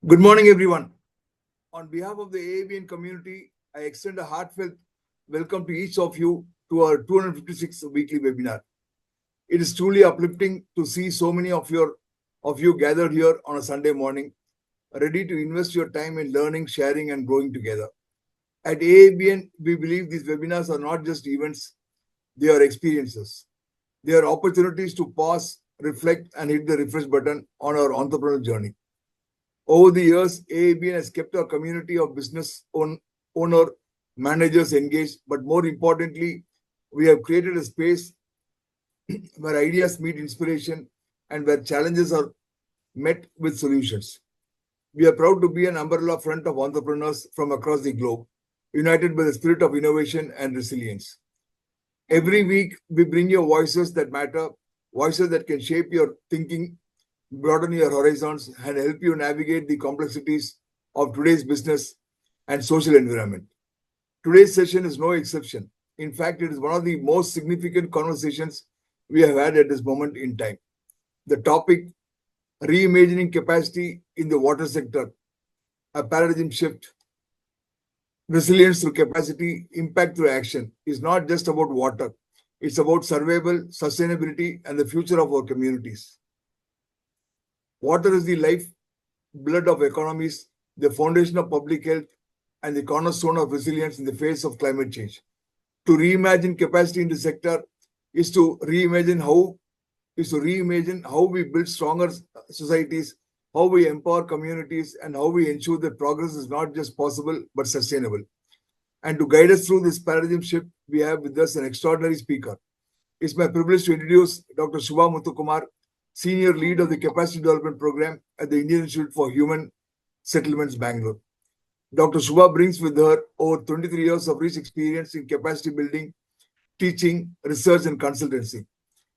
Good morning, everyone. On behalf of the AABN community, I extend a heartfelt welcome to each of you to our 256th weekly webinar. It is truly uplifting to see so many of you gathered here on a Sunday morning, ready to invest your time in learning, sharing, and growing together. At AABN, we believe these webinars are not just events; they are experiences. They are opportunities to pause, reflect, and hit the refresh button on our entrepreneurial journey. Over the years, AABN has kept our community of owner managers engaged, but more importantly, we have created a space where ideas meet inspiration and where challenges are met with solutions. We are proud to be an umbrella front of entrepreneurs from across the globe, united by the spirit of innovation and resilience. Every week, we bring you voices that matter, voices that can shape your thinking, broaden your horizons, and help you navigate the complexities of today's business and social environment. Today's session is no exception. In fact, it is one of the most significant conversations we have had at this moment in time. The topic: reimagining capacity in the water sector, a paradigm shift. Resilience through capacity, impact through action is not just about water. It's about survival, sustainability, and the future of our communities. Water is the lifeblood of economies, the foundation of public health, and the cornerstone of resilience in the face of climate change. To reimagine capacity in the sector is to reimagine how we build stronger societies, how we empower communities, and how we ensure that progress is not just possible but sustainable. And to guide us through this paradigm shift, we have with us an extraordinary speaker. It's my privilege to introduce Dr. Subha Muthu Kumar, Senior Lead of the Capacity Development Program at the Indian Institute for Human Settlements, Bangalore. Dr. Subha brings with her over 23 years of rich experience in capacity building, teaching, research, and consultancy.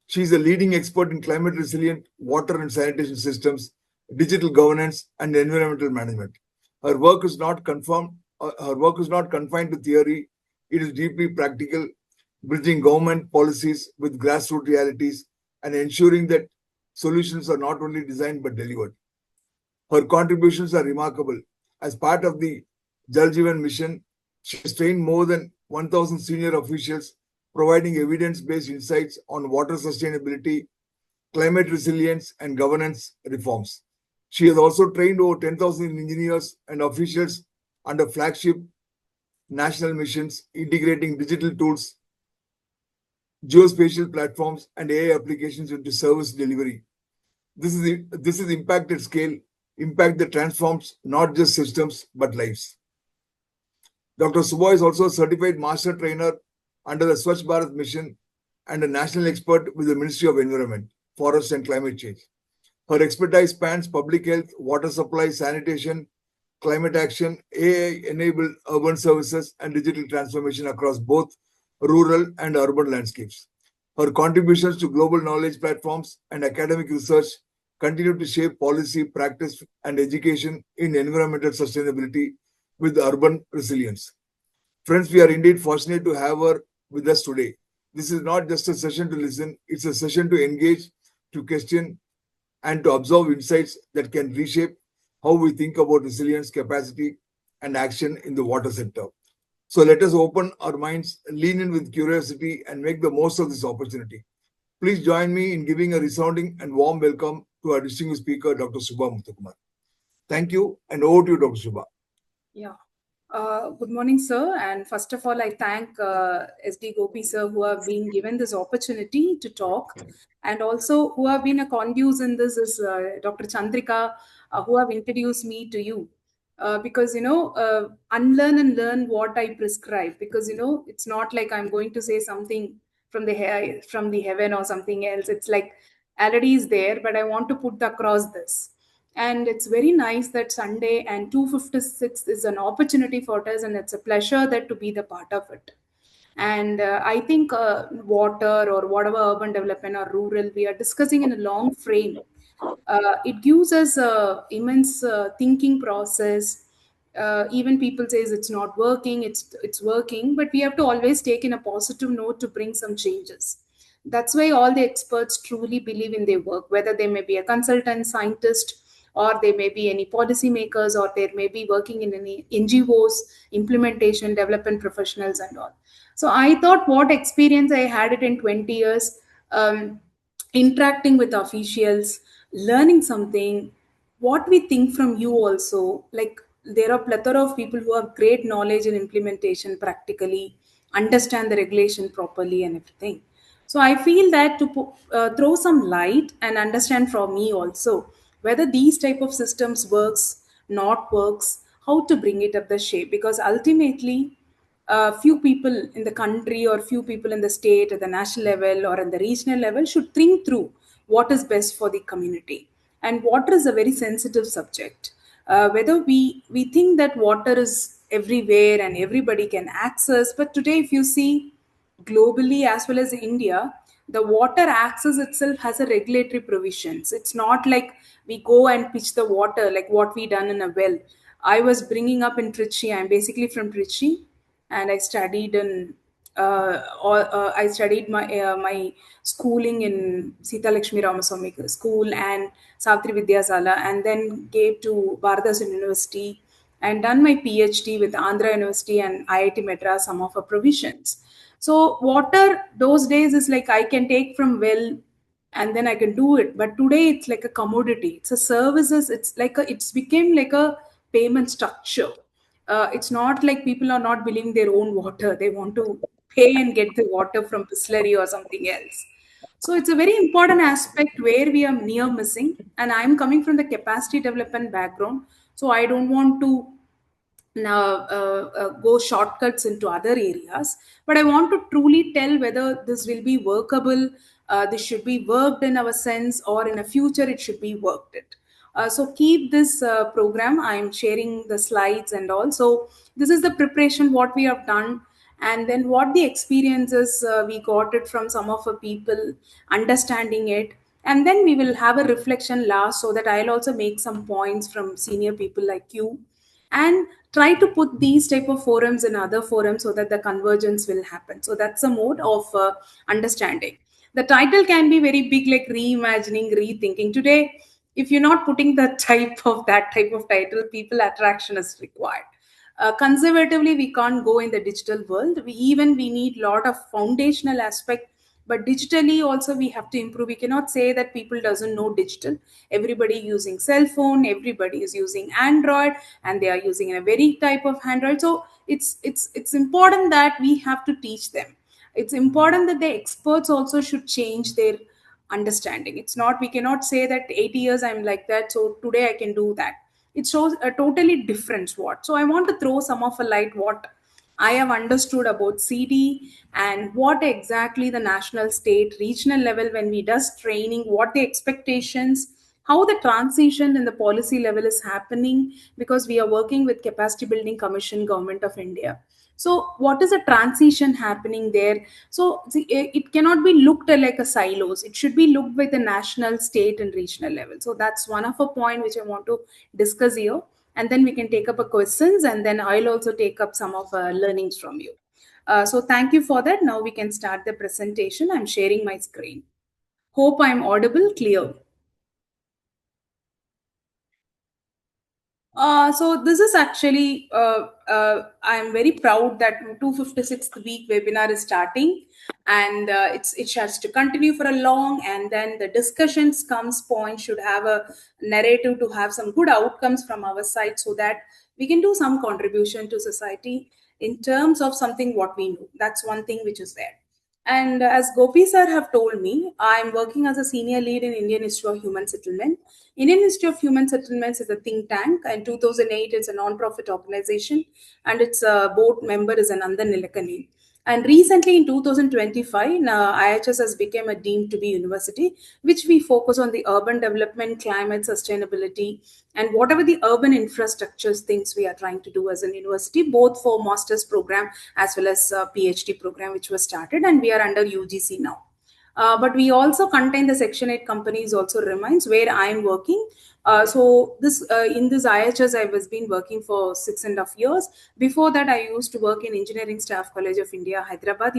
She is a leading expert in climate resilient water and sanitation systems, digital governance, and environmental management. Her work is not confined to theory. It is deeply practical, bridging government policies with grassroots realities and ensuring that solutions are not only designed but delivered. Her contributions are remarkable. As part of the Jal Jeevan mission, she has trained more than 1,000 senior officials, providing evidence-based insights on water sustainability, climate resilience, and governance reforms. She has also trained over 10,000 engineers and officials under flagship national missions integrating digital tools, geospatial platforms, and AI applications into service delivery. This is impact at scale, impact that transforms not just systems but lives. Dr. Subha is also a certified master trainer under the Swachh Bharat mission and a national expert with the Ministry of Environment, Forest and Climate Change. Her expertise spans public health, water supply, sanitation, climate action, AI-enabled urban services, and digital transformation across both rural and urban landscapes. Her contributions to global knowledge platforms and academic research continue to shape policy, practice, and education in environmental sustainability with urban resilience. Friends, we are indeed fortunate to have her with us today. This is not just a session to listen, it's a session to engage, to question, and to observe insights that can reshape how we think about resilience, capacity, and action in the water sector. So let us open our minds, lean in with curiosity, and make the most of this opportunity. Please join me in giving a resounding and warm welcome to our distinguished speaker, Dr. Subha Muthu Kumar. Thank you, and over to you, Dr. Subha. Yeah. Good morning, sir. And first of all, I thank SD Gopi, sir, who have been given this opportunity to talk. And also, who have been a conduit in this is Dr. Chandrika, who have introduced me to you. Because, unlearn and learn what I prescribe. Because, it's not like I'm going to say something from the heaven or something else. It's like already is there, but I want to put across this. And it's very nice that Sunday and 256 is an opportunity for us, and it's a pleasure that to be the part of it. And I think water or whatever urban development or rural, we are discussing in a long frame. It gives us a immense thinking process. Even people says it's not working, it's working, but we have to always take in a positive note to bring some changes. That's why all the experts truly believe in their work, whether they may be a consultant, scientist, or they may be any policy makers, or they may be working in any NGOs, implementation, development professionals, and all. So I thought what experience I had it in 20 years, interacting with officials, learning something, what we think from you also. Like there are plethora of people who have great knowledge in implementation practically, understand the regulation properly and everything. So I feel that to throw some light and understand from me also whether these type of systems works, not works, how to bring it up the shape, because ultimately few people in the country or few people in the state at the national level or at the regional level should think through what is best for the community. And water is a very sensitive subject. Whether we think that water is everywhere and everybody can access, but today if you see globally as well as India, the water access itself has a regulatory provisions. It's not like we go and pitch the water like what we done in a well. I was bringing up in Trichy. I'm basically from Trichy, and I studied in I studied my schooling in Sita Lakshmi Ramaswamy School and Savitri Vidyasala, and then gave to Bharadasan University and done my PhD with Andhra University and IIT Madras, some of our provisions. So water those days is like I can take from well and then I can do it. But today it's like a commodity. It's a services. It's became like a payment structure. It's not like people are not billing their own water. They want to pay and get the water from Bisleri or something else. So it's a very important aspect where we are near missing. And I'm coming from the capacity development background. So I don't want to now go shortcuts into other areas, but I want to truly tell whether this will be workable. This should be worked in our sense, or in a future it should be worked it. So keep this program, I am sharing the slides, and also this is the preparation what we have done, and then what the experiences we got it from some of the people understanding it. And then we will have a reflection last, so that I'll also make some points from senior people like you, and try to put these type of forums in other forums so that the convergence will happen. So that's a mode of understanding. The title can be very big, like reimagining, rethinking. Today if you're not putting the type of that type of title, people attraction is required. Conservatively we can't go in the digital world. We need lot of foundational aspect, but digitally also we have to improve. We cannot say that people doesn't know digital. Everybody using cell phone, everybody is using Android, and they are using a very type of Android. So it's important that we have to teach them. It's important that the experts also should change their understanding. It's not, we cannot say that 80 years I'm like that, so today I can do that. It shows a totally different what. So I want to throw some of a light what I have understood about CD, and what exactly the national, state, regional level when we does training, what the expectations, how the transition in the policy level is happening, because we are working with Capacity Building Commission, Government of India. So what is the transition happening there? So see, it cannot be looked at like a silos. It should be looked with the national, state, and regional level. So that's one of a point which I want to discuss here, and then we can take up a questions, and then I'll also take up some of learnings from you. So thank you for that. Now we can start the presentation. I'm sharing my screen. Hope I'm audible, clear. So this is actually, I'm very proud that 256th week webinar is starting, and it has to continue for a long, and then the discussions comes point should have a narrative to have some good outcomes from our side, so that we can do some contribution to society in terms of something what we know. That's one thing which is there. And as Gopi sir have told me, I am working as a senior lead in Indian Institute of Human Settlement. Indian Institute of Human Settlements is a think tank. In 2008, it's a non-profit organization, and its board member is Anandan Nilakani. And recently, in 2025, IHS has become a deemed to be university, which we focus on the urban development, climate sustainability, and whatever the urban infrastructures things we are trying to do as a university, both for master's program as well as PhD program, which was started, and we are under UGC now. But we also contain the Section 8 companies also remains where I am working. So this in this IHS I was been working for 6.5 years. Before that, I used to work in Engineering Staff College of India, Hyderabad.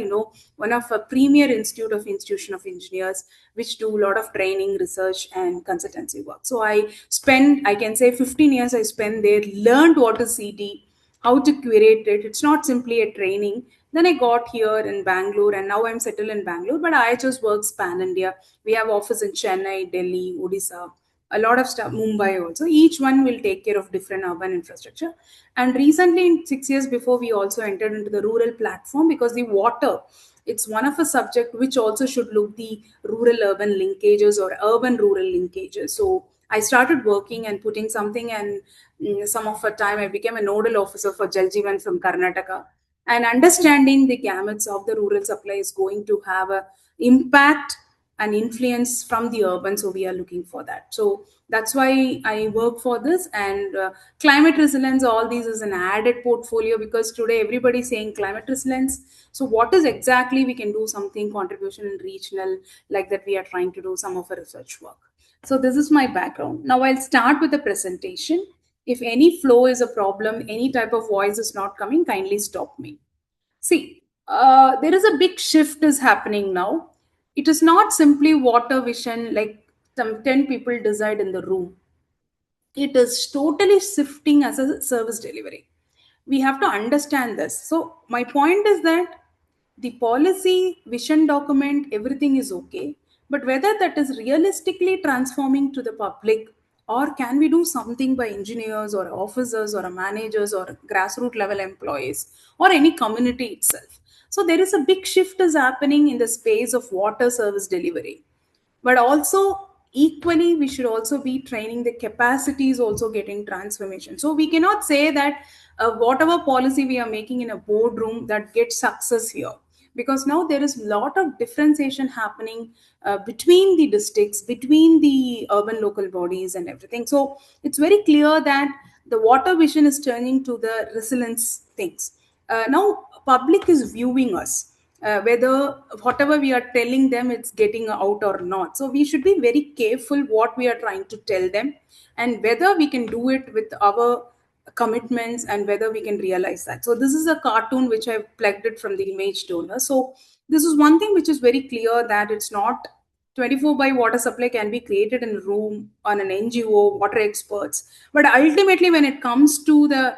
One of a premier institution of engineers, which do a lot of training, research, and consultancy work. So I can say 15 years I spent there, learned what is CD, how to curate it. It's not simply a training. Then I got here in Bangalore, and now I'm settled in Bangalore. But I just works pan India. We have office in Chennai, Delhi, Odisha, a lot of stuff, Mumbai also. Each one will take care of different urban infrastructure. And recently, in 6 years before, we also entered into the rural platform because the water, it's one of a subject which also should look the rural urban linkages or urban rural linkages. So I started working and putting something, and some of the time I became a nodal officer for Jal Jeevan from Karnataka. And understanding the gamuts of the rural supply is going to have a impact and influence from the urban, so we are looking for that. So that's why I work for this. And climate resilience, all these is an added portfolio, because today everybody is saying climate resilience. So what is exactly we can do something contribution in regional, like that we are trying to do some of our research work. So this is my background. Now I'll start with the presentation. If any flow is a problem, any type of voice is not coming, kindly stop me. See, there is a big shift is happening now. It is not simply water vision like some 10 people decide in the room. It is totally shifting as a service delivery. We have to understand this. So my point is that the policy vision document, everything is okay, but whether that is realistically transforming to the public, or can we do something by engineers or officers or managers or grassroots level employees or any community itself. So there is a big shift is happening in the space of water service delivery. But also equally we should also be training the capacity is also getting transformation. So we cannot say that whatever policy we are making in a boardroom that gets success here, because now there is a lot of differentiation happening between the districts, between the urban local bodies and everything. So it's very clear that the water vision is turning to the resilience things. Now public is viewing us, whether whatever we are telling them it's getting out or not. So we should be very careful what we are trying to tell them, and whether we can do it with our commitments, and whether we can realize that. So this is a cartoon which I've plugged it from the image donor. So this is one thing which is very clear, that it's not 24 by water supply can be created in a room on an NGO, water experts. But ultimately, when it comes to the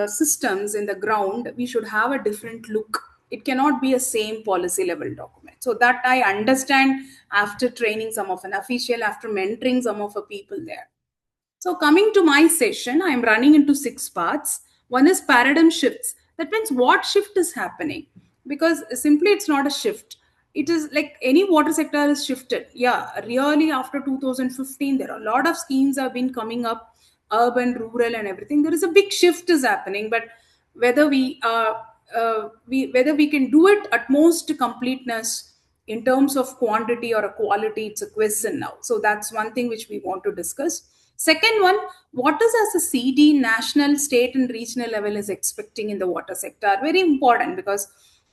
systems in the ground, we should have a different look. It cannot be a same policy level document. So that I understand after training some of an official, after mentoring some of the people there. So, coming to my session, I'm running into 6 parts. One is paradigm shifts. That means what shift is happening? Because simply it's not a shift. It is like any water sector is shifted. Yeah, really after 2015, there are a lot of schemes have been coming up, urban, rural, and everything. There is a big shift is happening, but whether whether we can do it at most completeness in terms of quantity or a quality, it's a question now. So that's one thing which we want to discuss. Second one, what is as a CD national, state, and regional level is expecting in the water sector? Very important, because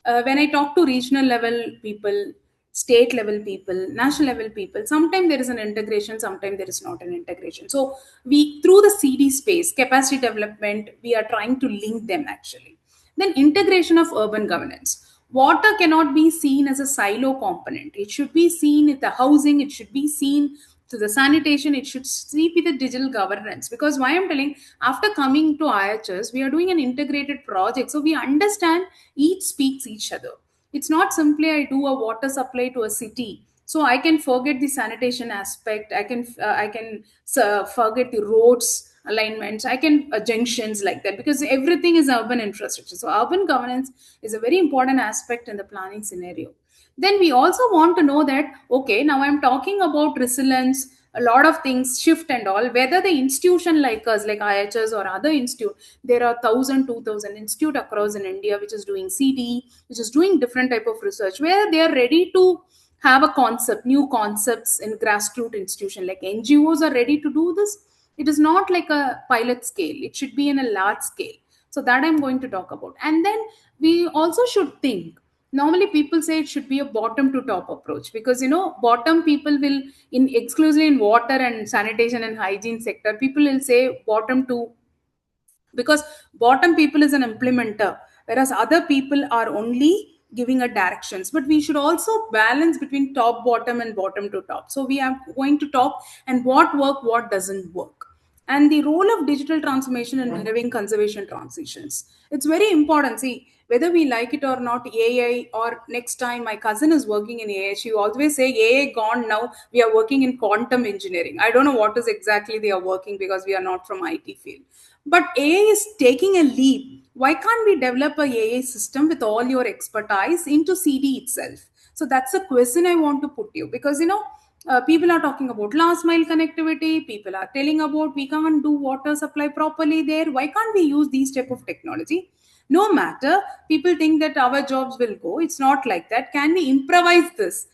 when I talk to regional level people, state level people, national level people, sometimes there is an integration, sometimes there is not an integration. So we, through the CD space, capacity development, we are trying to link them actually. Then integration of urban governance. Water cannot be seen as a silo component. It should be seen with the housing, it should be seen to the sanitation, it should see with the digital governance. Because why I'm telling, after coming to IHS, we are doing an integrated project. So we understand each speaks each other. It's not simply I do a water supply to a city, so I can forget the sanitation aspect. I can forget the roads alignments. I can junctions like that, because everything is urban infrastructure. So urban governance is a very important aspect in the planning scenario. Then we also want to know that, okay, now I'm talking about resilience, a lot of things shift and all, whether the institution like us, like IHS or other institute, there are 1,000 2,000 institute across in India which is doing CD, which is doing different type of research, where they are ready to have a concept, new concepts in grassroots institution, like NGOs are ready to do this. It is not like a pilot scale, it should be in a large scale. So that I'm going to talk about. And then we also should think, Normally people say it should be a bottom to top approach, because bottom people will, in exclusively in water and sanitation and hygiene sector, people will say bottom to, because bottom people is an implementer, whereas other people are only giving a directions. But we should also balance between top bottom and bottom to top. So we are going to talk and what work, what doesn't work, and the role of digital transformation in living conservation transitions. It's very important. See, whether we like it or not, AI, or next time my cousin is working in AI, she always say AI gone, now we are working in quantum engineering. I don't know what is exactly they are working, because we are not from IT field. But AI is taking a leap. Why can't we develop a AI system with all your expertise into CD itself? So that's a question I want to put you, because people are talking about last mile connectivity. People are telling about we can't do water supply properly there. Why can't we use these type of technology? No matter, people think that our jobs will go. It's not like that. Can we improvise this?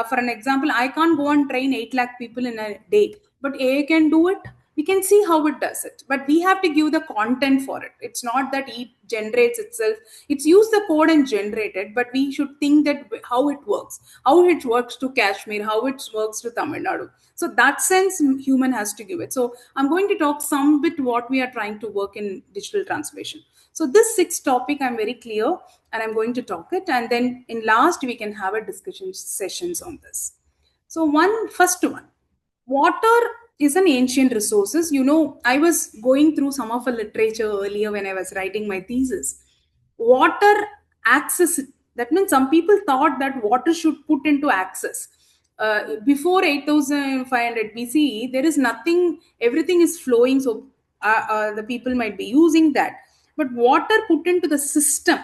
For an example, I can't go and train 8 lakh people in a day, but AI can do it. We can see how it does it, but we have to give the content for it. It's not that it generates itself. It's use the code and generate it, but we should think that how it works, how it works to Kashmir, how it works to Tamil Nadu. So that sense human has to give it. So I'm going to talk some bit what we are trying to work in digital transformation. So this sixth topic I'm very clear, and I'm going to talk it, and then in last we can have a discussion sessions on this. So first one, water is an ancient resources. I was going through some of the literature earlier when I was writing my thesis. Water access, that means some people thought that water should put into access. Before 8500 BCE, there is nothing, everything is flowing. So the people might be using that. But water put into the system,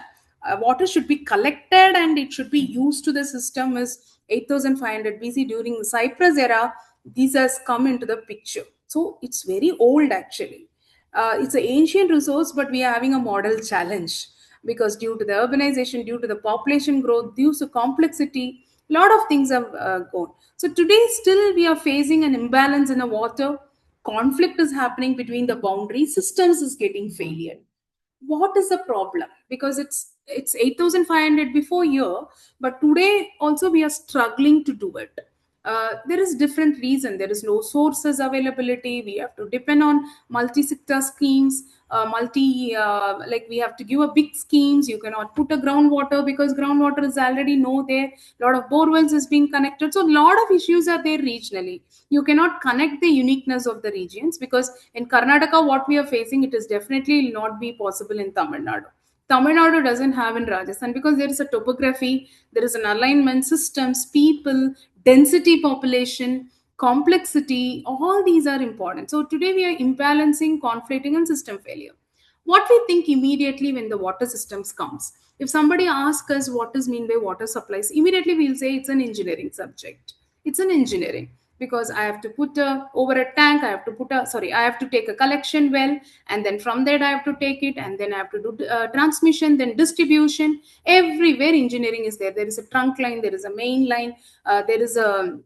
water should be collected and it should be used to the system, is 8500 BC during the Cyprus era. This has come into the picture. So it's very old actually. It's an ancient resource, but we are having a model challenge, because due to the urbanization, due to the population growth, due to complexity, a lot of things have gone. So today, still we are facing an imbalance in the water. Conflict is happening between the boundary systems, is getting failure. What is the problem? Because it's 8500 before year, but today also we are struggling to do it. There is different reason. There is no sources availability. We have to depend on multi-sector schemes, like we have to give a big schemes. You cannot put a groundwater, because groundwater is already no there. A lot of borewells is being connected, so a lot of issues are there regionally. You cannot connect the uniqueness of the regions, because in Karnataka what we are facing, it is definitely will not be possible in Tamil Nadu. Tamil Nadu doesn't have in Rajasthan, because there is a topography, there is an alignment, systems, people, density, population, complexity, all these are important. So today we are imbalancing, conflicting, and system failure. What we think immediately when the water systems comes, if somebody asks us what is mean by water supplies, immediately we'll say it's an engineering subject. It's an engineering, because I have to put over a tank, I have to I have to take a collection well, and then from that I have to take it, and then I have to do transmission, then distribution. Everywhere engineering is there. There is a trunk line, there is a main line, there is a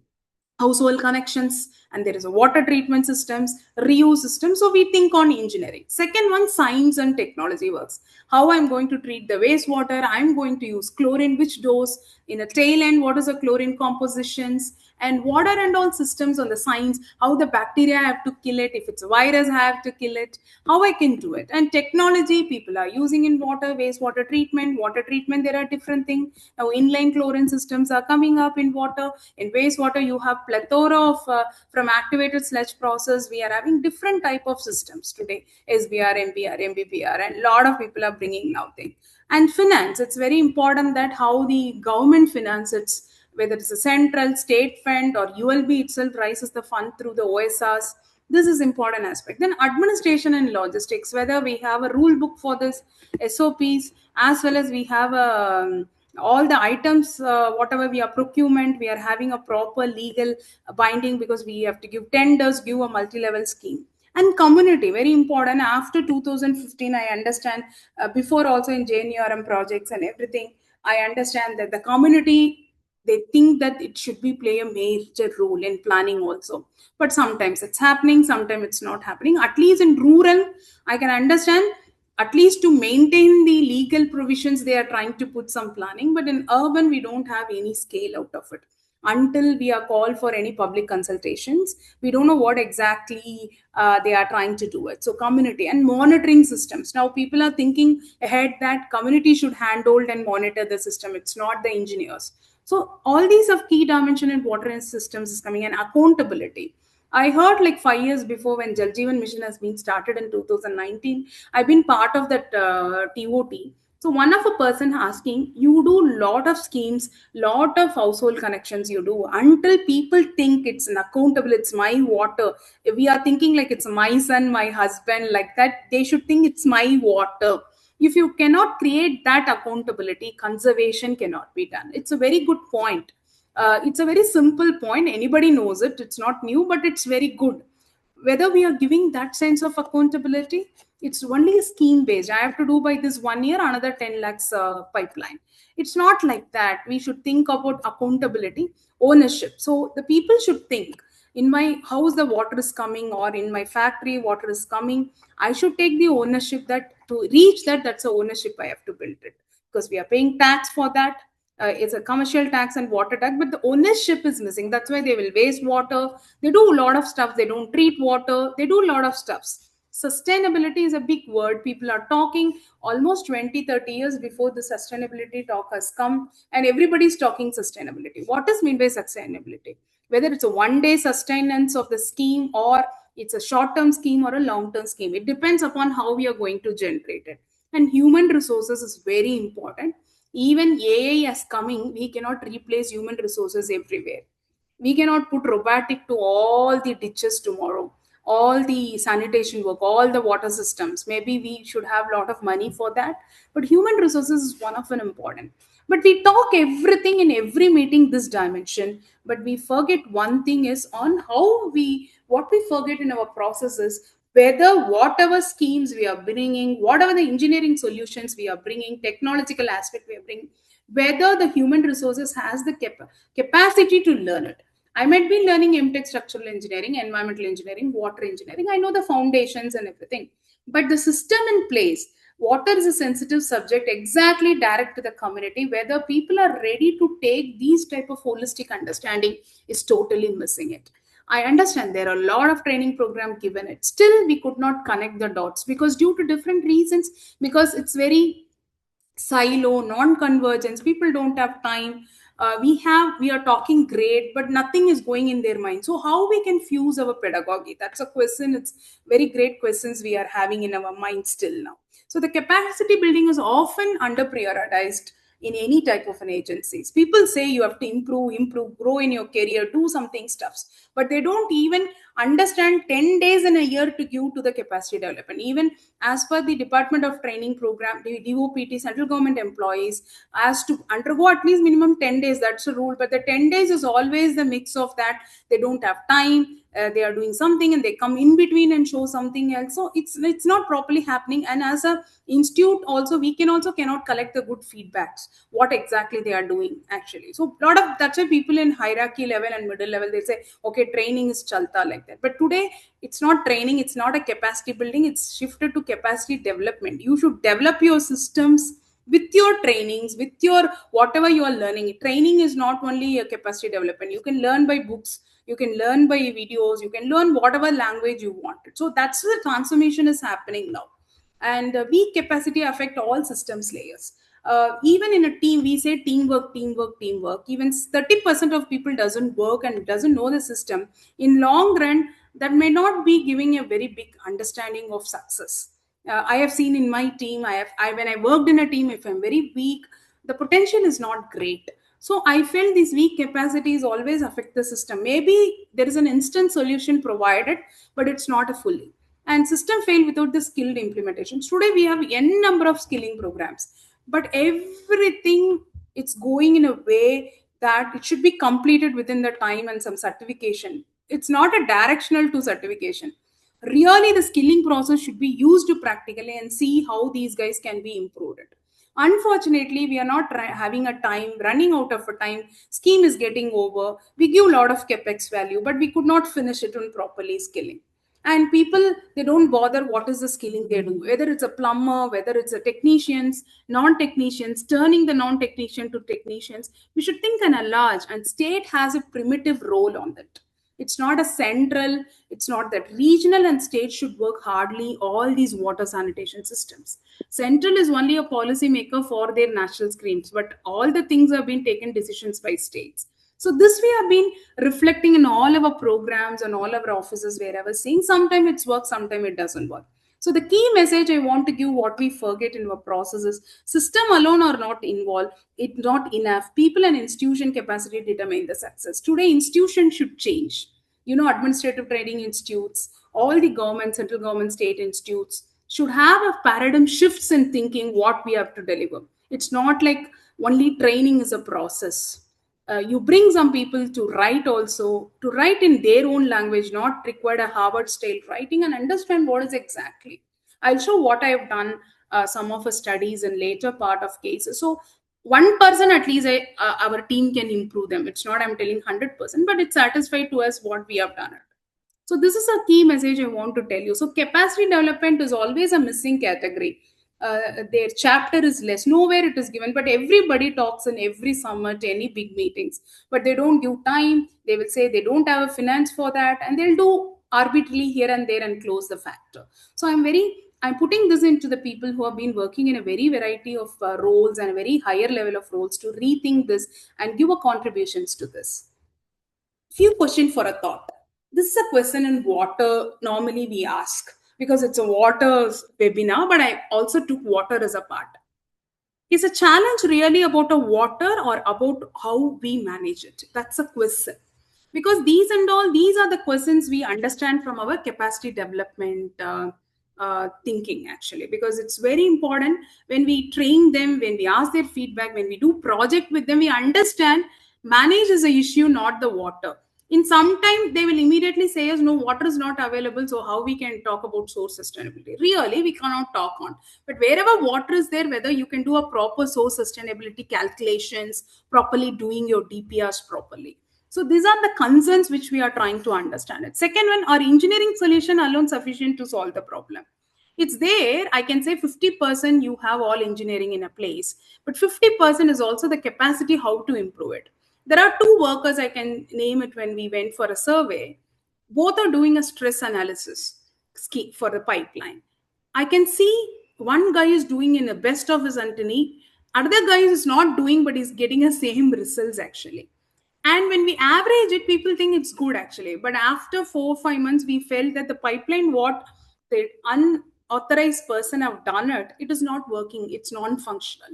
household connections, and there is a water treatment systems, reuse systems. So we think on engineering. Second one, science and technology works. How I'm going to treat the wastewater, I'm going to use chlorine, which dose, in a tail end what is the chlorine compositions, and water and all systems on the science, how the bacteria have to kill it, if it's a virus I have to kill it, how I can do it. And technology people are using in water, wastewater treatment, water treatment, there are different things. Now inline chlorine systems are coming up in water. In wastewater you have plethora of from activated sludge process, we are having different type of systems today, SBR, MBR, MBBR, and a lot of people are bringing now things. And finance, it's very important that how the government finances, whether it's a central state fund or ULB itself raises the fund through the OSRs. This is important aspect. Then administration and logistics, whether we have a rule book for this, SOPs, as well as we have all the items, whatever we are procurement, we are having a proper legal binding, because we have to give tenders, give a multi-level scheme. And community, very important. After 2015, I understand, before also in JNURM projects and everything, I understand that the community, they think that it should be play a major role in planning also. But sometimes it's happening, sometimes it's not happening. At least in rural, I can understand at least to maintain the legal provisions, they are trying to put some planning. But in urban, we don't have any scale out of it. Until we are called for any public consultations, we don't know what exactly they are trying to do it. So community and monitoring systems, now people are thinking ahead that community should handle and monitor the system, it's not the engineers. So all these of key dimension in water and systems is coming, and accountability. I heard like 5 years before, when Jal Jeevan Mission has been started in 2019, I've been part of that TOT. So one of a person asking, you do lot of schemes, lot of household connections you do, until people think it's an accountable, it's my water. If we are thinking like it's my son, my husband, like that, they should think it's my water. If you cannot create that accountability, conservation cannot be done. It's a very good point. It's a very simple point, anybody knows it, it's not new, but it's very good. Whether we are giving that sense of accountability, it's only scheme based. I have to do by this 1 year another 10 lakhs pipeline. It's not like that. We should think about accountability, ownership. So the people should think, in my house the water is coming, or in my factory water is coming, I should take the ownership. That to reach that, that's the ownership I have to build it, because we are paying tax for that. It's a commercial tax and water tax, but the ownership is missing. That's why they will waste water. They do a lot of stuff. They don't treat water. They do a lot of stuffs. Sustainability is a big word. People are talking almost 20, 30 years before the sustainability talk has come, and everybody's talking sustainability. What is mean by sustainability? Whether it's a one day sustenance of the scheme, or it's a short term scheme or a long term scheme, it depends upon how we are going to generate it. And human resources is very important. Even AI is coming, we cannot replace human resources everywhere. We cannot put robotic to all the ditches tomorrow, all the sanitation work, all the water systems. Maybe we should have a lot of money for that, but human resources is one of an important. But we talk everything in every meeting this dimension, but we forget one thing is on how we, what we forget in our processes, whether whatever schemes we are bringing, whatever the engineering solutions we are bringing, technological aspect we are bringing, whether the human resources has the capacity to learn it. I might be learning MTech structural engineering, environmental engineering, water engineering. I know the foundations and everything. But the system in place, water is a sensitive subject, exactly direct to the community, whether people are ready to take these type of holistic understanding is totally missing it. I understand there are a lot of training program given it. Still, we could not connect the dots because due to different reasons, because it's very silo, non-convergence, people don't have time. We are talking great, but nothing is going in their mind. So how we can fuse our pedagogy? That's a question. It's very great questions we are having in our mind still now. So the capacity building is often under prioritized in any type of an agencies. People say you have to improve, grow in your career, do something stuffs, but they don't even understand 10 days in a year to give to the capacity development. Even as per the Department of Training program, the DOPT, central government employees, has to undergo at least minimum 10 days. That's a rule. But the 10 days is always the mix of that. They don't have time. They are doing something and they come in between and show something else. So it's not properly happening. And as a institute also, we can also cannot collect the good feedbacks, what exactly they are doing actually. So a lot of, that's why people in hierarchy level and middle level, they say, okay, training is chalta, like that. But today, it's not training, it's not a capacity building, it's shifted to capacity development. You should develop your systems with your trainings, with your whatever you are learning. Training is not only a capacity development. You can learn by books, you can learn by videos, you can learn whatever language you wanted. So that's the transformation is happening now. And weak capacity affect all systems layers. Even in a team, we say teamwork. Even 30% of people doesn't work and doesn't know the system. In long run, that may not be giving a very big understanding of success. I have seen in my team, when I worked in a team, if I'm very weak, the potential is not great. So I felt these weak capacities always affect the system. Maybe there is an instant solution provided, but it's not a fully. And system fail without the skilled implementations. Today we have n number of skilling programs, but everything, it's going in a way that it should be completed within the time and some certification. It's not a directional to certification. Really, the skilling process should be used practically and see how these guys can be improved. Unfortunately, we are not having a time, running out of a time. Scheme is getting over. We give a lot of capex value, but we could not finish it on properly skilling. And people, they don't bother what is the skilling they do, whether it's a plumber, whether it's a technicians, non-technicians, turning the non-technician to technicians. We should think in a large, and state has a primitive role on that. It's not a central, it's not that regional, and state should work hardly all these water sanitation systems. Central is only a policy maker for their national schemes, but all the things have been taken decisions by states. So this we have been reflecting in all our programs and all our offices wherever seeing sometimes it's works, sometimes it doesn't work. So the key message I want to give, what we forget in our process is system alone are not involved. It's not enough. People and institution capacity determine the success. Today, institution should change. Administrative training institutes, all the government, central government, state institutes should have a paradigm shifts in thinking what we have to deliver. It's not like only training is a process. You bring some people to write, also to write in their own language, not require a Harvard style writing, and understand what is exactly. I'll show what I have done, some of the studies in later part of cases. So one person at least, our team can improve them. It's not I'm telling 100%, but it's satisfied to us what we have done it. So this is a key message I want to tell you. So capacity development is always a missing category. Their chapter is less. Nowhere it is given, but everybody talks in every summit, any big meetings. But they don't give time. They will say they don't have a finance for that, and they'll do arbitrarily here and there and close the factor. So I'm putting this into the people who have been working in a very variety of roles and a very higher level of roles to rethink this and give a contributions to this. Few questions for a thought. This is a question in water normally we ask because it's a water webinar, but I also took water as a part. Is a challenge really about a water or about how we manage it? That's a question. Because these are the questions we understand from our capacity development thinking, actually, because it's very important when we train them, when we ask their feedback, when we do project with them, we understand manage is the issue, not the water. In some time they will immediately say us, no, water is not available, so how we can talk about source sustainability? Really, we cannot talk on. But wherever water is there, whether you can do a proper source sustainability calculations, properly doing your DPRs properly. So these are the concerns which we are trying to understand. It second one, are engineering solution alone sufficient to solve the problem? It's there, I can say 50% you have all engineering in a place, but 50% is also the capacity how to improve it. There are two workers, I can name it, when we went for a survey. Both are doing a stress analysis for the pipeline. I can see one guy is doing in the best of his ability, other guy is not doing, but is getting the same results actually. And when we average it, people think it's good actually. But after 4 or 5 months, we felt that the pipeline, what the unauthorized person have done it, it is not working. It's non-functional.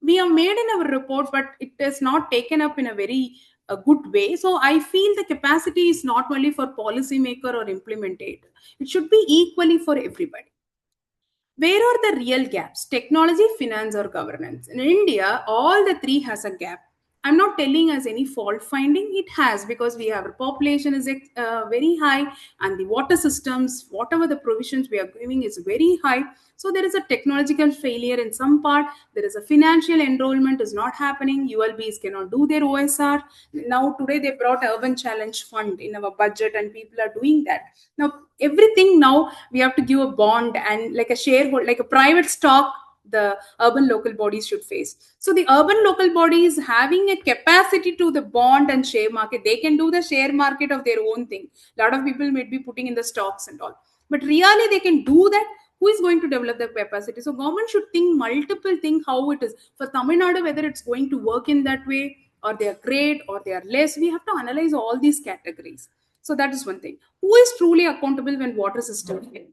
We have made in our report, but it is not taken up in a very good way. So I feel the capacity is not only for policymaker or implementator. It should be equally for everybody. Where are the real gaps? Technology, finance, or governance? In India, all the three has a gap. I'm not telling us any fault finding. It has, because we have a population is very high, and the water systems, whatever the provisions we are giving, is very high. So there is a technological failure in some part. There is a financial enrollment is not happening. ULBs cannot do their OSR. Now today they brought Urban Challenge Fund in our budget, and people are doing that. Now everything, now we have to give a bond and like a shareholder, like a private stock, the urban local bodies should face. So the urban local bodies having a capacity to the bond and share market, they can do the share market of their own thing. A lot of people may be putting in the stocks and all, but really they can do that. Who is going to develop the capacity? So government should think multiple things how it is for Tamil Nadu, whether it's going to work in that way, or they are great or they are less. We have to analyze all these categories. So that is one thing. Who is truly accountable when water system fail?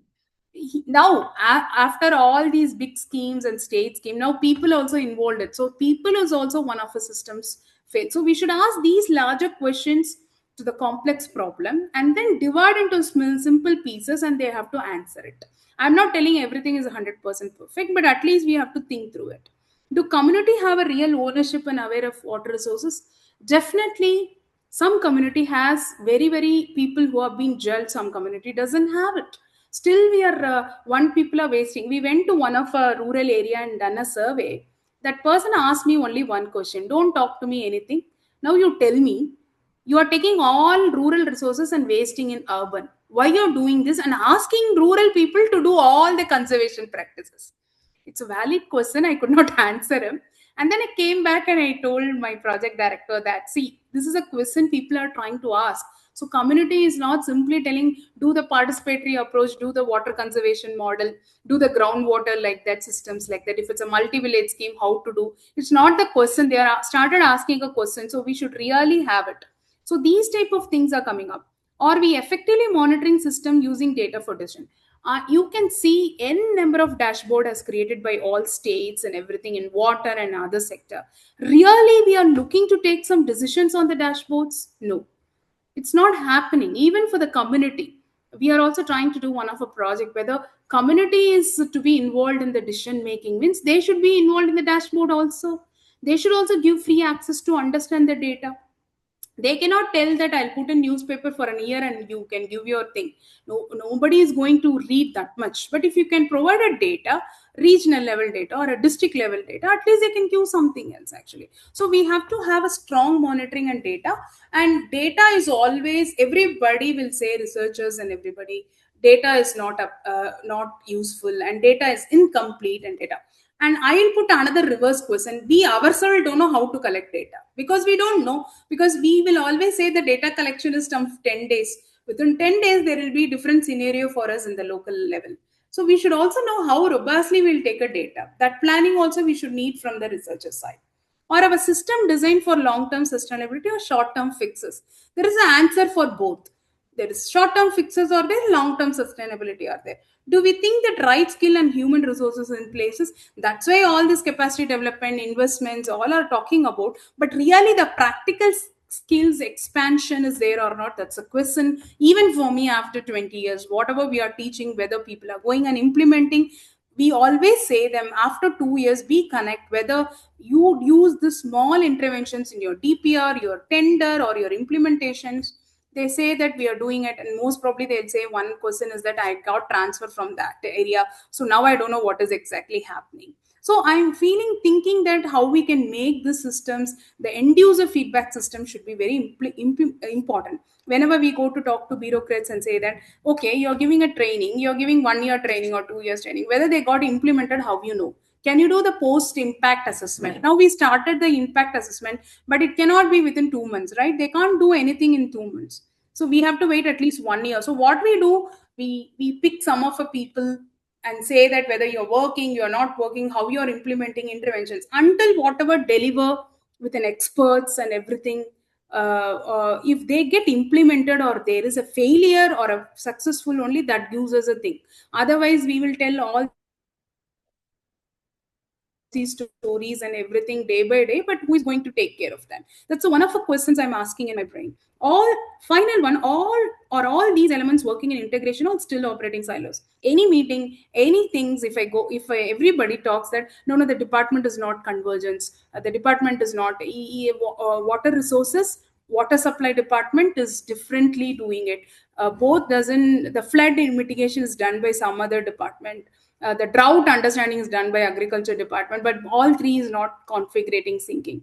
Now after all these big schemes and state scheme, now people also involved it, so people is also one of the systems fail. So we should ask these larger questions to the complex problem and then divide into simple pieces, and they have to answer it. I'm not telling everything is 100% perfect, but at least we have to think through it. Do community have a real ownership and aware of water resources? Definitely. Some community has very people who have been judged, some community doesn't have it. Still we are one people are wasting. We went to one of a rural area and done a survey. That person asked me only one question: don't talk to me anything, now you tell me You are taking all rural resources and wasting in urban. Why you're doing this? And asking rural people to do all the conservation practices. It's a valid question. I could not answer him. And then I came back and I told my project director that, see, this is a question people are trying to ask. So community is not simply telling, do the participatory approach, do the water conservation model, do the groundwater like that, systems like that. If it's a multi-village scheme, how to do. It's not the question. They are started asking a question. So we should really have it. So these type of things are coming up. Or we effectively monitoring system using data for decision. You can see n number of dashboard as created by all states and everything in water and other sector. Really, we are looking to take some decisions on the dashboards? No, it's not happening. Even for the community, we are also trying to do one of a project where the community is to be involved in the decision making. Means they should be involved in the dashboard also. They should also give free access to understand the data. They cannot tell that I'll put a newspaper for a year and you can give your thing. No, nobody is going to read that much. But if you can provide a data, regional level data or a district level data, at least they can give something else actually. So we have to have a strong monitoring and data. And data is always, everybody will say, researchers and everybody, data is not useful and data is incomplete and data. And I will put another reverse question. We ourselves don't know how to collect data because we don't know, because we will always say the data collection is done 10 days. Within 10 days, there will be different scenario for us in the local level. So we should also know how robustly we'll take a data. That planning also we should need from the researcher side. Or our system designed for long-term sustainability or short-term fixes. There is an answer for both. There is short-term fixes or there, long-term sustainability are there. Do we think that right skill and human resources in places? That's why all this capacity development investments all are talking about. But really, the practical skills expansion is there or not? That's a question. Even for me, after 20 years, whatever we are teaching, whether people are going and implementing, we always say them after 2 years we connect whether you use the small interventions in your DPR, your tender, or your implementations. They say that we are doing it, and most probably they'll say one question is that I got transfer from that area, so now I don't know what is exactly happening. So I'm feeling thinking that how we can make the systems, the end user feedback system should be very important. Whenever we go to talk to bureaucrats and say that, okay, you're giving a training, you're giving 1 year training or 2 years training, whether they got implemented, how you know? Can you do the post impact assessment? Now we started the impact assessment, but it cannot be within 2 months, right? They can't do anything in 2 months. So we have to wait at least 1 year. So what we do, we pick some of the people and say that whether you're working, you're not working, how you're implementing interventions until whatever deliver with an experts and everything. If they get implemented or there is a failure or a successful, only that gives us a thing. Otherwise we will tell all these stories and everything day by day, but who is going to take care of them? That's one of the questions I'm asking in my brain. All final one, all these elements working in integration or still operating silos? Any meeting, any things, if I go, if everybody talks that no, the department is not convergence, the department is not water resources, water supply department is differently doing it. Both doesn't, the flood mitigation is done by some other department, the drought understanding is done by agriculture department, but all three is not configuring syncing.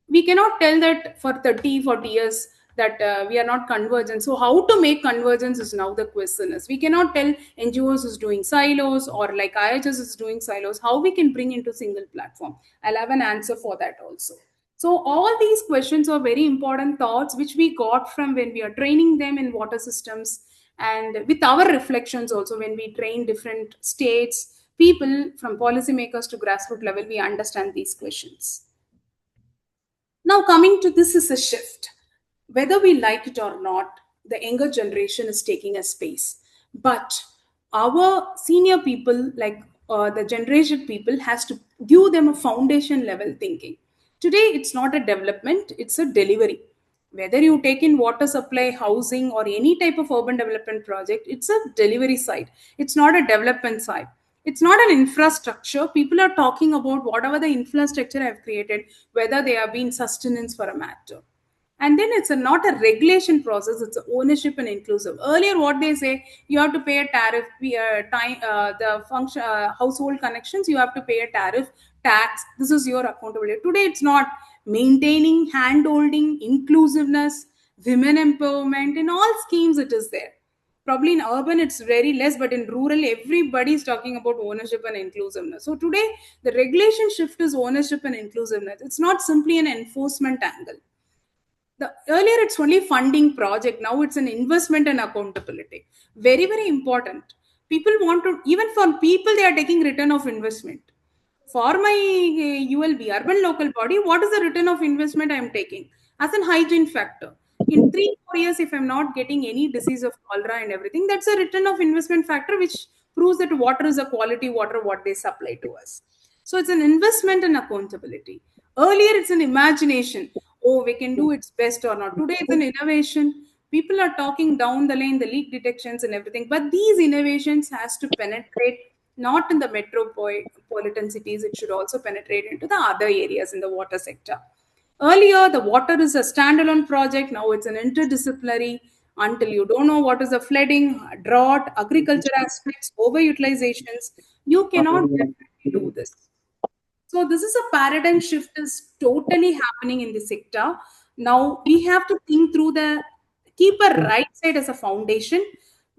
We cannot tell that for 30, 40 years that we are not convergent. So how to make convergence is now the question. Is we cannot tell NGOs is doing silos or like IHS is doing silos. How we can bring into single platform? I'll have an answer for that also. So all these questions are very important thoughts which we got from when we are training them in water systems, and with our reflections also when we train different states, people from policymakers to grassroots level, we understand these questions. Now, coming to this is a shift. Whether we like it or not, the younger generation is taking a space. But our senior people, like the generation people, has to give them a foundation level thinking. Today, it's not a development, it's a delivery. Whether you take in water supply, housing, or any type of urban development project, it's a delivery side. It's not a development side. It's not an infrastructure. People are talking about whatever the infrastructure I've created, whether they have been sustenance for a matter. And then it's not a regulation process, it's a ownership and inclusive. Earlier what they say, you have to pay a tariff, the function, household connections, you have to pay a tariff, tax, this is your accountability. Today it's not. Maintaining, hand holding, inclusiveness, women empowerment, in all schemes it is there. Probably in urban it's very less, but in rural everybody is talking about ownership and inclusiveness. So today the regulation shift is ownership and inclusiveness. It's not simply an enforcement angle. The earlier it's only funding project, now it's an investment and accountability. Very very important. People want to, even for people they are taking return of investment. For my ULB, urban local body, what is the return of investment I am taking as an hygiene factor? In 3 4 years, if I'm not getting any disease of cholera and everything, that's a return of investment factor, which proves that water is a quality water what they supply to us. So it's an investment and accountability. Earlier, it's an imagination. Oh, we can do its best or not. Today, it's an innovation. People are talking down the lane, the leak detections and everything. But these innovations has to penetrate not in the metropolitan cities. It should also penetrate into the other areas in the water sector. Earlier, the water is a standalone project. Now it's an interdisciplinary. Until you don't know what is the flooding, drought, agriculture aspects, overutilizations, you cannot definitely do this. So this is a paradigm shift is totally happening in the sector. Now we have to think through the, keep a right side as a foundation.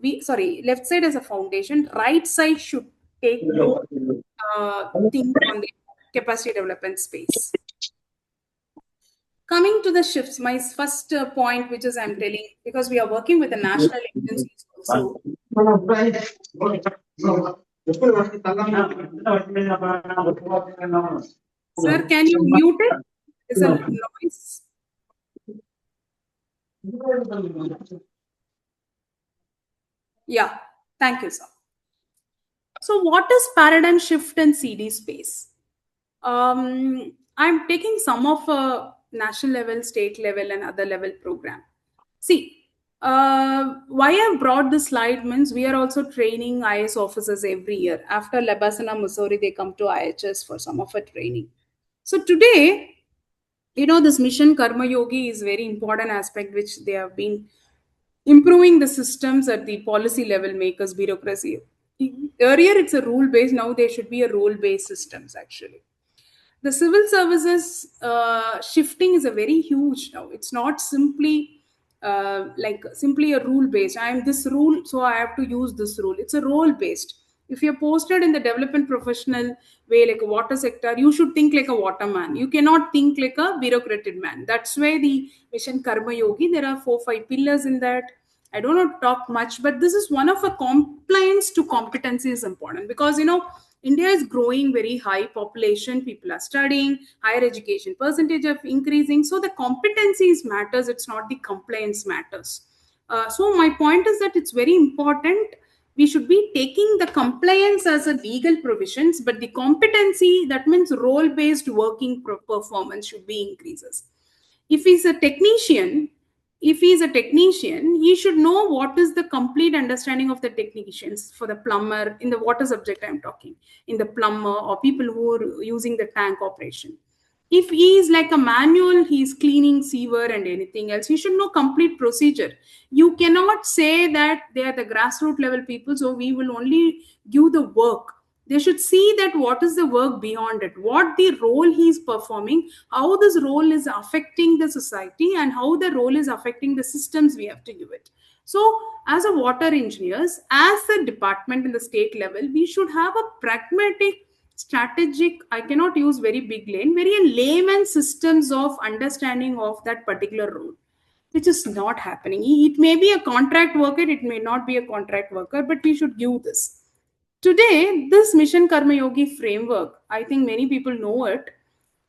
We, sorry, left side as a foundation. Right side should take more things on the capacity development space. Coming to the shifts, my first point, which is I'm telling, because we are working with the national agencies also. Sir, can you mute it? There's a noise. Yeah, thank you, sir. So, what is paradigm shift in CD space? I'm taking some of a national level, state level, and other level program. See, why I've brought this slide means we are also training IS officers every year. After Labasana, Missouri, they come to IHS for some of our training. So today, this mission Karma Yogi is very important aspect which they have been improving the systems at the policy level makers bureaucracy. Earlier it's a rule based, now there should be a role based systems actually. The civil services shifting is a very huge now. It's not simply like simply a rule based. I am this rule, so I have to use this rule. It's a role based. If you're posted in the development professional way, like a water sector, you should think like a waterman. You cannot think like a bureaucratic man. That's why the mission Karma Yogi, there are 4 5 pillars in that. I don't know talk much, but this is one of a compliance to competency is important because India is growing very high population, people are studying, higher education percentage of increasing. So the competencies matters, it's not the compliance matters. So my point is that it's very important. We should be taking the compliance as a legal provisions, but the competency, that means role-based working performance should be increases. If he's a technician, he should know what is the complete understanding of the technicians. For the plumber, in the water subject I'm talking, in the plumber or people who are using the tank operation. If he is like a manual, he is cleaning sewer and anything else, he should know complete procedure. You cannot say that they are the grassroots level people, so we will only give the work. They should see that what is the work beyond it, what the role he is performing, how this role is affecting the society, and how the role is affecting the systems we have to give it. So as a water engineers, as a department in the state level, we should have a pragmatic, strategic, I cannot use very big lane, very layman systems of understanding of that particular role, which is not happening. It may be a contract worker, it may not be a contract worker, but we should give this. Today, this Mission Karma Yogi framework, I think many people know it.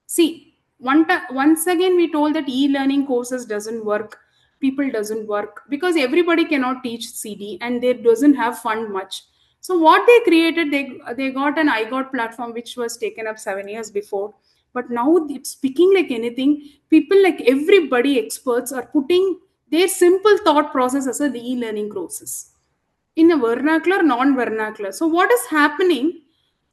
See, once again, we told that e-learning courses doesn't work. People doesn't work because everybody cannot teach CD and they doesn't have fund much. So what they created, they got an iGot platform which was taken up 7 years before. But now it's speaking like anything. People like everybody, experts are putting their simple thought process as a e-learning courses in a vernacular, non-vernacular. So what is happening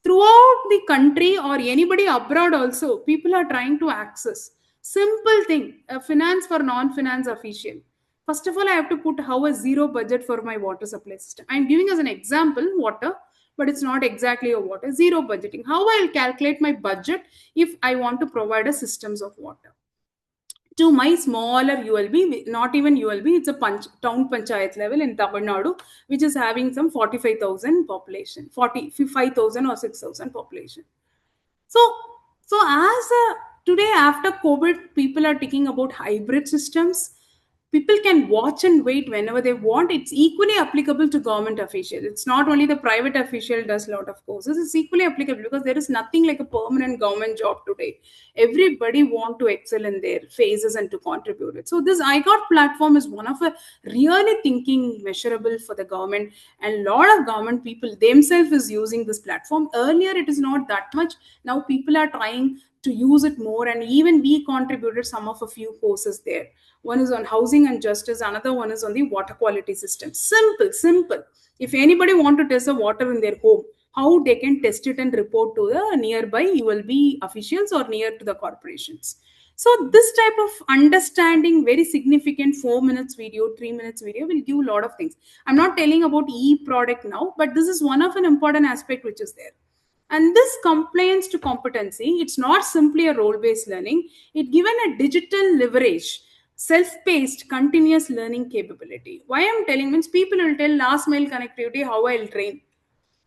throughout the country or anybody abroad also, people are trying to access simple thing, a finance for non-finance official. First of all, I have to put how a zero budget for my water supply system. I'm giving as an example water, but it's not exactly a water. Zero budgeting. How I'll calculate my budget if I want to provide a systems of water. to my smaller ULB, not even ULB, it's a town panchayat level in Tamil Nadu, which is having some 45,000 population, 45,000 or 6,000 population. So, so as today after COVID, people are thinking about hybrid systems. People can watch and wait whenever they want. It's equally applicable to government officials. It's not only the private official does a lot of courses. It's equally applicable because there is nothing like a permanent government job today. Everybody want to excel in their phases and to contribute it. So this IGOT platform is one of a really thinking measurable for the government, and a lot of government people themselves is using this platform. Earlier it is not that much. Now people are trying to use it more, and even we contributed some of a few courses there. One is on housing and justice, another one is on the water quality system. Simple. If anybody want to test the water in their home, how they can test it and report to the nearby ULB officials or near to the corporations. So this type of understanding, very significant, 4 minutes video, 3 minutes video will give a lot of things. I'm not telling about e-product now, but this is one of an important aspect which is there. And this compliance to competency, it's not simply a role-based learning. It given a digital leverage, self-paced, continuous learning capability. Why I'm telling means people will tell last mile connectivity, how I'll train.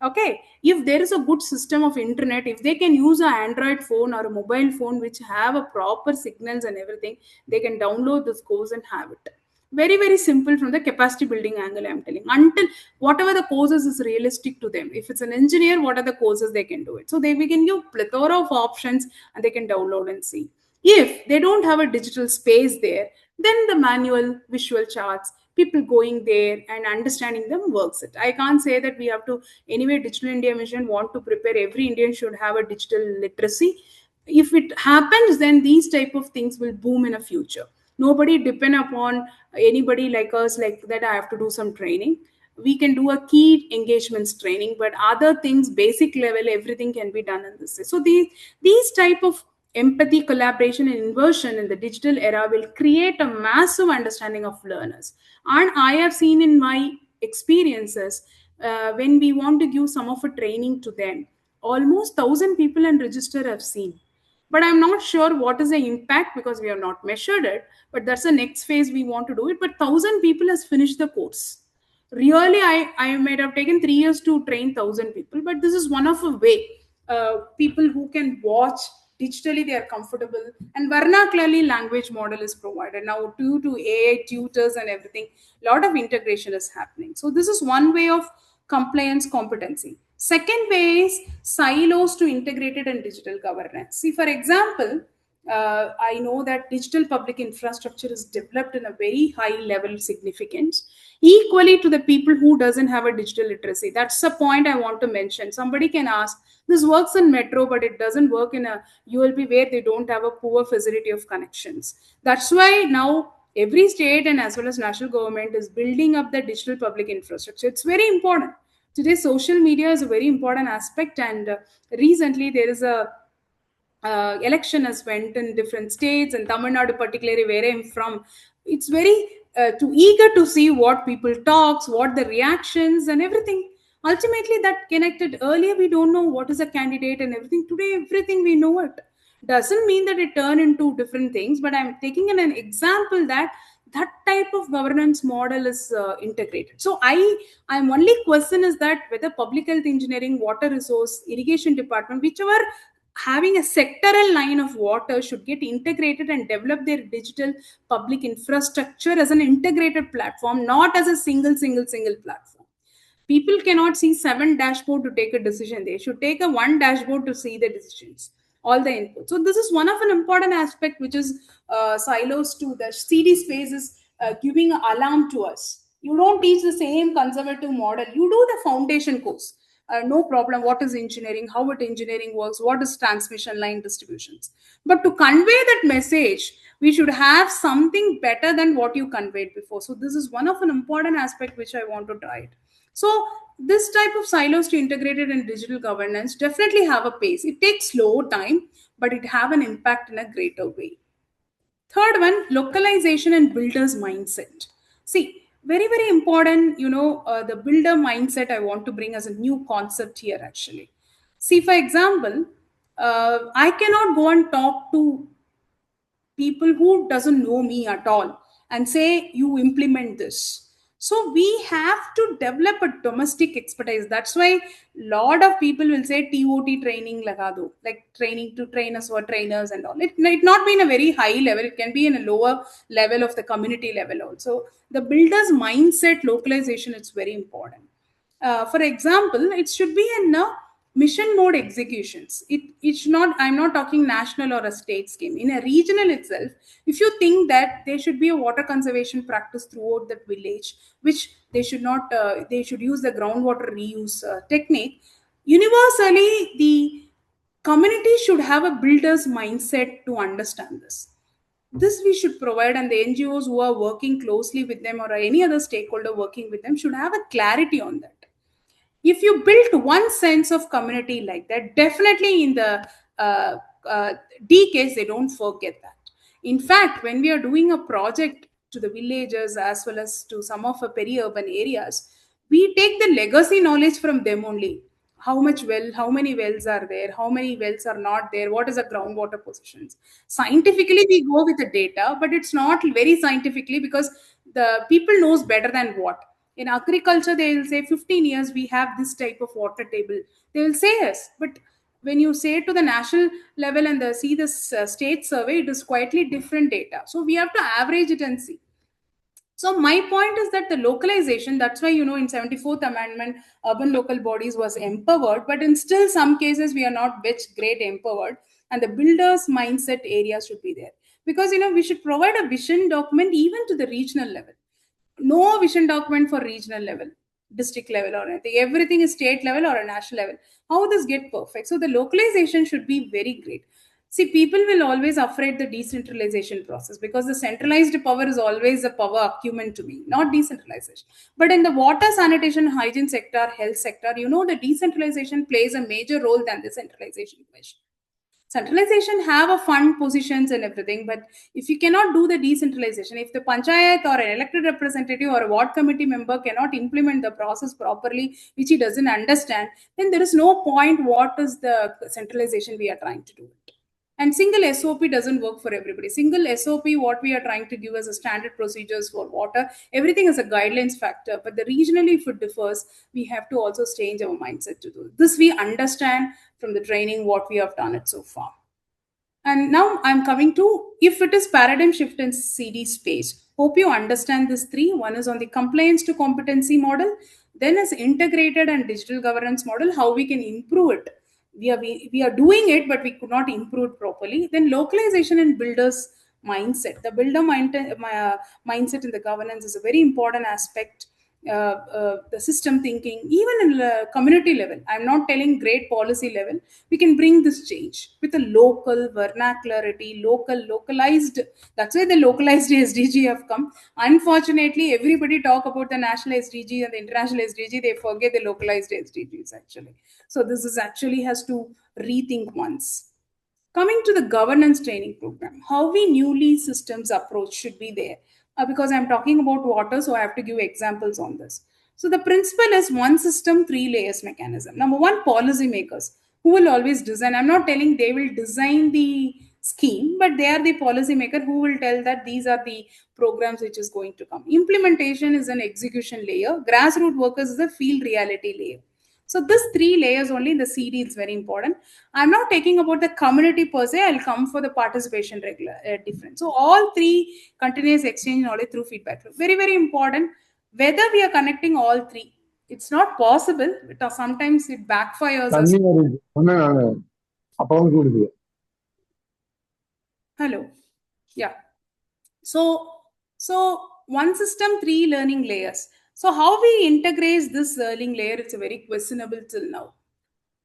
Okay, if there is a good system of internet, if they can use an Android phone or a mobile phone which have a proper signals and everything, they can download this course and have it. Very simple from the capacity building angle, I'm telling. Until whatever the courses is realistic to them. If it's an engineer, what are the courses they can do it? So we can give plethora of options and they can download and see. If they don't have a digital space there, then the manual visual charts, people going there and understanding them works it. I can't say that we have to, anyway, Digital India Mission want to prepare every Indian should have a digital literacy. If it happens, then these type of things will boom in a future. Nobody depend upon anybody like us, like that I have to do some training. We can do a key engagements training, but other things, basic level, everything can be done in this. So these type of empathy, collaboration, and inversion in the digital era will create a massive understanding of learners. And I have seen in my experiences, when we want to give some of a training to them, almost 1,000 people and register have seen. But I'm not sure what is the impact because we have not measured it. But that's the next phase we want to do it. But 1,000 people has finished the course. Really, I might have taken 3 years to train 1,000 people, but this is one of a way. People who can watch digitally, they are comfortable, and vernacularly language model is provided now due to AI tutors and everything. A lot of integration is happening. So this is one way of compliance competency. Second way is silos to integrated and digital governance. See, for example, I know that digital public infrastructure is developed in a very high level significance, equally to the people who doesn't have a digital literacy. That's the point I want to mention. Somebody can ask, this works in metro, but it doesn't work in a ULB where they don't have a poor facility of connections. That's why now every state and as well as national government is building up the digital public infrastructure. It's very important. Today, social media is a very important aspect, and recently there is a election has went in different states, and Tamil Nadu particularly where I'm from. It's very too eager to see what people talks, what the reactions and everything. Ultimately, that connected earlier. We don't know what is a candidate and everything. Today, everything we know it. Doesn't mean that it turn into different things, but I'm taking an example that that type of governance model is integrated. So I'm only question is that whether public health engineering, water resource, irrigation department, whichever having a sectoral line of water should get integrated and develop their digital public infrastructure as an integrated platform, not as a single platform. People cannot see 7 dashboard to take a decision. They should take a one dashboard to see the decisions, all the input. So this is one of an important aspect which is silos to the CD space is giving an alarm to us. You don't teach the same conservative model. You do the foundation course. No problem. What is engineering? How it engineering works? What is transmission line distributions? But to convey that message, we should have something better than what you conveyed before. So this is one of an important aspect which I want to try it. So this type of silos to integrated and digital governance definitely have a pace. It takes slow time, but it have an impact in a greater way. Third one, localization and builder's mindset. See, very important, the builder mindset I want to bring as a new concept here actually. See, for example, I cannot go and talk to people who doesn't know me at all and say you implement this. So we have to develop a domestic expertise. That's why lot of people will say TOT training laga do, like training to trainers or trainers and all. It might not be in a very high level, it can be in a lower level of the community level also. The builder's mindset localization is very important. For example, it should be in a mission mode executions. It should not, I'm not talking national or a state scheme. In a regional itself, if you think that there should be a water conservation practice throughout that village, which they should not, they should use the groundwater reuse technique. Universally, the community should have a builder's mindset to understand this. This we should provide, and the NGOs who are working closely with them or any other stakeholder working with them should have a clarity on that. If you build one sense of community like that, definitely in the uh, uh, decades they don't forget that. In fact, when we are doing a project to the villages as well as to some of the peri-urban areas, we take the legacy knowledge from them only. How much well, how many wells are there, how many wells are not there, what is the groundwater positions. Scientifically we go with the data, but it's not very scientifically, because the people knows better than what. In agriculture they will say 15 years we have this type of water table, they will say yes. But when you say to the national level and see this state survey, it is quietly different data. So we have to average it and see. So my point is that the localization, that's why, in 74th amendment, urban local bodies was empowered, but in still some cases we are not which great empowered, and the builders mindset area should be there. Because we should provide a vision document even to the regional level. No vision document for regional level, district level or anything. Everything is state level or a national level. How this get perfect? So the localization should be very great. See, people will always afraid the decentralization process, because the centralized power is always a power acumen to me, not decentralization. But in the water, sanitation, hygiene sector, health sector, the decentralization plays a major role than the centralization question. Centralization have a fund positions and everything, but if you cannot do the decentralization, if the panchayat or an elected representative or a ward committee member cannot implement the process properly, which he doesn't understand, then there is no point what is the centralization we are trying to do. And single SOP doesn't work for everybody. Single SOP, what we are trying to give as a standard procedures for water, everything is a guidelines factor. But the regionally, if it differs, we have to also change our mindset to do this. We understand from the training what we have done it so far. And now I'm coming to, if it is paradigm shift in CD space. Hope you understand this three. One is on the compliance to competency model, then is integrated and digital governance model, how we can improve it. We are doing it, but we could not improve it properly. Then localization and builders mindset. The mindset in the governance is a very important aspect. The system thinking, even in the community level. I'm not telling great policy level. We can bring this change with a local vernacularity, localized. That's why the localized SDG have come. Unfortunately, everybody talk about the national SDG and the international SDG. They forget the localized SDGs actually. So this is actually has to rethink once. Coming to the governance training program, how we newly systems approach should be there. Because I'm talking about water, so I have to give examples on this. So the principle is one system, three layers mechanism. Number one, policymakers who will always design. I'm not telling they will design the scheme, but they are the policymaker who will tell that these are the programs which is going to come. Implementation is an execution layer. Grassroots workers is a field reality layer. So this three layers only in the CD is very important. I'm not taking about the community per se. I'll come for the participation regular difference. So all three continuous exchange knowledge through feedback. Very very important. Whether we are connecting all three, it's not possible. Because sometimes it backfires us. தண்ணி வருது ஒண்ணு நானு அப்பவும் கூடுது. Hello. Yeah. So one system, three learning layers. So how we integrate this learning layer, it's a very questionable till now.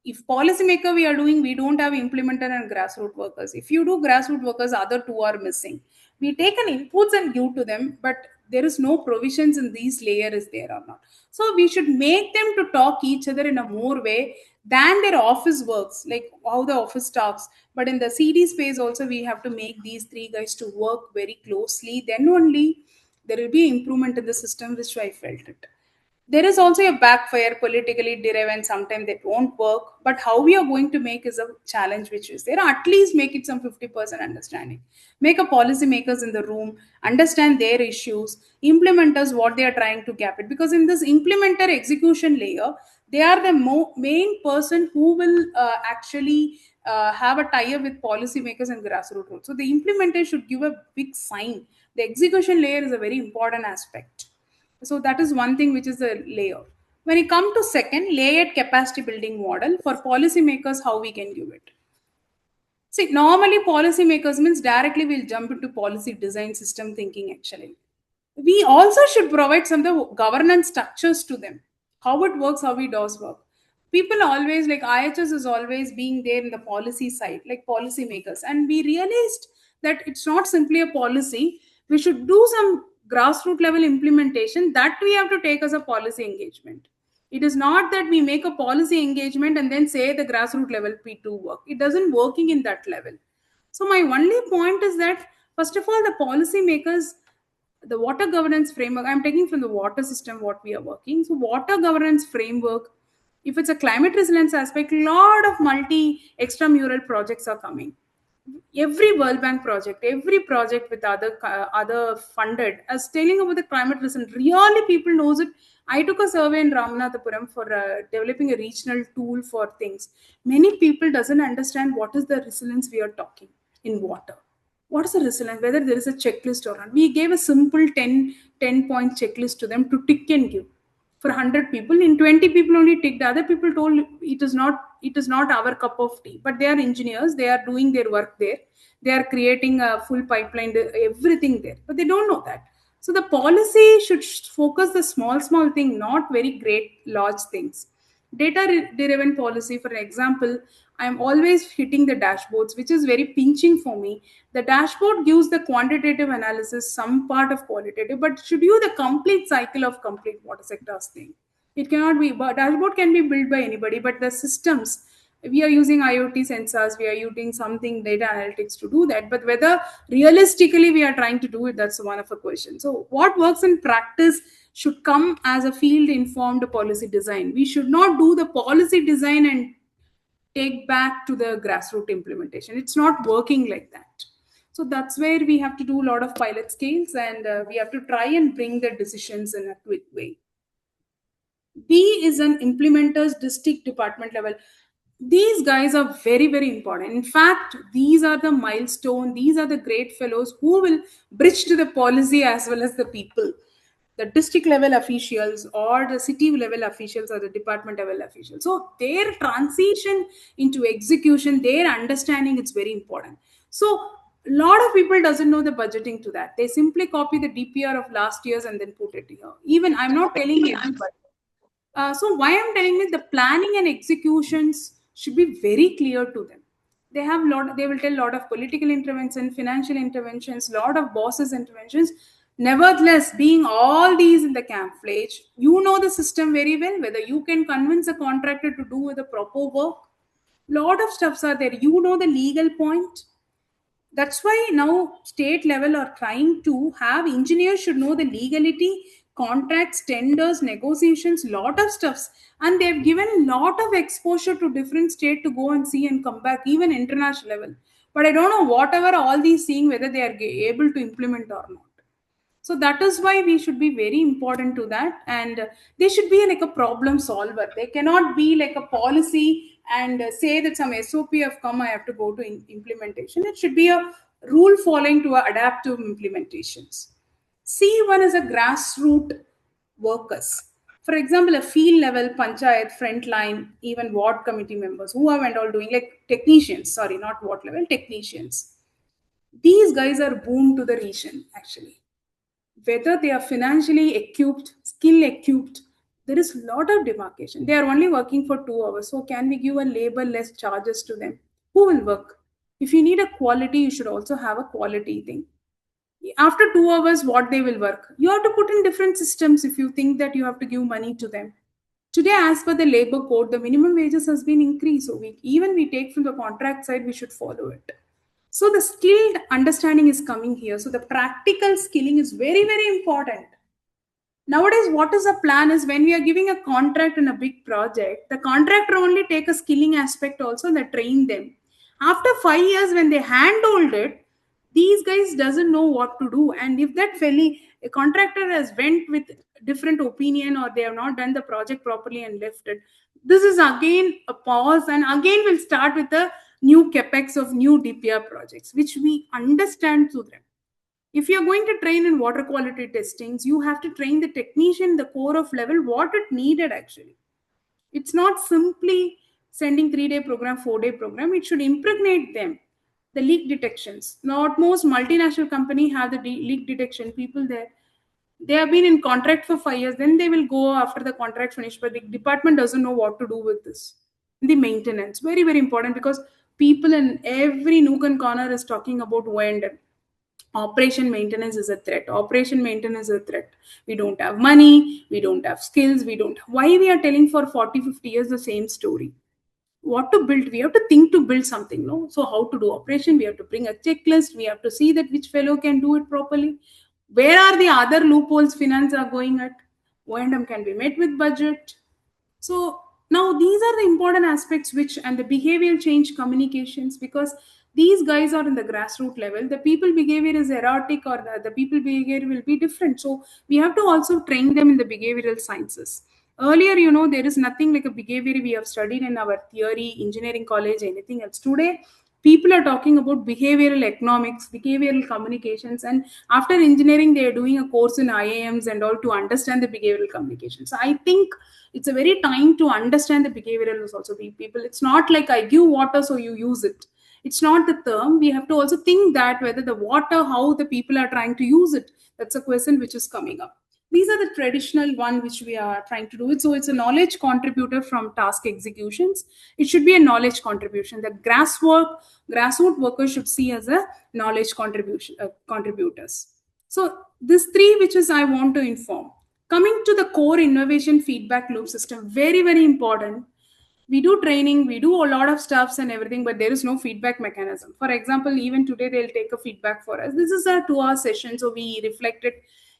If policymaker we are doing, we don't have implementer and grassroots workers. If you do grassroots workers, other two are missing. We take an inputs and give to them, but there is no provisions in these layer is there or not. So we should make them to talk each other in a more way than their office works, like how the office talks. But in the CD space also, we have to make these three guys to work very closely. Then only there will be improvement in the system, which I felt it. There is also a backfire politically derived and sometimes that won't work, but how we are going to make is a challenge which is there. At least make it some 50% understanding, make a policy makers in the room understand their issues, implementers what they are trying to gap it, because in this implementer execution layer they are the main person who will actually have a tie-up with policymakers and grassroots roots. So the implementer should give a big sign. The execution layer is a very important aspect. So that is one thing which is the layer. When you come to second, layered capacity building model for policymakers, how we can do it. See, normally policymakers means directly we'll jump into policy design system thinking actually. We also should provide some of the governance structures to them, how it works, how it does work. People always like IHS is always being there in the policy side, like policymakers, and we realized that it's not simply a policy. We should do some grassroots level implementation that we have to take as a policy engagement. It is not that we make a policy engagement and then say the grassroots level P2 work. It doesn't working in that level. So my only point is that first of all, the policymakers, the water governance framework, I'm taking from the water system what we are working. So water governance framework, if it's a climate resilience aspect, a lot of multi extramural projects are coming. Every World Bank project, every project with other funded as telling about the climate resilience. Really, people knows it. I took a survey in Ramanathapuram for developing a regional tool for things. Many people doesn't understand what is the resilience we are talking in water. What is the resilience? Whether there is a checklist or not. We gave a simple 10 point checklist to them to tick and give for 100 people. In 20 people only ticked. Other people told it is not our cup of tea, but they are engineers, they are doing their work there, they are creating a full pipeline, everything there, but they don't know that. So the policy should focus the small thing, not very great large things. Data driven policy, for example, I'm always hitting the dashboards, which is very pinching for me. The dashboard gives the quantitative analysis, some part of qualitative, but should you the complete cycle of complete water sectors thing. It cannot be, but dashboard can be built by anybody, but the systems, we are using IoT sensors, we are using something data analytics to do that, but whether realistically we are trying to do it, that's one of a question. So what works in practice should come as a field informed policy design. We should not do the policy design and take back to the grassroots implementation. It's not working like that. So that's where we have to do a lot of pilot scales, and we have to try and bring the decisions in a quick way. B is an implementers district department level. These guys are very, very important. In fact, these are the milestone. These are the great fellows who will bridge to the policy as well as the people. The district level officials or the city level officials or the department level officials. So their transition into execution, their understanding, it's very important. So a lot of people doesn't know the budgeting to that. They simply copy the DPR of last year's and then put it here. Even I'm not telling everybody. So why I'm telling is the planning and executions should be very clear to them. They have lot. They will tell a lot of political intervention, financial interventions, lot of bosses interventions. Nevertheless, being all these in the camouflage, you know the system very well. Whether you can convince a contractor to do the proper work, lot of stuffs are there. You know the legal point. That's why now state level are trying to have engineers should know the legality, contracts, tenders, negotiations, lot of stuffs, and they've given a lot of exposure to different state to go and see and come back, even international level. But I don't know whatever all these seeing whether they are able to implement or not. So that is why we should be very important to that, and they should be like a problem solver. They cannot be like a policy and say that some SOP have come, I have to go to implementation. It should be a rule following to adapt to implementations. C1 is a grassroots workers. For example, a field level panchayat, frontline, even ward committee members who are and all doing like technicians, sorry, not ward level, technicians. These guys are boon to the region actually, whether they are financially equipped, skill equipped, there is a lot of demarcation. They are only working for 2 hours. So can we give a labor less charges to them? Who will work? If you need a quality, you should also have a quality thing. After 2 hours, what they will work? You have to put in different systems if you think that you have to give money to them. Today, as per the labor code, the minimum wages has been increased. So we take from the contract side, we should follow it. So the skilled understanding is coming here. So the practical skilling is very, very important. Nowadays, what is the plan is when we are giving a contract in a big project, the contractor only take a skilling aspect also and they train them. After 5 years, when they handhold it, these guys doesn't know what to do. And if that felly a contractor has went with different opinion or they have not done the project properly and left it, this is again a pause and again we'll start with the new capex of new DPR projects, which we understand to them. If you're going to train in water quality testings, you have to train the technician, the core of level, what it needed actually. It's not simply sending 3-day program, 4-day program. It should impregnate them. The leak detections. Not most multinational company have the leak detection people there. They have been in contract for 5 years. Then they will go after the contract finished, but the department doesn't know what to do with this. The maintenance, very very important because people in every nook and corner is talking about wind. Operation maintenance is a threat. Operation maintenance is a threat. We don't have money, we don't have skills, we don't. Why we are telling for 40, 50 years the same story? What to build? We have to think to build something, no? So how to do operation? We have to bring a checklist. We have to see that which fellow can do it properly. Where are the other loopholes finance are going at? O&M can be met with budget. So now these are the important aspects which and the behavioral change communications, because these guys are in the grassroots level. The people behavior is erratic or the people behavior will be different. So we have to also train them in the behavioral sciences. Earlier, there is nothing like a behavior we have studied in our theory, engineering college, anything else. Today, people are talking about behavioral economics, behavioral communications, and after engineering, they are doing a course in IIMs and all to understand the behavioral communications. So I think it's a very time to understand the behavioral is also be people. It's not like I give water so you use it. It's not the term. We have to also think that whether the water, how the people are trying to use it. That's a question which is coming up. These are the traditional one which we are trying to do it. So it's a knowledge contributor from task executions. It should be a knowledge contribution. The grassroots workers should see as a knowledge contribution contributors. So this three which is I want to inform. Coming to the core innovation feedback loop system, very very important. We do training, we do a lot of stuffs and everything, but there is no feedback mechanism. For example, even today they'll take a feedback for us. This is a 2-hour session, so we reflected.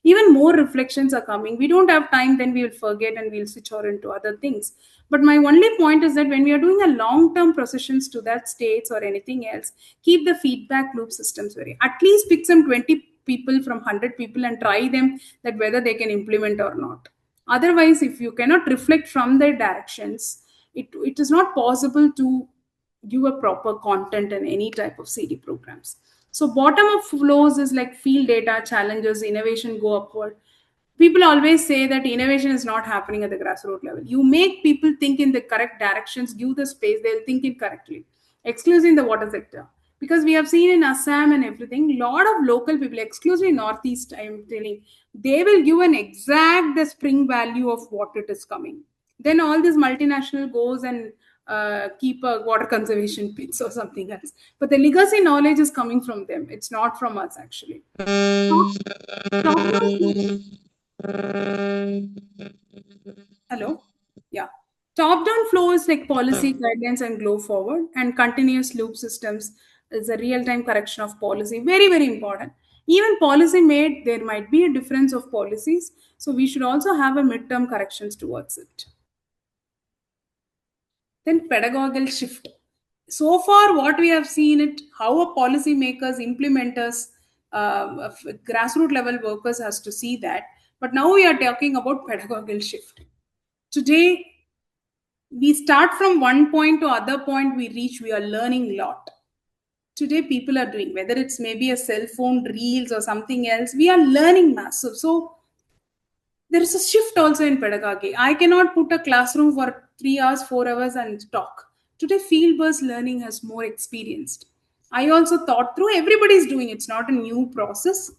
Even more reflections are coming. We don't have time, then we will forget and we'll switch over into other things. But my only point is that when we are doing a long-term processions to that states or anything else, keep the feedback loop systems very. At least pick some 20 people from 100 people and try them that whether they can implement or not. Otherwise, if you cannot reflect from their directions, it is not possible to give a proper content in any type of CD programs. So bottom up flows is like field data, challenges, innovation go upward. People always say that innovation is not happening at the grassroots level. You make people think in the correct directions, give the space, they'll think it correctly. Exclusively in the water sector. Because we have seen in Assam and everything, lot of local people, exclusively Northeast, I'm telling, they will give an exact the spring value of what it is coming. Then all this multinational goes and keep a water conservation pits or something else. But the legacy knowledge is coming from them. It's not from us actually. Hello? Yeah. Top down flow is like policy guidelines and glow forward, and continuous loop systems is a real time correction of policy. Very, very important. Even policy made, there might be a difference of policies. So we should also have a midterm corrections towards it. Then pedagogical shift. So far, what we have seen it, how a policymakers, implementers, grassroots level workers has to see that. But now we are talking about pedagogical shift. Today, we start from one point to other point we reach, we are learning a lot. Today, people are doing, whether it's maybe a cell phone, reels, or something else, we are learning massive. So there is a shift also in pedagogy. I cannot put a classroom for 3 hours, 4 hours and talk. Today, field based learning has more experienced. I also thought through, everybody's doing it's not a new process.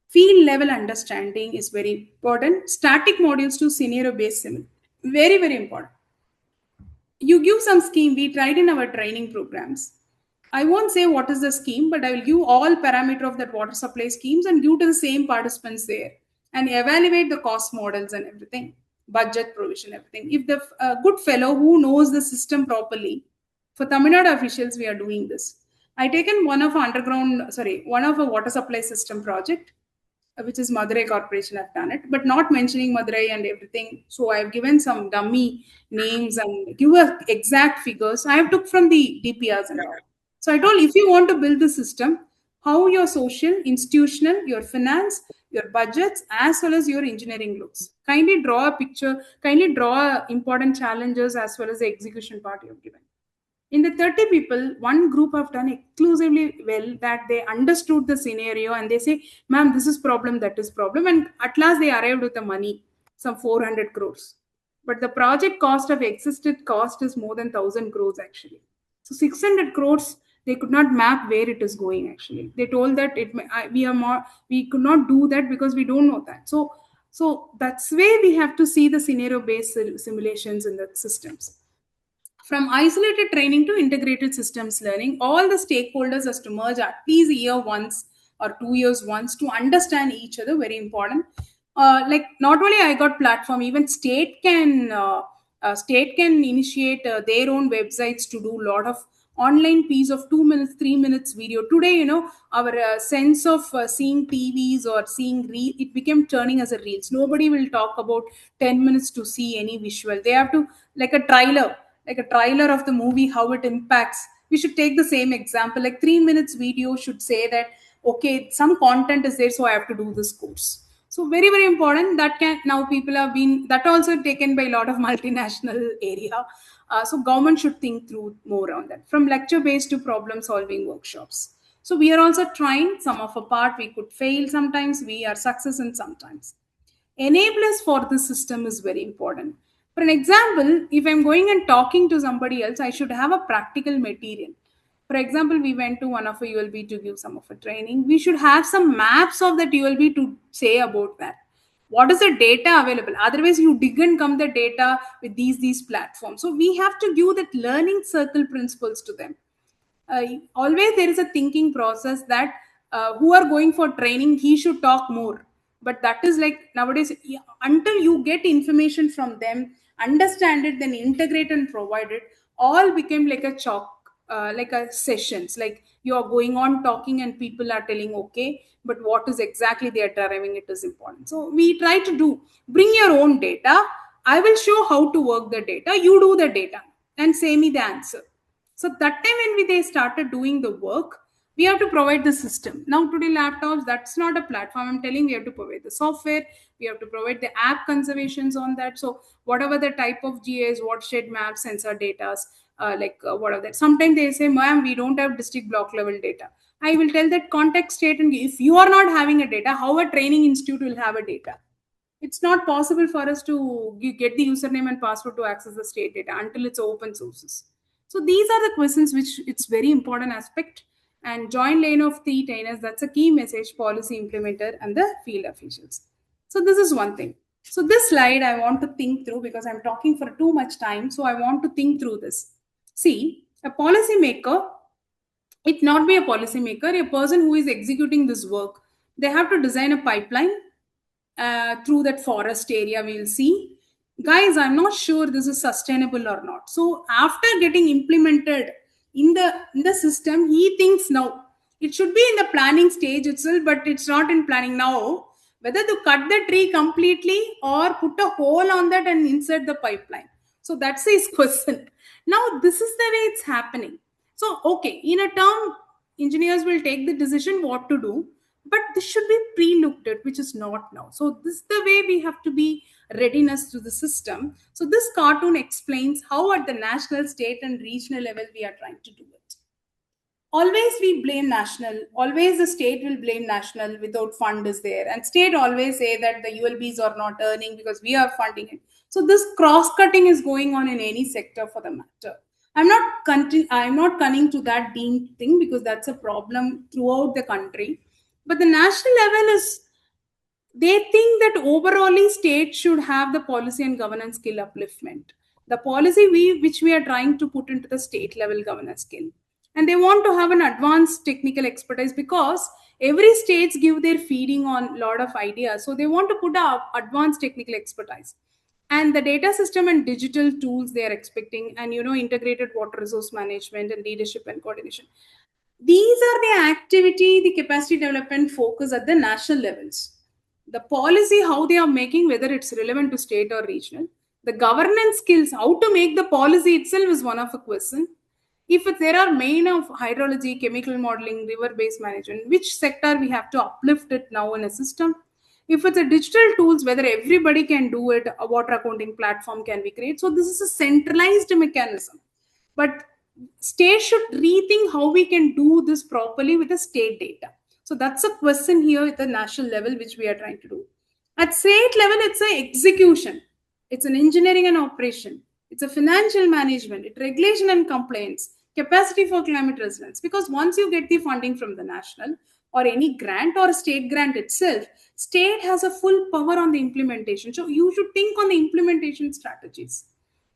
Field level understanding is very important. Static modules to scenario based sim. Very, very important. You give some scheme, we tried in our training programs. I won't say what is the scheme, but I will give all parameter of that water supply schemes and give to the same participants there and evaluate the cost models and everything, budget provision, everything. If the good fellow who knows the system properly, for Tamil Nadu officials, we are doing this. I taken one of a water supply system project. which is Madurai Corporation have done it, but not mentioning Madurai and everything. So I've given some dummy names and give a exact figures. I have took from the DPRs and all. So I told if you want to build the system, how your social, institutional, your finance, your budgets, as well as your engineering looks. Kindly draw a picture, kindly draw important challenges as well as the execution part you have given. In the 30 people, one group have done exclusively well that they understood the scenario and they say, ma'am, this is problem, that is problem. And at last they arrived with the money, some 400 crores. But the project cost of existed cost is more than 1,000 crores actually. So 600 crores, they could not map where it is going actually. They told that we could not do that because we don't know that. So that's where we have to see the scenario based simulations in the systems. From isolated training to integrated systems learning, all the stakeholders has to merge at least a year once or 2 years once to understand each other. Very important. Like not only I got platform, even state can initiate their own websites to do a lot of online piece of 2 minutes, 3 minutes video. Today, our sense of seeing TVs or seeing it became turning as a reels. Nobody will talk about 10 minutes to see any visual. They have to like a trailer of the movie, how it impacts. We should take the same example. Like 3 minutes video should say that okay, some content is there, so I have to do this course. So very, very important. That can now people have been that also taken by a lot of multinational area. So government should think through more on that. From lecture based to problem solving workshops. So we are also trying. Some of a part we could fail sometimes. We are success in sometimes. Enablers for the system is very important. For an example, if I'm going and talking to somebody else, I should have a practical material. For example, we went to one of a ULB to give some of a training. We should have some maps of that ULB to say about that. What is the data available? Otherwise, you dig and come the data with these platforms. So we have to give that learning circle principles to them. Always there is a thinking process that who are going for training, he should talk more. But that is like nowadays, until you get information from them, understand it, then integrate and provide it, all became like a chalk, like a sessions. Like you are going on talking and people are telling okay, but what is exactly they are deriving it is important. So we try to do bring your own data. I will show how to work the data. You do the data and say me the answer. So that time when they started doing the work, we have to provide the system. Now today laptops, that's not a platform. I'm telling we have to provide the software, we have to provide the app conservations on that. So whatever the type of GIS, watershed maps, sensor data, what are that? Sometimes they say, ma'am, we don't have district block level data. I will tell that context state, and if you are not having a data, how a training institute will have a data? It's not possible for us to get the username and password to access the state data until it's open sources. So these are the questions which it's very important aspect. And joint lane of three trainers, that's a key message, policy implementer and the field officials. So this is one thing. So this slide I want to think through because I'm talking for too much time. So I want to think through this. See, a policy maker, it not be a policy maker, a person who is executing this work, they have to design a pipeline through that forest area. We'll see, guys, I'm not sure this is sustainable or not. So after getting implemented in the system, he thinks now it should be in the planning stage itself, but it's not in planning now, whether to cut the tree completely or put a hole on that and insert the pipeline. So that's his question. Now this is the way it's happening. So okay, in a term, engineers will take the decision what to do, but this should be pre-looked at, which is not now. So this is the way we have to be readiness to the system. So this cartoon explains how at the national, state and regional level we are trying to do it. Always we blame national, always the state will blame national without fund is there, and state always say that the ULBs are not earning because we are funding it. So this cross cutting is going on in any sector for the matter. I'm not cunning to that deemed thing because that's a problem throughout the country. But the national level is, they think that overall state should have the policy and governance skill upliftment. The policy which we are trying to put into the state level governance skill. And they want to have an advanced technical expertise because every states give their feeding on a lot of ideas. So they want to put up advanced technical expertise. And the data system and digital tools they are expecting, and integrated water resource management and leadership and coordination. These are the activity, the capacity development focus at the national levels. The policy, how they are making, whether it's relevant to state or regional. The governance skills, how to make the policy itself is one of a question. If there are main of hydrology, chemical modeling, river-based management, which sector we have to uplift it now in a system? If it's a digital tools, whether everybody can do it, a water accounting platform can be created. So this is a centralized mechanism. But state should rethink how we can do this properly with the state data. So that's a question here at the national level, which we are trying to do. At state level, it's an execution. It's an engineering and operation. It's a financial management, it's regulation and compliance, capacity for climate resilience. Because once you get the funding from the national or any grant or a state grant itself, state has a full power on the implementation. So you should think on the implementation strategies.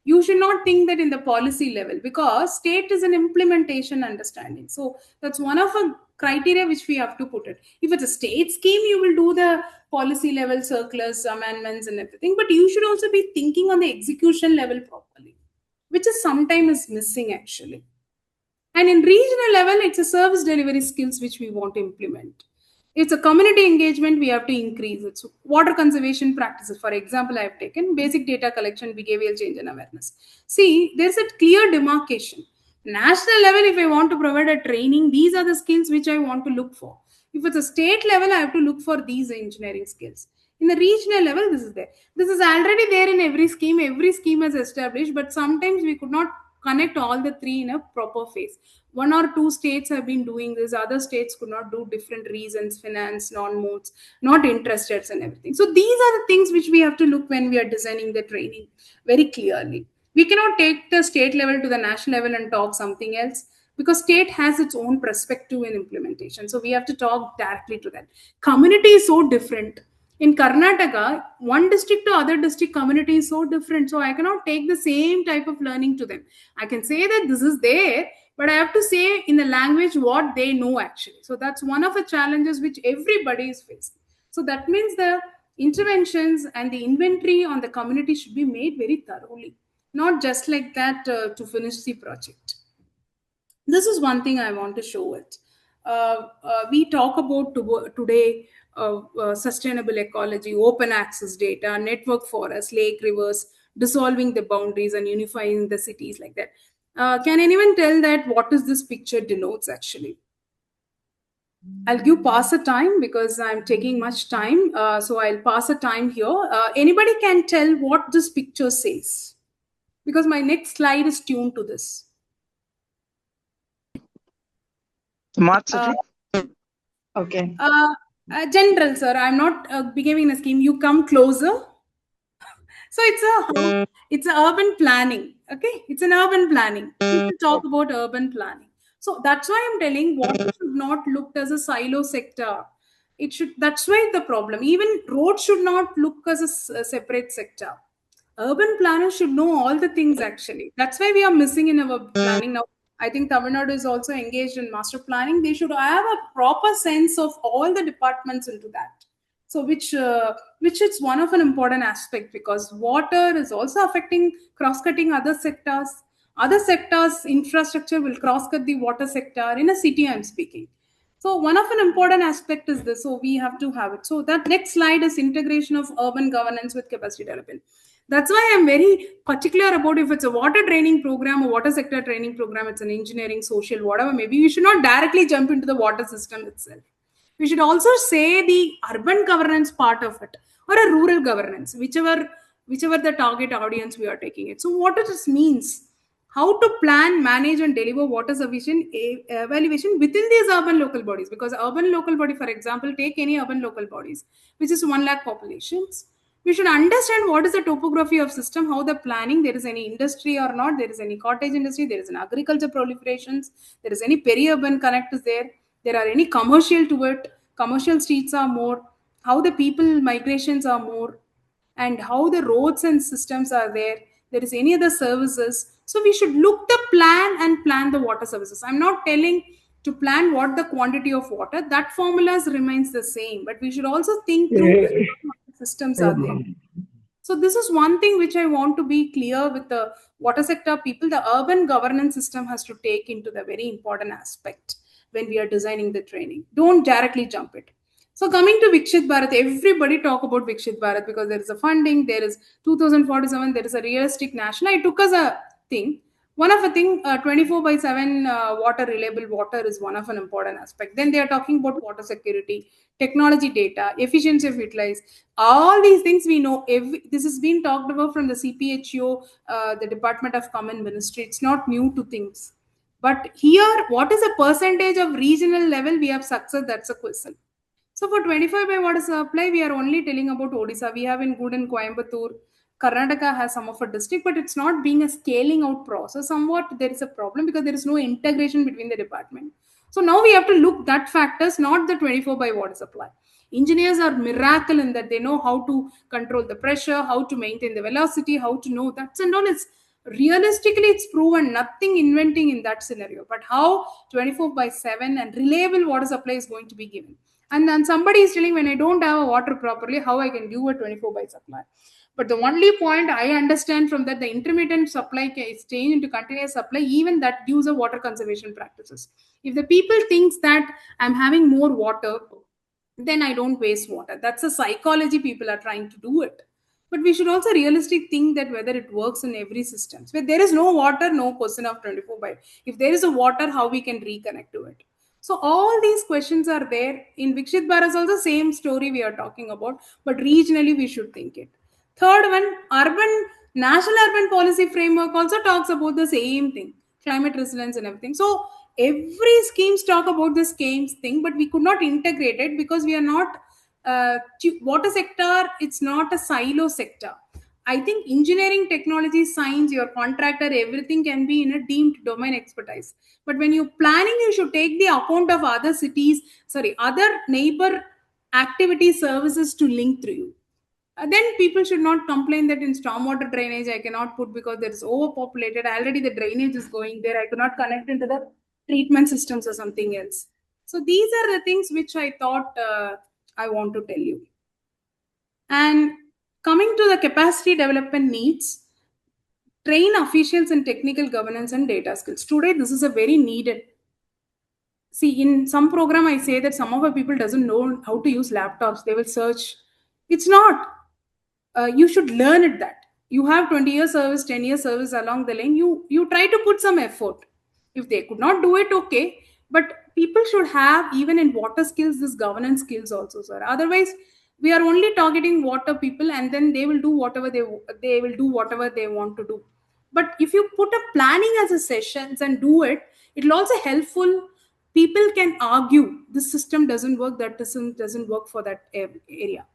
You should not think that in the policy level, because state is an implementation understanding. So that's one of a criteria which we have to put it. If it's a state scheme, you will do the policy level circulars, amendments and everything, but you should also be thinking on the execution level properly, which is sometimes missing actually. And in regional level, it's a service delivery skills which we want to implement. It's a community engagement, we have to increase it. So water conservation practices, for example, I have taken basic data collection, behavioral change and awareness. See, there's a clear demarcation. National level, if I want to provide a training, these are the skills which I want to look for. If it's a state level, I have to look for these engineering skills. In the regional level, this is there. This is already there in every scheme is established, but sometimes we could not connect all the three in a proper phase. One or two states have been doing this, other states could not do different reasons, finance, non-modes, not interested and everything. So these are the things which we have to look when we are designing the training very clearly. We cannot take the state level to the national level and talk something else, because state has its own perspective in implementation. So we have to talk directly to that. Community is so different. In Karnataka, one district to other district community is so different. So I cannot take the same type of learning to them. I can say that this is there, but I have to say in the language what they know actually. So that's one of the challenges which everybody is facing. So that means the interventions and the inventory on the community should be made very thoroughly, not just like that to finish the project. This is one thing I want to show it. We talk about today sustainable ecology, open access data, network forests, lake, rivers, dissolving the boundaries and unifying the cities like that. Can anyone tell that what is this picture denotes actually? I'll give pass a time because I'm taking much time. So I'll pass a time here. Anybody can tell what this picture says? Because my next slide is tuned to this. Smart city. Okay. General, sir, I'm not behaving a scheme. You come closer. So it's a urban planning. Okay, it's an urban planning. People talk about urban planning. So that's why I'm telling water should not look as a silo sector. It should. That's why the problem. Even roads should not look as a separate sector. Urban planners should know all the things actually. That's why we are missing in our planning now. I think Tamil Nadu is also engaged in master planning. They should have a proper sense of all the departments into that. So which is one of an important aspect, because water is also affecting cross-cutting other sectors. Other sectors, infrastructure will cross-cut the water sector in a city. I'm speaking. So one of an important aspect is this. So we have to have it. So that next slide is integration of urban governance with capacity development. That's why I'm very particular about if it's a water training program, a water sector training program, it's an engineering, social, whatever, maybe we should not directly jump into the water system itself. We should also say the urban governance part of it, or a rural governance, whichever the target audience we are taking it. So what it just means, how to plan, manage and deliver water sufficient evaluation within these urban local bodies. Because urban local body, for example, take any urban local bodies, which is 1 lakh populations. We should understand what is the topography of system, how the planning, there is any industry or not, there is any cottage industry, there is an agriculture proliferations, there is any peri-urban connect is there are any commercial to it, commercial streets are more, how the people migrations are more, and how the roads and systems are there is any other services. So we should look the plan and plan the water services. I'm not telling to plan what the quantity of water, that formulas remains the same, but we should also think through systems are there. So this is one thing which I want to be clear with the water sector people. The urban governance system has to take into the very important aspect when we are designing the training. Don't directly jump it. So coming to Vikshit Bharat, everybody talk about Vikshit Bharat because there is a funding, there is 2047, there is a realistic national. I took as a thing. One of the thing, 24 by 7 water, reliable water is one of an important aspect. Then they are talking about water security, technology data, efficiency of utilize. All these things we know. This has been talked about from the CPHO, the Department of Common Ministry. It's not new to things. But here, what is the percentage of regional level we have success? That's a question. So for 25 by water supply, we are only telling about Odisha. We have in good in Coimbatore. Karnataka has some of a district, but it's not being a scaling out process. Somewhat there is a problem because there is no integration between the department. So now we have to look that factors, not the 24 by water supply. Engineers are miracle in that they know how to control the pressure, how to maintain the velocity, how to know that's and all. It's realistically it's proven nothing inventing in that scenario. But how 24 by 7 and reliable water supply is going to be given. And then somebody is telling when I don't have a water properly, how I can give a 24 by supply. But the only point I understand from that, the intermittent supply is changed into continuous supply, even that gives a water conservation practices. If the people thinks that I'm having more water, then I don't waste water. That's a psychology people are trying to do it. But we should also realistically think that whether it works in every system. Where there is no water, no question of 24 by. If there is a water, how we can reconnect to it. So all these questions are there. In Vikshit Bharat also same story we are talking about, but regionally we should think it. Third one, national urban policy framework also talks about the same thing, climate resilience and everything. So every schemes talk about the schemes thing, but we could not integrate it because we are not water sector. It's not a silo sector. I think engineering, technology, science, your contractor, everything can be in a deemed domain expertise. But when you're planning, you should take the account of other neighbor activity services to link through you. Then people should not complain that in stormwater drainage I cannot put because there is overpopulated. Already the drainage is going there. I could not connect into the treatment systems or something else. So these are the things which I thought I want to tell you. And coming to the capacity development needs, train officials in technical governance and data skills. Today, this is a very needed. See, in some program, I say that some of our people doesn't know how to use laptops. They will search. It's not. You should learn it that. You have 20 years service, 10 years service along the lane. You try to put some effort. If they could not do it, okay. But people should have, even in water skills, this governance skills also, sir. Otherwise, we are only targeting water people and then they will do whatever they will do whatever they want to do. But if you put a planning as a sessions and do it, it will also helpful. People can argue this system doesn't work, that doesn't work for that area.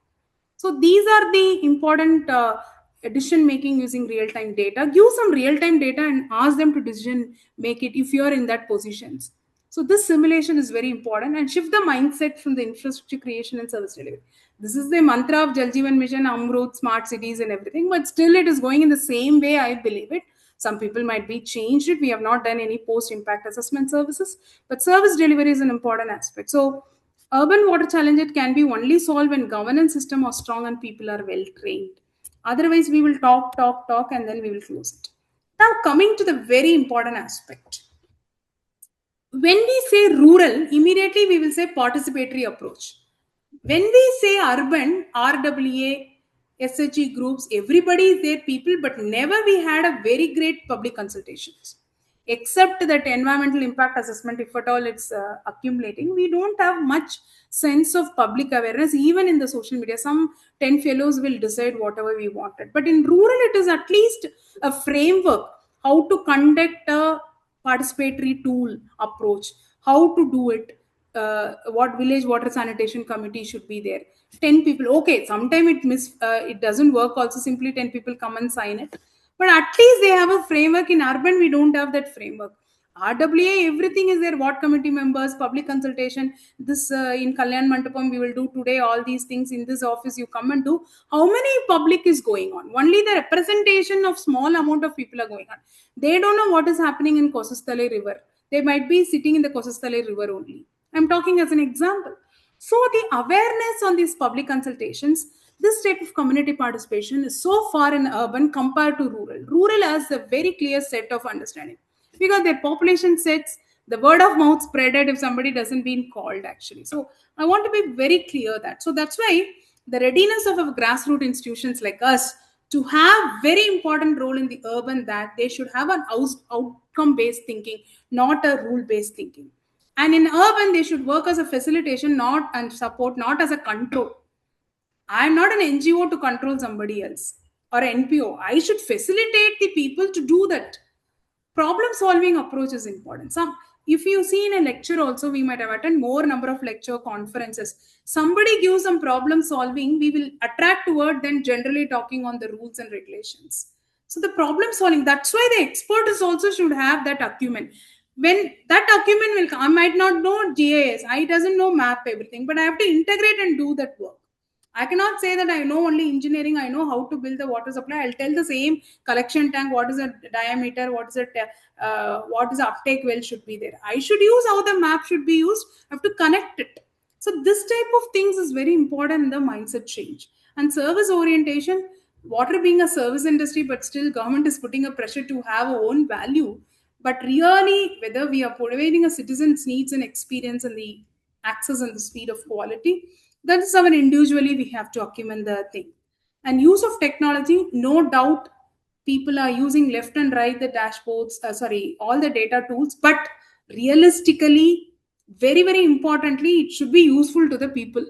So these are the important decision making using real-time data. Give some real-time data and ask them to decision make it if you are in that positions. So this simulation is very important and shift the mindset from the infrastructure creation and service delivery. This is the mantra of Jal Jeevan Mission, Amrut, smart cities and everything, but still it is going in the same way I believe it. Some people might be changed it. We have not done any post-impact assessment services, but service delivery is an important aspect. So urban water challenge it can be only solved when governance system are strong and people are well trained. Otherwise, we will talk, and then we will close it. Now, coming to the very important aspect. When we say rural, immediately we will say participatory approach. When we say urban, RWA, SHE groups, everybody is there, people, but never we had a very great public consultations. Except that environmental impact assessment, if at all it's accumulating, we don't have much sense of public awareness, even in the social media. Some 10 fellows will decide whatever we wanted. But in rural, it is at least a framework, how to conduct a participatory tool approach, how to do it, what village water sanitation committee should be there. 10 people, okay, sometime it doesn't work also, simply 10 people come and sign it, but at least they have a framework. In urban we don't have that framework. RWA, everything is there, what committee members, public consultation, this in Kalyan Mandapam we will do today, all these things in this office you come and do. How many public is going on? Only the representation of small amount of people are going on. They don't know what is happening in Kosastale river. They might be sitting in the Kosastale river only. I'm talking as an example. So the awareness on these public consultations, this type of community participation is so far in urban compared to rural. Rural has a very clear set of understanding because their population sets, The word of mouth spreaded if somebody doesn't been called actually. So I want to be very clear that. So that's why the readiness of our grassroots institutions like us to have very important role in the urban, that they should have an outcome based thinking, not a rule based thinking. And in urban, they should work as a facilitation, not and support, not as a control. I'm not an NGO to control somebody else or NPO. I should facilitate the people to do that. Problem solving approach is important. Some, if you see in a lecture also, we might have attended more number of lecture conferences. Somebody gives some problem solving, we will attract toward then generally talking on the rules and regulations. So the problem solving, that's why the experts also should have that acumen. When that acumen will come, I might not know GIS, I doesn't know map everything, but I have to integrate and do that work. I cannot say that I know only engineering, I know how to build the water supply. I'll tell the same collection tank, what is the diameter, what is the uptake well should be there. I should use how the map should be used. I have to connect it. So this type of things is very important in the mindset change. And service orientation, water being a service industry, but still government is putting a pressure to have our own value. But really, whether we are providing a citizen's needs and experience and the access and the speed of quality, that is our individually we have to acumen the thing. And use of technology, no doubt people are using left and right the dashboards, all the data tools, but realistically, very very importantly, it should be useful to the people.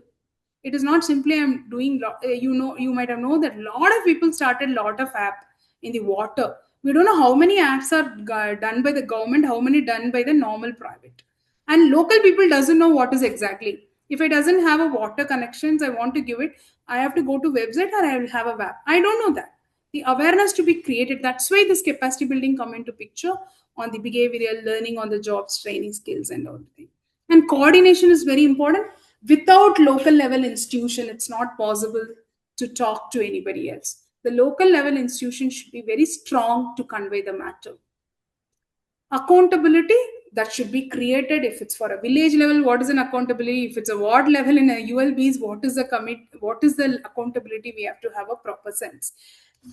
It is not simply I'm doing, you might have known that a lot of people started a lot of app in the water. We don't know how many apps are done by the government, how many done by the normal private, and local people doesn't know what is exactly. If I doesn't have a water connections, I want to give it, I have to go to website or I will have a web. I don't know that. The awareness to be created, that's why this capacity building come into picture on the behavioral learning, on the jobs training skills and everything. And coordination is very important. Without local level institution, it's not possible to talk to anybody else. The local level institution should be very strong to convey the matter. Accountability, that should be created. If it's for a village level, what is an accountability? If it's a ward level in a ULBs, what is the accountability? We have to have a proper sense.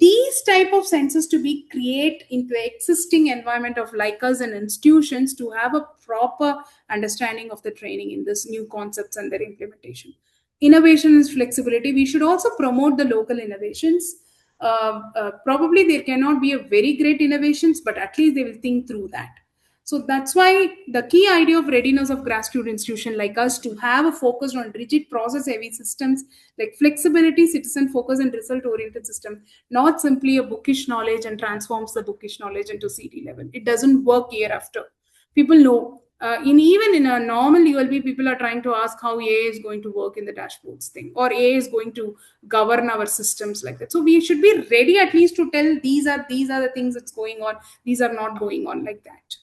These type of senses to be create into the existing environment of like us and institutions to have a proper understanding of the training in this new concepts and their implementation. Innovation is flexibility. We should also promote the local innovations. Probably there cannot be a very great innovations, but at least they will think through that. So that's why the key idea of readiness of grassroots institution like us to have a focus on rigid process heavy systems like flexibility, citizen focus and result oriented system, not simply a bookish knowledge and transforms the bookish knowledge into CD level. It doesn't work year after. People know even in a normal ULB, people are trying to ask how AA is going to work in the dashboards thing, or AA is going to govern our systems like that. So we should be ready at least to tell these are the things that's going on, these are not going on like that.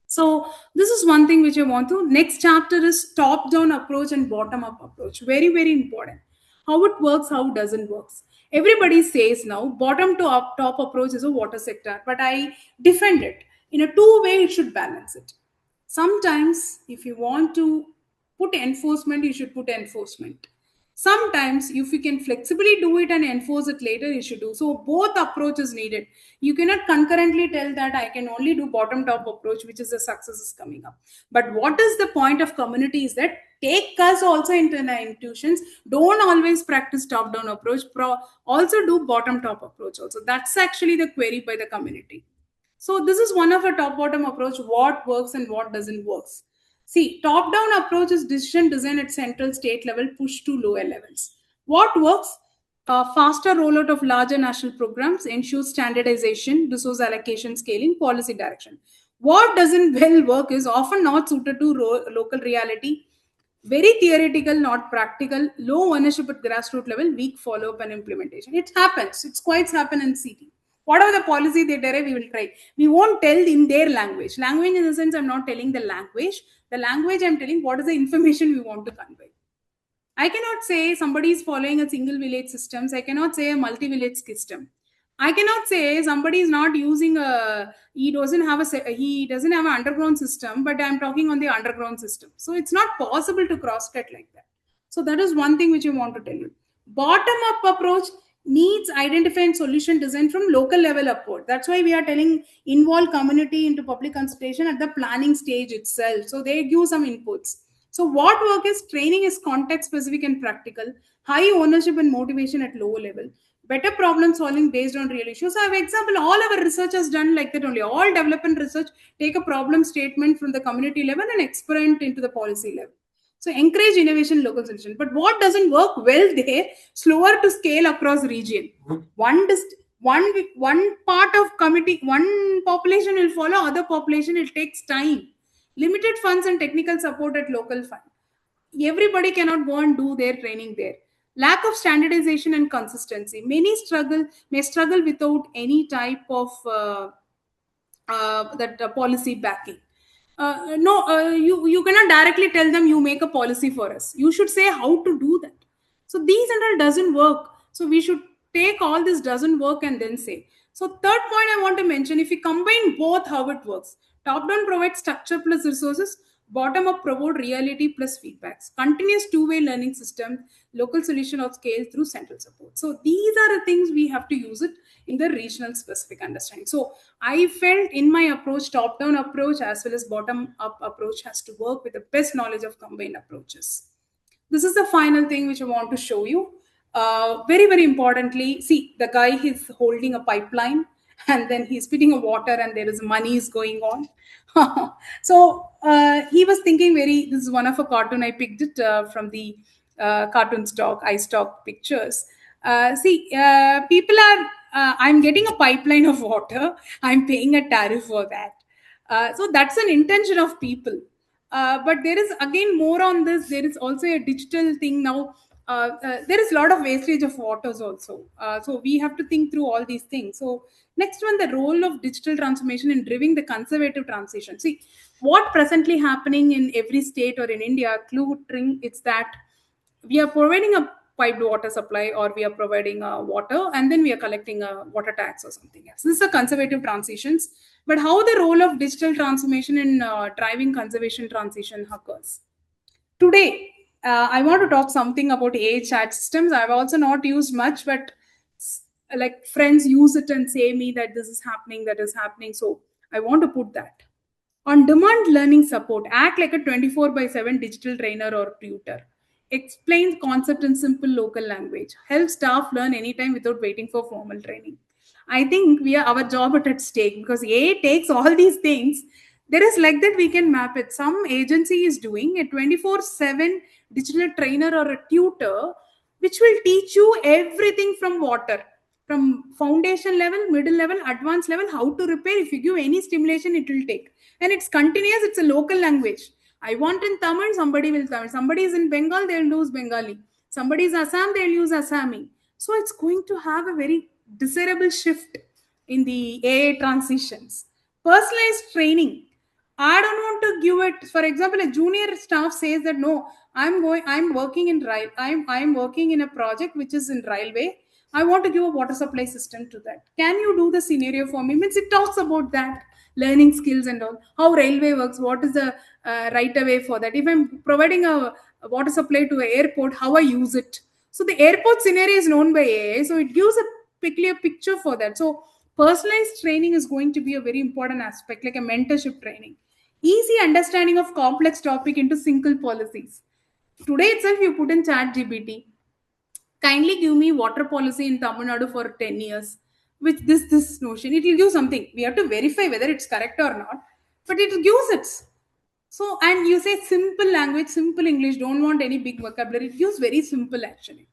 So this is one thing which I want to. Next chapter is top-down approach and bottom-up approach. Very, very important. How it works, how it doesn't work. Everybody says now bottom to up top approach is a water sector, but I defend it. In a two-way, it should balance it. Sometimes, if you want to put enforcement, you should put enforcement. Sometimes, if you can flexibly do it and enforce it later, you should do. So both approaches needed. You cannot concurrently tell that I can only do bottom-top approach, which is the success is coming up. But what is the point of community is that take us also into the institutions. Don't always practice top-down approach. Also do bottom-top approach also. That's actually the query by the community. So this is one of a top-bottom approach, what works and what doesn't work. See, top-down approach is decision design at central state level, push to lower levels. What works? Faster rollout of larger national programs, ensures standardization, resource allocation, scaling, policy direction. What doesn't well work is often not suited to local reality, very theoretical, not practical, low ownership at grassroots level, weak follow-up and implementation. It happens. It's quite happen in city. Whatever the policy they derive, we will try. We won't tell in their language. Language in the sense, I'm not telling the language. The language I'm telling what is the information we want to convey. I cannot say somebody is following a single village systems. I cannot say a multi-village system. I cannot say somebody is not using he doesn't have an underground system, but I'm talking on the underground system. So it's not possible to cross cut like that. So that is one thing which I want to tell you. Bottom up approach, needs identify and solution design from local level upward. That's why we are telling involve community into public consultation at the planning stage itself. So they give some inputs. So what work is training is context specific and practical, high ownership and motivation at lower level, better problem solving based on real issues. So, for example, all our research has done like that only. All development research take a problem statement from the community level and experiment into the policy level. So encourage innovation, local solution. But what doesn't work well there, slower to scale across region. One part of committee, one population will follow, other population, it takes time. Limited funds and technical support at local fund. Everybody cannot go and do their training there. Lack of standardization and consistency. Many may struggle without any type of that policy backing. No, you cannot directly tell them you make a policy for us. You should say how to do that. So these and all doesn't work. So we should take all this doesn't work and then say. So third point I want to mention, if we combine both, how it works. Top down provides structure plus resources. Bottom up provide reality plus feedbacks. Continuous two-way learning system, local solution of scale through central support. So these are the things we have to use it in the regional specific understanding. So I felt in my approach, top-down approach as well as bottom-up approach has to work with the best knowledge of combined approaches. This is the final thing which I want to show you. Very, very importantly, see the guy is holding a pipeline and then he's spitting a water and there is money is going on. So he was thinking this is one of a cartoon. I picked it from the cartoon stock, iStock pictures. People are, I'm getting a pipeline of water. I'm paying a tariff for that. So that's an intention of people. But there is again more on this. There is also a digital thing now. There is a lot of wastage of waters also. So we have to think through all these things. So next one, the role of digital transformation in driving the conservative transition. See, what presently happening in every state or in India, it's that we are providing a piped water supply or we are providing water and then we are collecting a water tax or something else. This is a conservative transitions. But how the role of digital transformation in driving conservation transition occurs? Today, I want to talk something about AI chat systems. I've also not used much, but like friends use it and say me that this is happening, that is happening. So I want to put that. On demand learning support, act like a 24/7 digital trainer or tutor. Explain concept in simple local language. Help staff learn anytime without waiting for formal training. I think we are our job at stake because AI takes all these things. There is like that we can map it. Some agency is doing a 24/7 digital trainer or a tutor, which will teach you everything from water, from foundation level, middle level, advanced level, how to repair. If you give any stimulation, it will take. And it's continuous, it's a local language. I want in Tamil, somebody will Tamil. Somebody is in Bengal, they'll use Bengali. Somebody is Assam, they'll use Assami. So it's going to have a very desirable shift in the AI transitions. Personalized training. I don't want to give it, for example, a junior staff says that no, I'm working in I'm working in a project which is in railway. I want to give a water supply system to that. Can you do the scenario for me? Means it talks about that learning skills and all, how railway works, what is the right away for that. If I'm providing a water supply to an airport, how I use it. So the airport scenario is known by AI, so it gives a clear picture for that. So personalized training is going to be a very important aspect, like a mentorship training. Easy understanding of complex topic into single policies. Today itself, you put in chat GPT. Kindly give me water policy in Tamil Nadu for 10 years with this notion. It will give something. We have to verify whether it's correct or not, but it gives it. So, and you say simple language, simple English, don't want any big vocabulary. It gives very simple actually.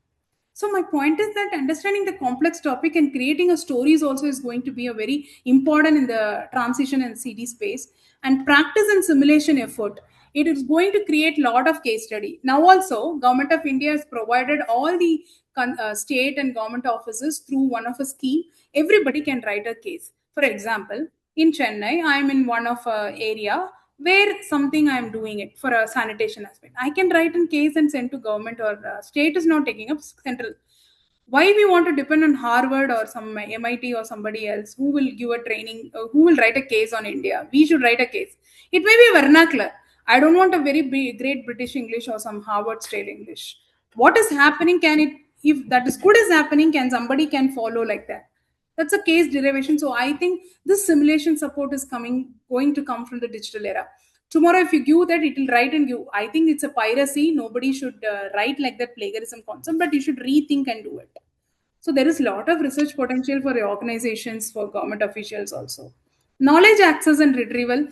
So my point is that understanding the complex topic and creating a stories also is going to be a very important in the transition and CD space, and practice and simulation effort. It is going to create a lot of case study. Now also, Government of India has provided all the state and government offices through one of a scheme. Everybody can write a case. For example, in Chennai, I'm in one of a area where something I'm doing it for a sanitation aspect. I can write in case and send to government or state is not taking up central. Why we want to depend on Harvard or some MIT or somebody else who will give a training, who will write a case on India? We should write a case. It may be vernacular. I don't want a very great British English or some Harvard style English. What is happening? Can it if that is good is happening, somebody can follow like that. That's a case derivation. So I think this simulation support is going to come from the digital era. Tomorrow, if you give that, it will write and give. I think it's a piracy. Nobody should write like that plagiarism concept, but you should rethink and do it. So there is a lot of research potential for organizations, for government officials also. Knowledge access and retrieval.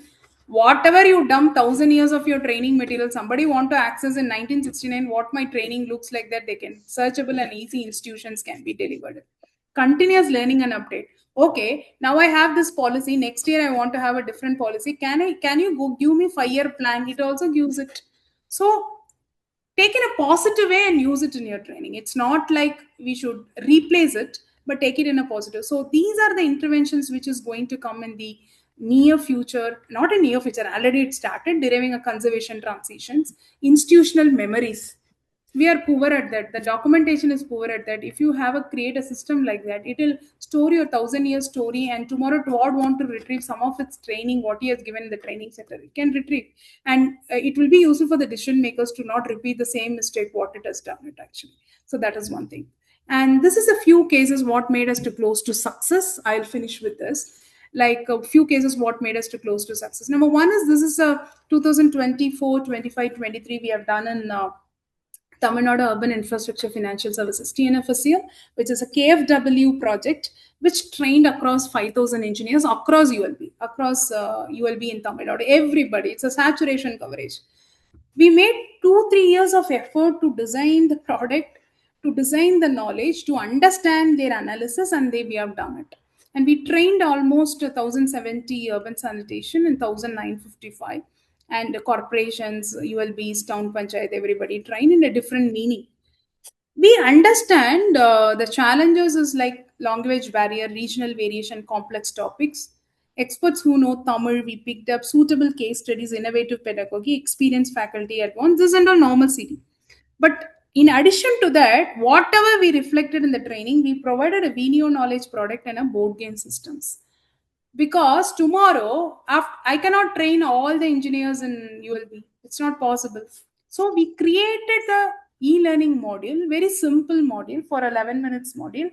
Whatever you dump 1,000 years of your training material, somebody want to access in 1969 what my training looks like, that they can searchable and easy institutions can be delivered. Continuous learning and update. Okay, now I have this policy. Next year I want to have a different policy. Can you go give me 5-year plan? It also gives it. So take in a positive way and use it in your training. It's not like we should replace it, but take it in a positive. So these are the interventions which is going to come in the near future, not in near future, already it started deriving a conservation transitions, institutional memories. We are poor at that. The documentation is poor at that. If you have a create a system like that, it will store your 1,000-year story, and tomorrow Todd want to retrieve some of its training, what he has given in the training center, it can retrieve. And it will be useful for the decision makers to not repeat the same mistake what it has done it actually. So that is one thing. And this is a few cases what made us to close to success. I'll finish with this. Like a few cases what made us to close to success. Number one is, this is a 2024, 25, 23 we have done in Tamil Nadu Urban Infrastructure Financial Services, TNFSCL, which is a KFW project, which trained across 5,000 engineers across ULB, ULB in Tamil Nadu. Everybody, it's a saturation coverage. We made 2-3 years of effort to design the product, to design the knowledge, to understand their analysis, and we have done it. And we trained almost 1,070 urban sanitation and 1,955, and corporations, ULBs, town panchayat, everybody trained in a different meaning. We understand the challenges is like language barrier, regional variation, complex topics. Experts who know Tamil, we picked up suitable case studies, innovative pedagogy, experienced faculty at once. This is under normal CD. But in addition to that, whatever we reflected in the training, we provided a video knowledge product and a board game systems. Because tomorrow, I cannot train all the engineers in ULB. It's not possible. So we created the e-learning module, very simple module for 11 minutes module.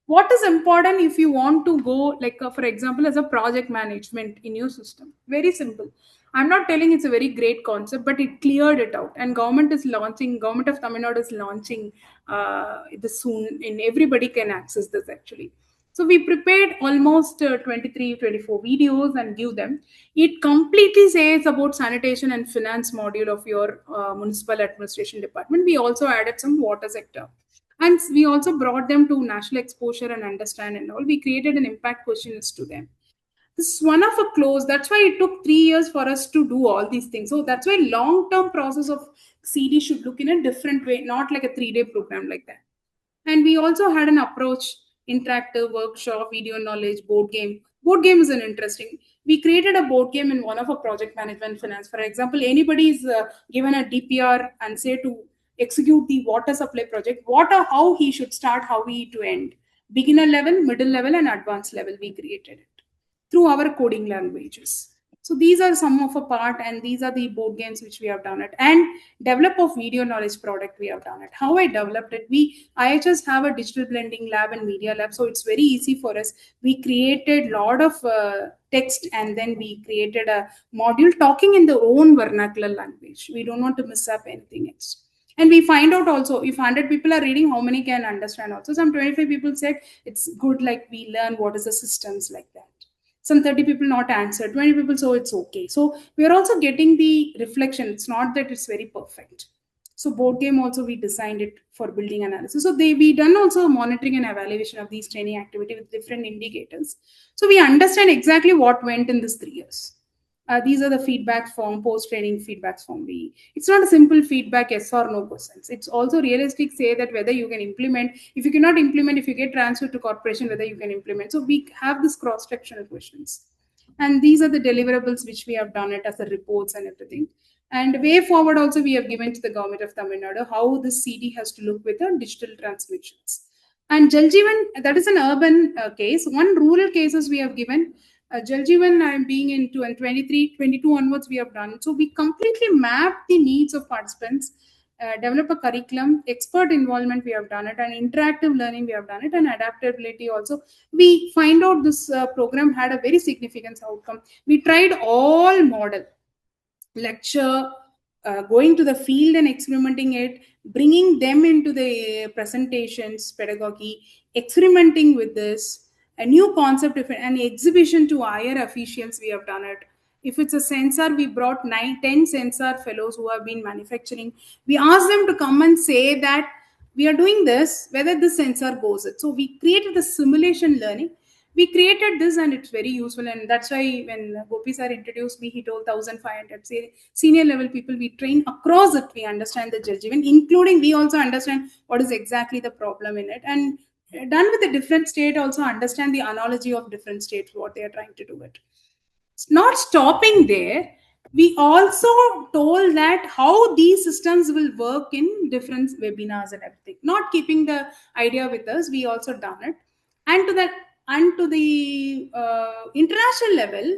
What is important if you want to go, like for example, as a project management in your system? Very simple. I'm not telling it's a very great concept, but it cleared it out. And government of Tamil Nadu is launching this soon, and everybody can access this actually. So we prepared almost 23, 24 videos and give them. It completely says about sanitation and finance module of your municipal administration department. We also added some water sector. And we also brought them to national exposure and understand and all. We created an impact questions to them. This is one of a close. That's why it took 3 years for us to do all these things. So that's why long-term process of CD should look in a different way, not like a 3-day program like that. And we also had an approach, interactive workshop, video knowledge, board game. Board game is an interesting. We created a board game in one of our project management finance. For example, anybody is given a DPR and say to execute the water supply project, how he should start, how he to end. Beginner level, middle level, and advanced level, we created it through our coding languages. So these are some of a part, and these are the board games which we have done it. And develop of video knowledge product we have done it. How I developed it, IHS have a digital blending lab and media lab, so it's very easy for us. We created lot of text, and then we created a module talking in their own vernacular language. We don't want to miss up anything else. And we find out also, if 100 people are reading, how many can understand also. Some 25 people said it's good, like we learn what is the systems like that. Some 30 people not answered, 20 people, so it's okay. So we are also getting the reflection. It's not that it's very perfect. So board game also, we designed it for building analysis. So we done also monitoring and evaluation of these training activity with different indicators. So we understand exactly what went in this 3 years. These are the feedback form, post-training feedbacks form. It's not a simple feedback, yes or no questions. It's also realistic, say that whether you can implement. If you cannot implement, if you get transferred to corporation, whether you can implement. So we have this cross-sectional questions. And these are the deliverables which we have done it as the reports and everything. And way forward also, we have given to the government of Tamil Nadu how this CD has to look with the digital transmissions. And Jal Jeevan, that is an urban case. One rural cases we have given. Jal Jeevan, I'm being into, and 23, 22 onwards we have done. So we completely mapped the needs of participants. develop a curriculum, expert involvement, we have done it, and interactive learning, we have done it, and adaptability also. We find out this program had a very significant outcome. We tried all model, lecture, going to the field and experimenting it, bringing them into the presentations, pedagogy, experimenting with this, a new concept, if an exhibition to higher officials, we have done it. If it's a sensor, we brought 10 sensor fellows who have been manufacturing. We asked them to come and say that we are doing this, whether this sensor goes it. So we created the simulation learning. We created this and it's very useful, and that's why when Gopi sir introduced me, he told 1500 say senior level people we train across it. We understand the judgment, including we also understand what is exactly the problem in it, and done with a different state also understand the analogy of different states, what they are trying to do it. Not stopping there, we also told that how these systems will work in different webinars and everything, not keeping the idea with us, we also done it. And to that, and to the international level,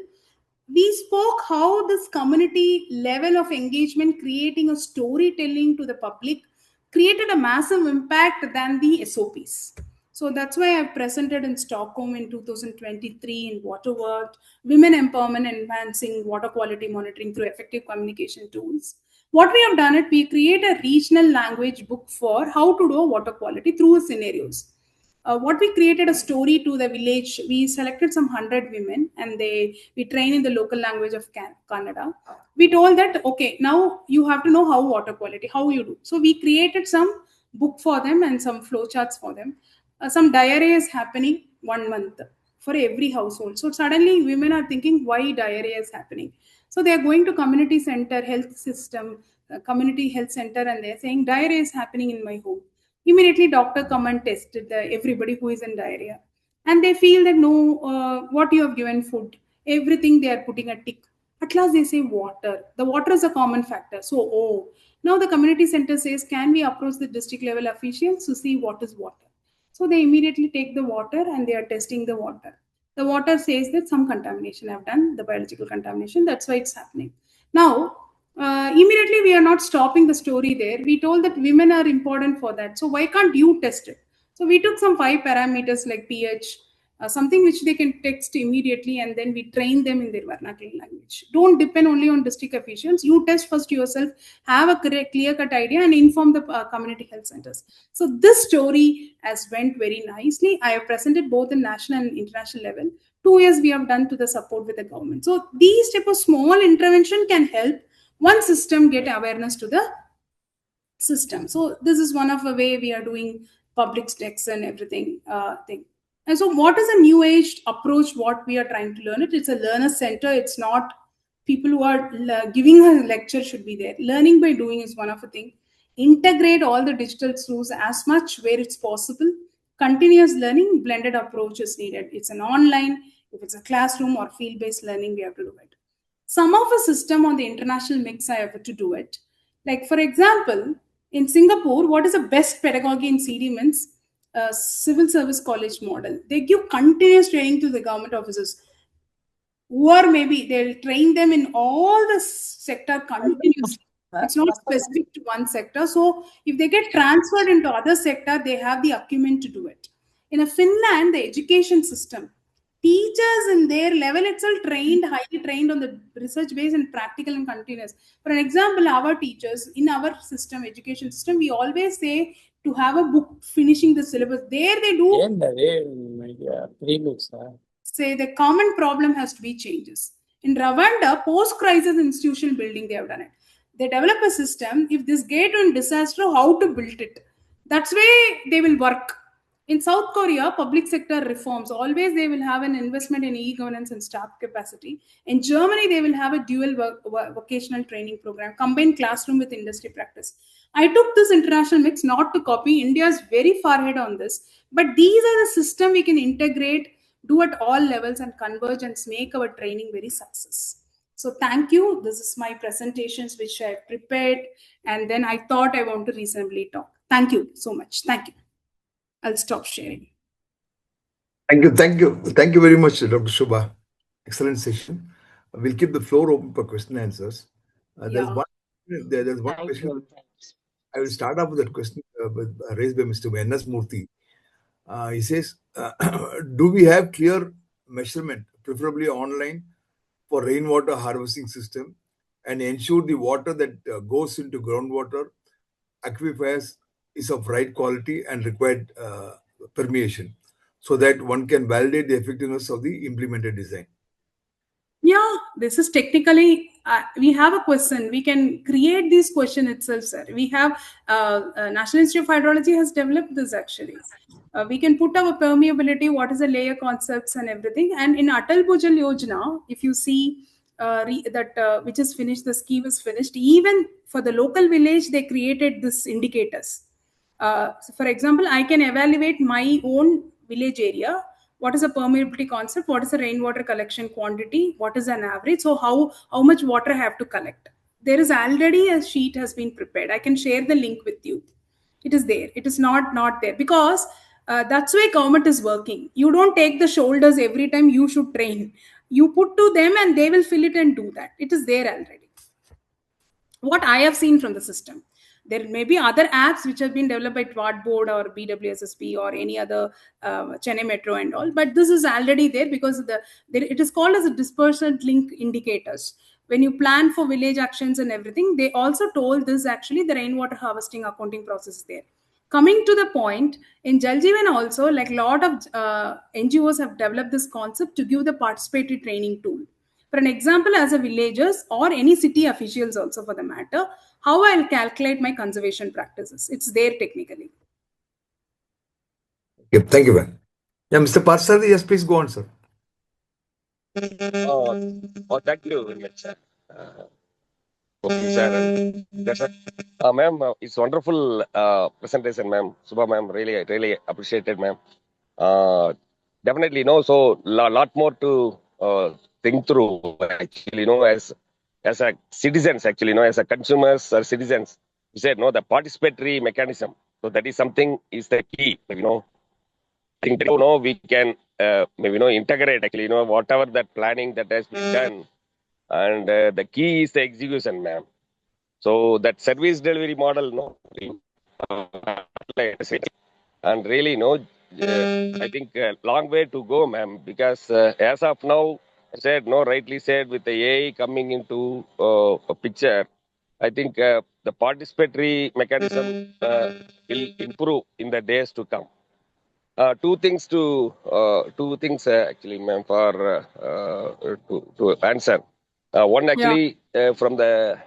we spoke how this community level of engagement, creating a storytelling to the public, created a massive impact than the SOPs. So that's why I've presented in Stockholm in 2023 in Water World, Women Empowerment Enhancing Water Quality Monitoring through Effective Communication Tools. What we have done it, we create a regional language book for how to do water quality through scenarios. What we created a story to the village. We selected some 100 women and we train in the local language of Canada. We told that, okay, now you have to know how water quality, how you do. So we created some book for them and some flowcharts for them. Some diarrhea is happening 1 month for every household. So suddenly women are thinking why diarrhea is happening. So they are going to community center, health system, community health center, and they're saying diarrhea is happening in my home. Immediately doctor come and tested everybody who is in diarrhea, and they feel that no, what you have given food, everything they are putting a tick. At last they say water. The water is a common factor. So now the community center says, can we approach the district level officials to see what is water? So they immediately take the water and they are testing the water. The water says that some contamination have done, the biological contamination. That's why it's happening. Now, immediately we are not stopping the story there. We told that women are important for that. So why can't you test it? So we took some 5 parameters like pH, something which they can text immediately, and then we train them in their vernacular language. Don't depend only on district officials. You test first yourself, have a clear-cut idea, and inform the community health centers. So this story has went very nicely. I have presented both in national and international level. 2 years we have done to the support with the government. So these type of small intervention can help one system get awareness to the system. So this is one of the way we are doing public checks and everything thing. And so what is a new age approach, what we are trying to learn it? It's a learner center. It's not people who are giving a lecture should be there. Learning by doing is one of the thing. Integrate all the digital tools as much where it's possible. Continuous learning, blended approach is needed. It's an online, if it's a classroom or field-based learning, we have to do it. Some of a system on the international mix, I have to do it. Like for example, in Singapore, what is the best pedagogy in CD means civil service college model. They give continuous training to the government officers, or maybe they'll train them in all the sector continuously. It's not specific to one sector. So if they get transferred into other sector, they have the acumen to do it. In Finland, the education system, teachers in their level itself trained, highly trained on the research base and practical and continuous. For an example, our teachers in our system, education system, we always say to have a book finishing the syllabus. There they do say the common problem has to be changes. In Rwanda, post-crisis institutional building, they have done it. They develop a system. If this get in disaster, how to build it? That's way they will work. In South Korea, public sector reforms, always they will have an investment in e-governance and staff capacity. In Germany, they will have a dual vocational training program, combine classroom with industry practice. I took this international mix not to copy. India is very far ahead on this. But these are the system we can integrate, do at all levels and converge and make our training very success. So thank you. This is my presentations which I prepared. And then I thought I want to reasonably talk. Thank you so much. Thank you. I'll stop sharing. Thank you very much, Dr. Subha. Excellent session. We'll keep the floor open for question and answers. There's one question. I will start off with that question raised by Mr. N.S. Murthy. He says, do we have clear measurement, preferably online, for rainwater harvesting system and ensure the water that goes into groundwater aquifers is of right quality and required permeation so that one can validate the effectiveness of the implemented design? Yeah, this is technically, we have a question. We can create this question itself, sir. We have, National Institute of Hydrology has developed this actually. We can put our permeability, what is the layer concepts and everything. And in Atal Bhujal Yojana, if you see which is finished, the scheme is finished, even for the local village, they created this indicators. So for example, I can evaluate my own village area. What is a permeability concept? What is the rainwater collection quantity? What is an average? So how much water I have to collect? There is already a sheet has been prepared. I can share the link with you. It is there. It is not there because that's why government is working. You don't take the shoulders every time you should train. You put to them and they will fill it and do that. It is there already. What I have seen from the system. There may be other apps which have been developed by TWAT board or BWSSP or any other Chennai Metro and all, but this is already there because it is called as a dispersal link indicators. When you plan for village actions and everything, they also told this actually the rainwater harvesting accounting process is there. Coming to the point, in Jal Jeevan also, like a lot of NGOs have developed this concept to give the participatory training tool. For an example, as a villagers or any city officials also for the matter, how I'll calculate my conservation practices. It's there technically. Okay, thank you, man. Yeah, Mr. Parsari, yes, please go on, sir. Thank you very much, sir. Okay, sir. That's it. Ma'am, it's wonderful presentation, ma'am. Subha, ma'am, really appreciated, ma'am. Definitely, no. So, lot more to think through. Actually, as a citizens, actually, as a consumers or citizens, you said no, the participatory mechanism. So that is something is the key. I think we can maybe integrate actually whatever that planning that has been done, and the key is the execution, ma'am. So that service delivery model, and really, I think a long way to go, ma'am, because as of now, rightly said, with the AI coming into a picture, I think the participatory mechanism will improve in the days to come. Two things actually, ma'am, for to answer. One actually from the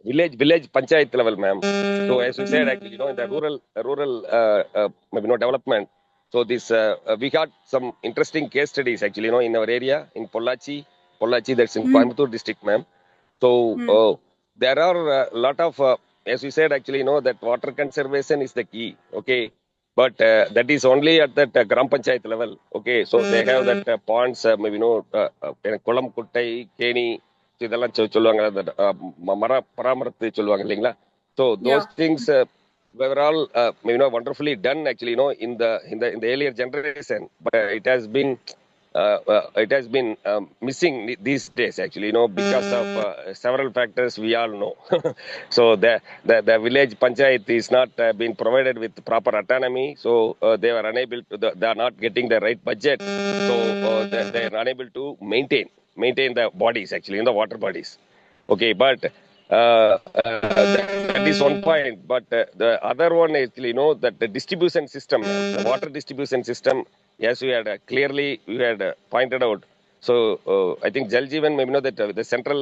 village panchayat level, ma'am. So as you said, actually, in the rural maybe development. So this we got some interesting case studies actually, in our area in Pollachi, that's in Coimbatore district, ma'am. So there are a lot of as you said, actually, that water conservation is the key. Okay. But that is only at that Gram Panchayat level. Okay, so they have that ponds, maybe Kolam Kuttai, Keni, இதெல்லாம் சொல்லுவாங்க மர பராமரிப்பு சொல்லுவாங்க இல்லைங்களா so those things were all wonderfully done actually in the earlier generation, but it has been missing these days actually because of several factors we all know. So the village panchayat is not being provided with proper autonomy, so they are unable to they are not getting the right budget, so they are unable to maintain the bodies actually in the water bodies. Okay, but that is one point. But the other one is that the distribution system, the water distribution system, as we had clearly pointed out. So I think Jal Jeevan, maybe that the central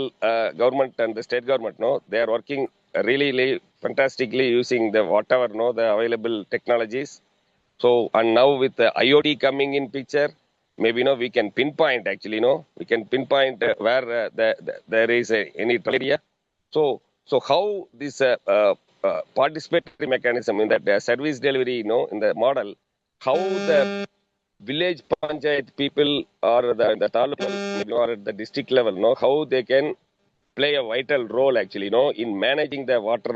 government and the state government, they are working really fantastically using the whatever the available technologies. So and now with the IoT coming in picture, maybe we can pinpoint actually we can pinpoint where there is any area. So how this participatory mechanism in that service delivery in the model, how the village panchayat people or the taluk or at the district level how they can play a vital role actually in managing the water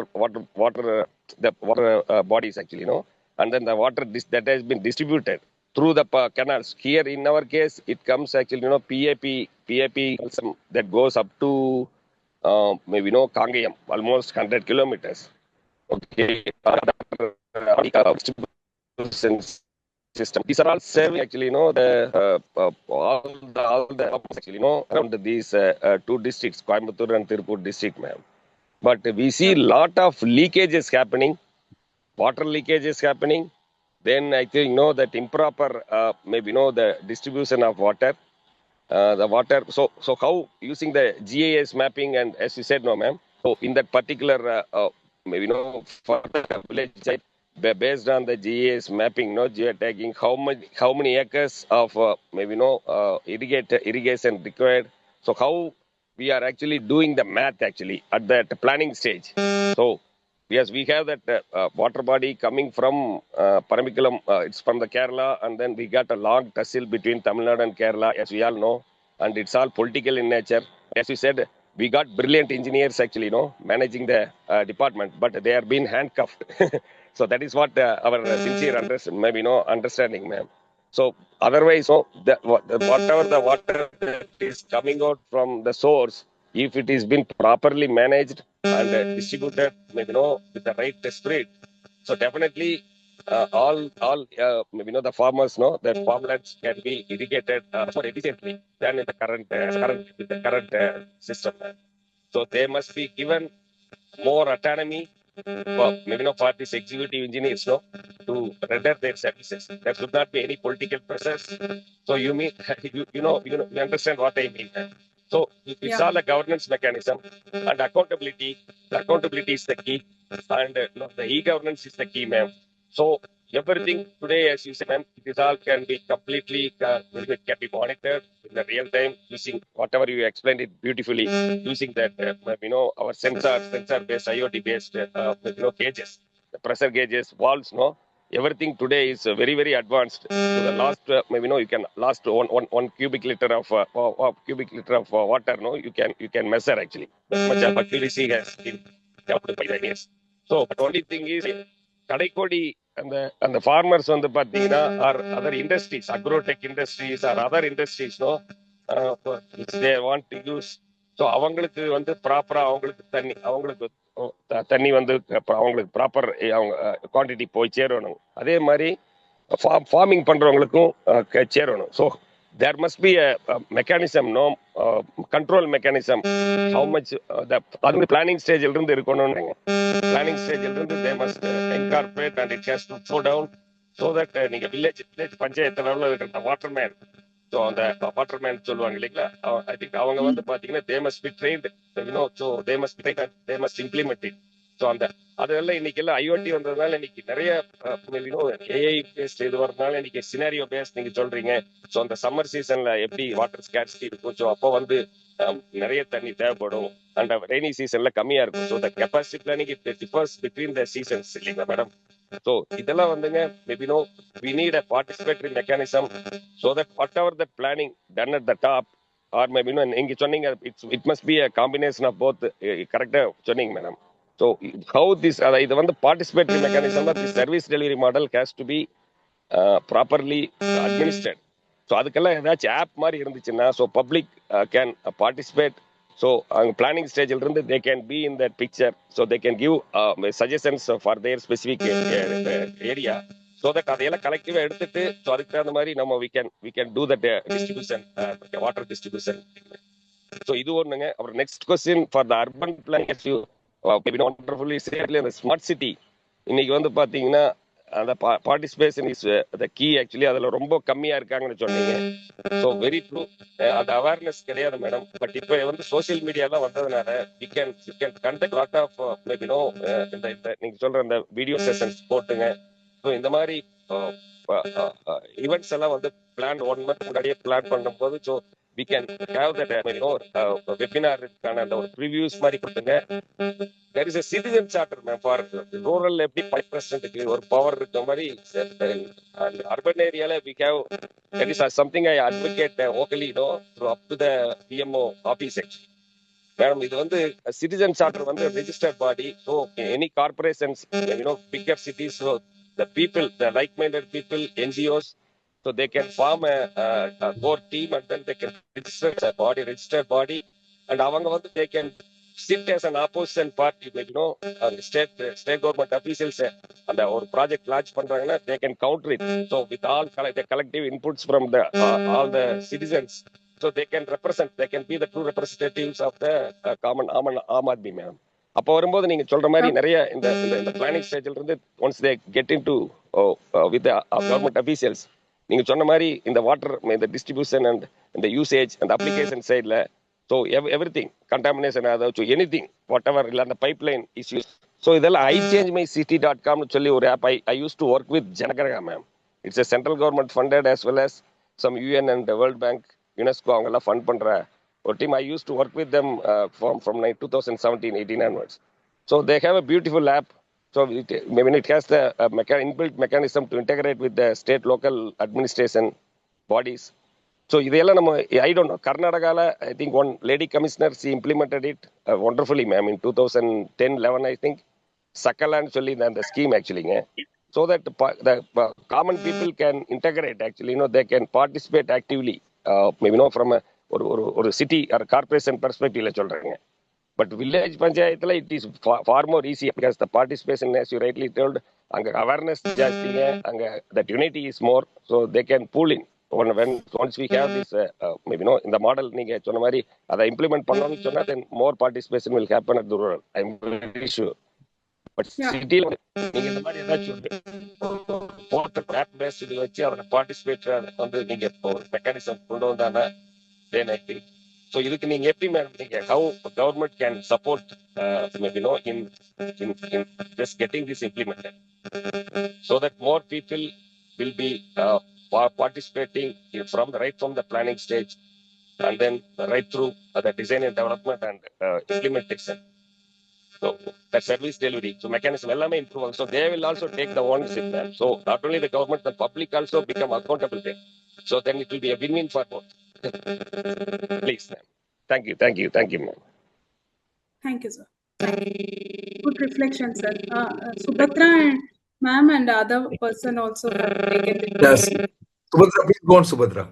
bodies actually and then the water that has been distributed through the canals. Here in our case, it comes actually PAP that goes up to maybe Kangayam, almost 100 kilometers. okay, distribution system. These are all serving actually, all the actually, around these two districts, Coimbatore and Tirupur district, ma'am. But we see lot of leakages happening, water leakage is happening. Then I think that improper maybe the distribution of water, the water. So how using the GIS mapping and as you said, no, ma'am. So in that particular maybe for the village side, based on the GIS mapping, geotagging, how many acres of maybe irrigation required. So how we are actually doing the math actually at that planning stage. So yes, we have that water body coming from Paramikulam. It's from the Kerala, and then we got a long tussle between Tamil Nadu and Kerala, as we all know, and it's all political in nature. As you said, we got brilliant engineers actually, managing the department, but they are being handcuffed. So that is what our sincere understanding, ma'am. So otherwise, whatever the water that is coming out from the source, if it is been properly managed and distributed, with the right spirit, so definitely the farmers know that farmlands can be irrigated more efficiently than in the current system. So they must be given more autonomy for these executive engineers, to render their services. There should not be any political pressures. So you mean you understand what I mean. So it's all a governance mechanism and accountability. The accountability is the key, and the e-governance is the key, ma'am. So everything today, as you said, ma'am, this all can be completely it can be monitored in the real time using whatever you explained it beautifully, using that our sensor based IoT based gauges, the pressure gauges, valves, everything today is very advanced. To the last you can last one cubic liter of water, you can measure actually. That much of accuracy has been developed by the years. So but only thing is கடைக்கோடி அந்த farmers வந்து பாத்தீங்கன்னா or other industries, agrotech industries or other industries, which they want to use. So அவங்களுக்கு வந்து ப்ராப்பரா அவங்களுக்கு தண்ணி வந்து அவங்களுக்கு ப்ராப்பர் அவங்க குவான்டிட்டி போய் சேரணும். அதே மாதிரி ஃபார்மிங் பண்றவங்களுக்கும் சேரணும். So there must be a mechanism, control mechanism. How much அது பிளானிங் ஸ்டேஜ்ல இருந்து இருக்கணும். பிளானிங் ஸ்டேஜ்ல இருந்து they must incorporate and it has to flow down so that நீங்க வில்லேஜ் பஞ்சாயத்து லெவல்ல இருக்கிற வாட்டர்மேன், ஸோ அந்த வாட்டர்மேன் சொல்லுவாங்க இல்லைங்களா, ஐ திங்க் அவங்க வந்து பாத்தீங்கன்னா they must be trained, so they must be trained and they must implement it. So அதெல்லாம் இன்னைக்கு எல்லாம் ஐஓடி வந்ததுனால இன்னைக்கு நிறைய ஏஐ பேஸ்ட் இது வரதுனால இன்னைக்கு சினாரியோ பேஸ்ட் நீங்க சொல்றீங்க. ஸோ அந்த சம்மர் சீசன்ல எப்படி வாட்டர் ஸ்கேர்சிட்டி இருக்கும், ஸோ அப்போ வந்து நிறைய தண்ணி தேவைப்படும், அண்ட் ரெய்னி சீசன்ல கம்மியா இருக்கும். So the capacity planning it differs between the seasons இல்லைங்களா மேடம். ஸோ இதெல்லாம் வந்துங்க we need a participatory mechanism so that whatever the planning done at the top or maybe நீங்க சொன்னீங்க it must be a combination of both. கரெக்டா சொன்னீங்க madam. So how this இது வந்து participatory mechanism of the service delivery model has to be properly administered. So அதுக்கெல்லாம் ஏதாச்சும் app மாதிரி இருந்துச்சுன்னா so public can participate. So அவங்க பிளானிங் ஸ்டேஜில் இருந்து they can be in that picture. So they can give suggestions for their specific area. So that அதையெல்லாம் கலெக்டிவாக எடுத்துட்டு so அதுக்கு தகுந்த மாதிரி நம்ம we can do that distribution, water distribution. So இது ஒண்ணுங்க. அப்புறம் next question for the urban planning wonderfully said, the smart city இன்னைக்கு வந்து பாத்தீங்கன்னா அந்த participation is the key actually. அதுல ரொம்ப கம்மியா இருக்காங்கன்னு சொன்னீங்க. So very true. அந்த அவேர்னஸ் கிடையாது மேடம். பட் இப்போ வந்து சோசியல் மீடியா எல்லாம் வந்ததுனால you can conduct lot of நீங்க சொல்ற அந்த வீடியோ செஷன்ஸ் போட்டுங்க. ஸோ இந்த மாதிரி ஈவெண்ட்ஸ் எல்லாம் வந்து பிளான் 1 month முன்னாடியே பிளான் பண்ணும்போது so we can have that webinar கான அந்த ஒரு ப்ரிவியூஸ் மாதிரி கொடுத்துங்க. there is a citizen charter for rural எப்படி 5% ஒரு பவர் இருக்க மாதிரி urban area we have. that is something I advocate vocally up to the PMO office actually. Madam இது வந்து சிட்டிசன் சார்ட்டர் வந்து ரெஜிஸ்டர்ட் பாடி. So any corporations bigger cities, so the people, the like-minded people, NGOs, so they can form a core team and then they can register a body, and அவங்க வந்து they can sit as an opposition party, state government officials and our project launch பண்றாங்கன்னா they can counter it. So with all the collective inputs from the all the citizens, so they can represent, they can be the true representatives of the common Aam Aadmi ma'am. அப்போ வரும்போது நீங்க சொல்ற மாதிரி நிறைய இந்த planning ஸ்டேஜ்ல இருந்து once they get into with government officials, நீங்க சொன்ன மாதிரி இந்த வாட்டர் இந்த டிஸ்ட்ரிபியூஷன் அண்ட் இந்த யூசேஜ் அந்த அப்ளிகேஷன் சைட்ல, ஸோ எவ்ரிதிங் கண்டாமினேஷன் அதாவது எனிதிங் வாட் எவர் இல்லை அந்த பைப்லைன் இஷ்யூஸ். ஸோ இதெல்லாம் ichangemycity.comனு சொல்லி ஒரு app I use to work with Janaagraha ma'am. It's a central government funded as well as some UN and world bank UNESCO அவங்கெல்லாம் fund பண்ற ஒரு team. I used to work with them from 2017-18 onwards. So they have a beautiful app. So it has the inbuilt mechanism to integrate with the state local administration bodies. So இதெல்லாம் நம்ம I don't know, கர்நாடகால I think one lady commissioner she implemented it wonderfully ma'am in 2010-11 I think. Sakalan சொல்லி the scheme actually, so that the common people can integrate actually, they can participate actively, maybe from ஒரு city or corporation பெர்ஸ்பெக்டிவ்ல சொல்றாங்க. But village பஞ்சாயத்துல it is for more easy because the participation as you rightly told, அங்க awareness ஜாஸ்திங்க, அங்க that unity is more, so they can pool in once we have this இந்த model நீங்க சொன்ன மாதிரி அதை implement பண்ணணும்னு சொன்னா then more participation will happen at the rural. I'm very sure. But சிட்டியில் நீங்க இந்த மாதிரி ஏதாச்சும் போர்ட் ஆப் பேஸ்ட் இது வச்சு அவரை பார்ட்டிசிபேட் நீங்க ஒரு மெக்கானிசம் கொண்டு வந்தாங்கன்னா then I think so இதுக்கு நீங்க எப்படி மேடம் நீங்க how government can support in just getting this implemented so that more people will be participating from the planning stage and then right through the design and development and implementation. So the service delivery, so mechanism எல்லாமே improve. So they will also take the ownership there. So not only the government, the public also become accountable there. So then it will be a win-win for both. Please, ma'am. Thank you, ma'am. Thank you, sir. Good reflection, sir. Subhatra and ma'am and the other person also have taken it. Yes. Subhatra, please go on, Subhatra.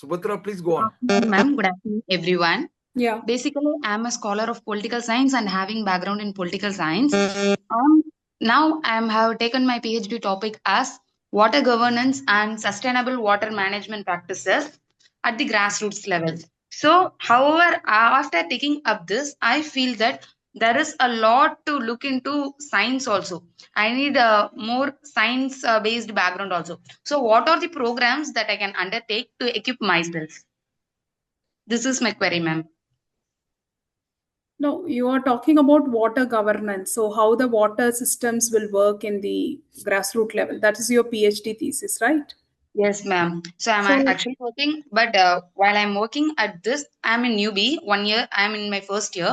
Subhatra, please go on. Ma'am, good afternoon, everyone. Yeah. Basically, I'm a scholar of political science and having background in political science. Now I have taken my PhD topic as water governance and sustainable water management practices at the grassroots level. So, however, after taking up this, I feel that there is a lot to look into science also. I need a more science-based background also. So, what are the programs that I can undertake to equip myself? This is my query, ma'am. No, you are talking about water governance. So how the water systems will work in the grassroots level. That is your PhD thesis, right? Yes, ma'am. So I'm actually working, but while I'm working at this, I'm a newbie. 1 year, I'm in my first year.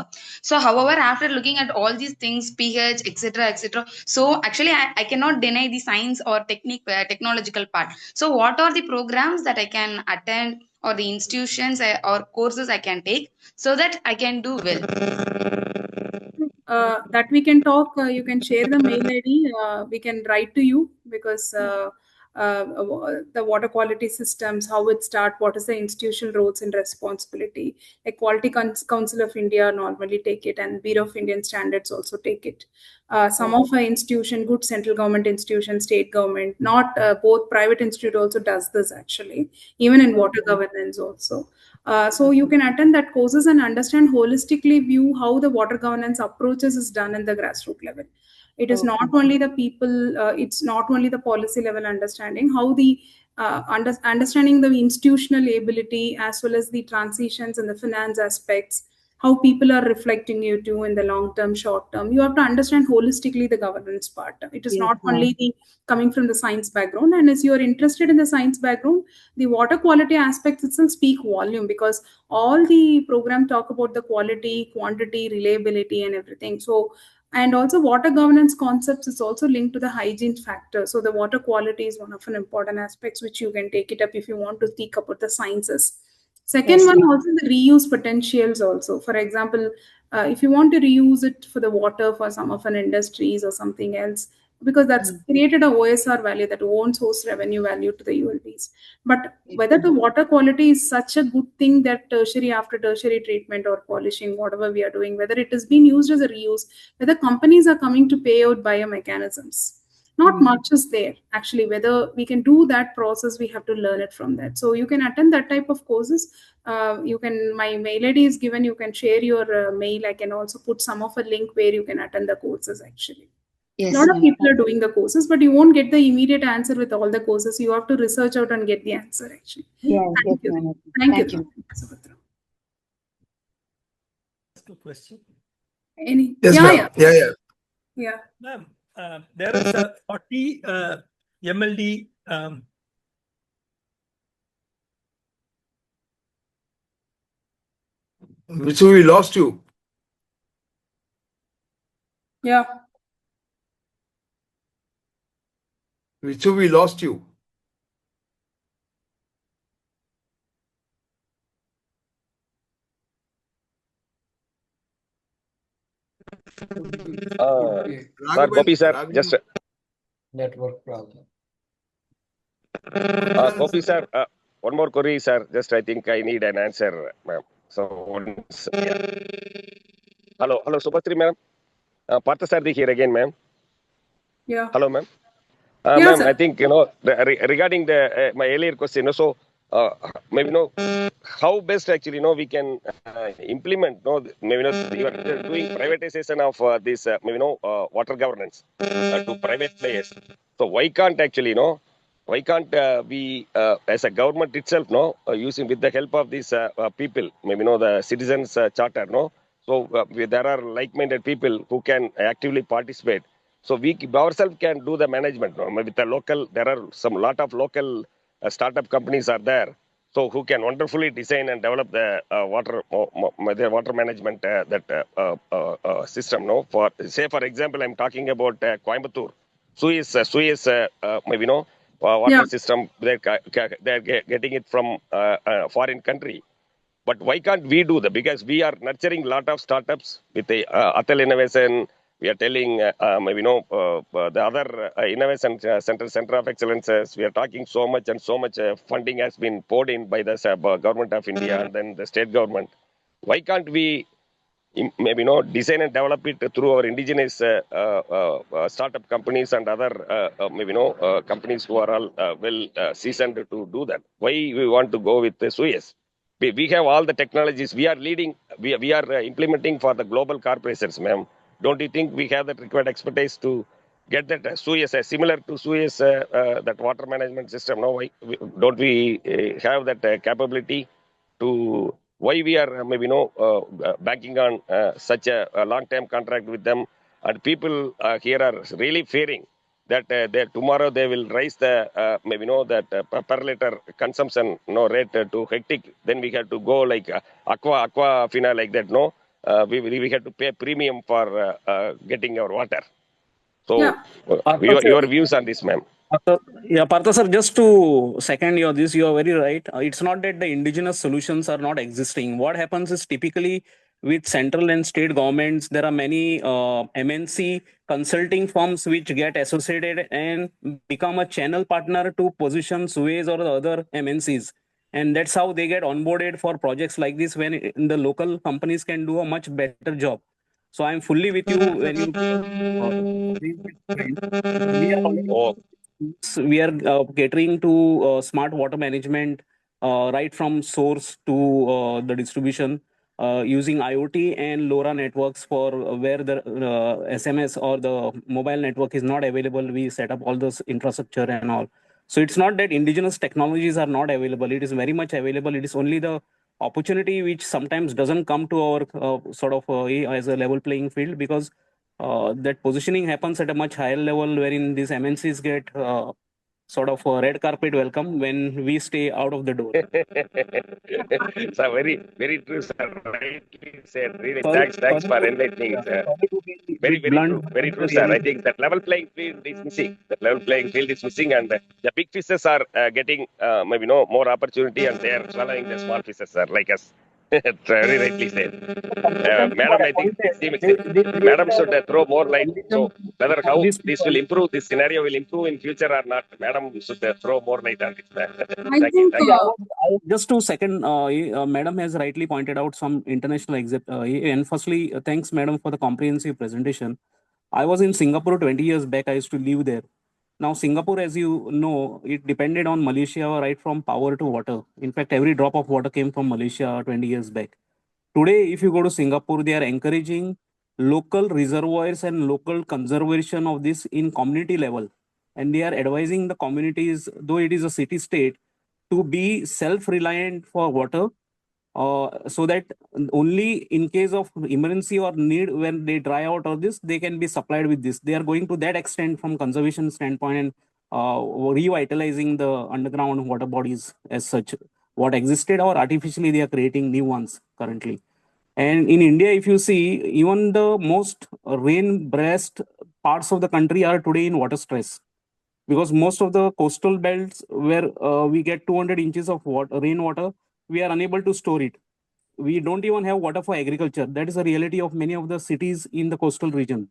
So, however, after looking at all these things, pH, etc., so actually, I cannot deny the science or technological part. So, what are the programs that I can attend, or the institutions or courses I can take, so that I can do well? That we can talk. You can share the mail ID. We can write to you because the water quality systems, how it start, what is the institutional roles and responsibility. Like Quality Council of India normally take it, and Bureau of Indian Standards also take it. Some of our institution, good central government institution, state government, not both private institute also does this actually, even in water governance also. So you can attend that courses and understand holistically view how the water governance approaches is done in the grassroots level. It is not only the people, it's not only the policy level understanding, how the understanding the institutional ability as well as the transitions and the finance aspects, how people are reflecting you too in the long term, short term. You have to understand holistically the governance part. It is not only the coming from the science background. And as you are interested in the science background, the water quality aspects itself speak volume, because all the program talk about the quality, quantity, reliability and everything. So, and also water governance concepts is also linked to the hygiene factor. So the water quality is one of an important aspects which you can take it up if you want to think about the sciences. Second one, also the reuse potentials also. For example, if you want to reuse it for the water for some of an industries or something else, because that's created a OSR value, that own source revenue value to the ULBs. But whether the water quality is such a good thing that tertiary after tertiary treatment or polishing, whatever we are doing, whether it is being used as a reuse, whether companies are coming to pay out biomechanisms, not much is there actually. Whether we can do that process, we have to learn it from that. So you can attend that type of courses. You can, my mail ID is given, you can share your mail. I can also put some of a link where you can attend the courses actually. Yes, A lot of ma'am. people are doing the courses, but you won't get the immediate answer with all the courses. You have to research out and get the answer actually. Yeah, yes, Thank you. ma'am. Thank Thank you. you. Subhatra. Ask a question. Any? Yes, Yeah, ma'am. yeah. Yeah. Ma'am, there is a 40 MLD Which we lost you. Yeah. Which we lost you. Sir, Gopi sir, just Network problem. Gopi sir, one more query, sir. Just I think I need an answer, ma'am. So once, hello, Subhatri, ma'am. Partha sir here again, ma'am. Yeah. Hello, ma'am. Yeah, Ma'am, sir. I think regarding the my earlier question, so maybe how best actually we can implement maybe you are doing privatization of this maybe water governance to private players. So why can't actually why can't we as a government itself using with the help of these people, maybe the citizens charter so there are like-minded people who can actively participate. So we ourselves can do the management. With the local, there are some lot of local startup companies are there. So who can wonderfully design and develop the water management system. No, for say for example, I'm talking about Coimbatore, Suez maybe water Yeah. system. They're getting it from foreign country. But why can't we do that? Because we are nurturing a lot of startups with the Atal Innovation. We are telling maybe the other innovation center of excellences. We are talking so much and so much funding has been poured in by the government of India and then the state government. Why can't we maybe design and develop it through our indigenous startup companies and other maybe companies who are all well seasoned to do that? Why we want to go with the Suez? We have all the technologies. We are leading. We are implementing for the global corporations, ma'am. Don't you think we have that required expertise to get that Suez similar to Suez that water management system? No, why don't we have that capability to? Why we are maybe banking on such a long-term contract with them, and people here are really fearing that tomorrow they will raise the maybe that per liter consumption rate to hectic. Then we have to go like aqua fina like that. We have to pay premium for getting our water. So Yeah. your views on this, ma'am? Yeah, Partha sir, just to second your this, you are very right. It's not that the indigenous solutions are not existing. What happens is typically with central and state governments, there are many MNC consulting firms which get associated and become a channel partner to position Suez or the other MNCs. And that's how they get onboarded for projects like this when the local companies can do a much better job. So I'm fully with you when you we are already we are catering to smart water management right from source to the distribution using IoT and LoRa networks for where the SMS or the mobile network is not available. We set up all this infrastructure and all. So it's not that indigenous technologies are not available. It is very much available. It is only the opportunity which sometimes doesn't come to our sort of as a level playing field because that positioning happens at a much higher level wherein these MNCs get sort of a red carpet welcome when we stay out of the door. So very true, sir. Rightly said. Really, Sorry, thanks for enlightening. sorry to be Very, bit blunt, very but true, the sir. I reality. think that level playing field is missing. That level playing field is missing, and the big fishes are getting maybe more opportunity, and they are swallowing the small fishes, sir, like us. Very rightly said. Madam, I think Madam should throw more light. So whether how this will improve, this scenario will improve in future or not, Madam should throw more light on this. I Thank you. think Thank you. Just to second, Madam has rightly pointed out some international and firstly, thanks, Madam, for the comprehensive presentation. I was in Singapore 20 years back. I used to live there. Now, Singapore, as you know, it depended on Malaysia right from power to water. In fact, every drop of water came from Malaysia 20 years back. Today, if you go to Singapore, they are encouraging local reservoirs and local conservation of this in community level. And they are advising the communities, though it is a city state, to be self-reliant for water, so that only in case of emergency or need when they dry out or this, they can be supplied with this. They are going to that extent from conservation standpoint and revitalizing the underground water bodies as such. What existed or artificially they are creating new ones currently. And in India, if you see, even the most rain-blessed parts of the country are today in water stress, because most of the coastal belts where we get 200 inches of rainwater, we are unable to store it. We don't even have water for agriculture. That is the reality of many of the cities in the coastal region.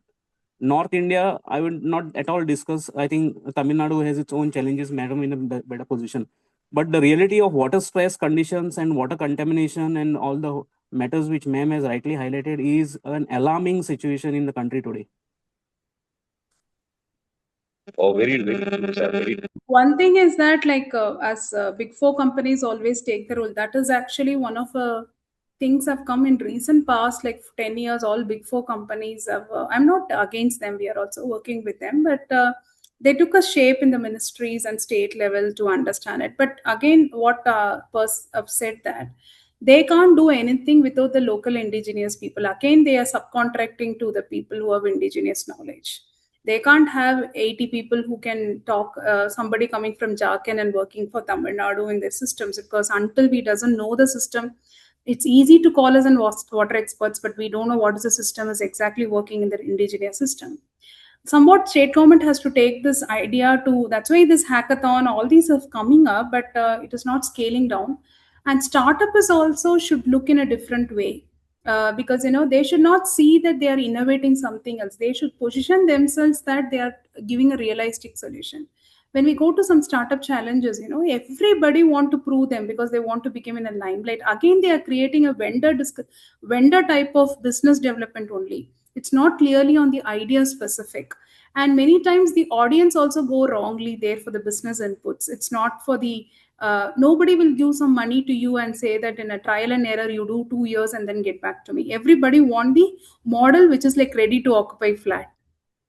North India, I will not at all discuss. I think Tamil Nadu has its own challenges, Madam, in a better position. But the reality of water stress conditions and water contamination and all the matters which ma'am has rightly highlighted is an alarming situation in the country today. Oh, very true, sir. Very true. one thing is that as big four companies always take the role, that is actually one of the things have come in recent past, like 10 years. All big four companies have, I'm not against them, we are also working with them, but they took a shape in the ministries and state level to understand it. But again, what have said that they can't do anything without the local indigenous people. Again, they are subcontracting to the people who have indigenous knowledge. They can't have 80 people who can talk, somebody coming from Jharkhand and working for Tamil Nadu in their systems, because until we doesn't know the system, it's easy to call us and water experts, but we don't know what is the system is exactly working in the indigenous system. Somewhat state government has to take this idea to, that's why this hackathon, all these are coming up, but it is not scaling down. And startup is also should look in a different way. Because they should not see that they are innovating something else. They should position themselves that they are giving a realistic solution. When we go to some startup challenges, everybody want to prove them because they want to become in a limelight. Again, they are creating a vendor type of business development only. It's not clearly on the idea specific. And many times the audience also go wrongly there for the business inputs. It's not for the nobody will give some money to you and say that in a trial and error you do 2 years and then get back to me. Everybody want the model which is like ready to occupy flat.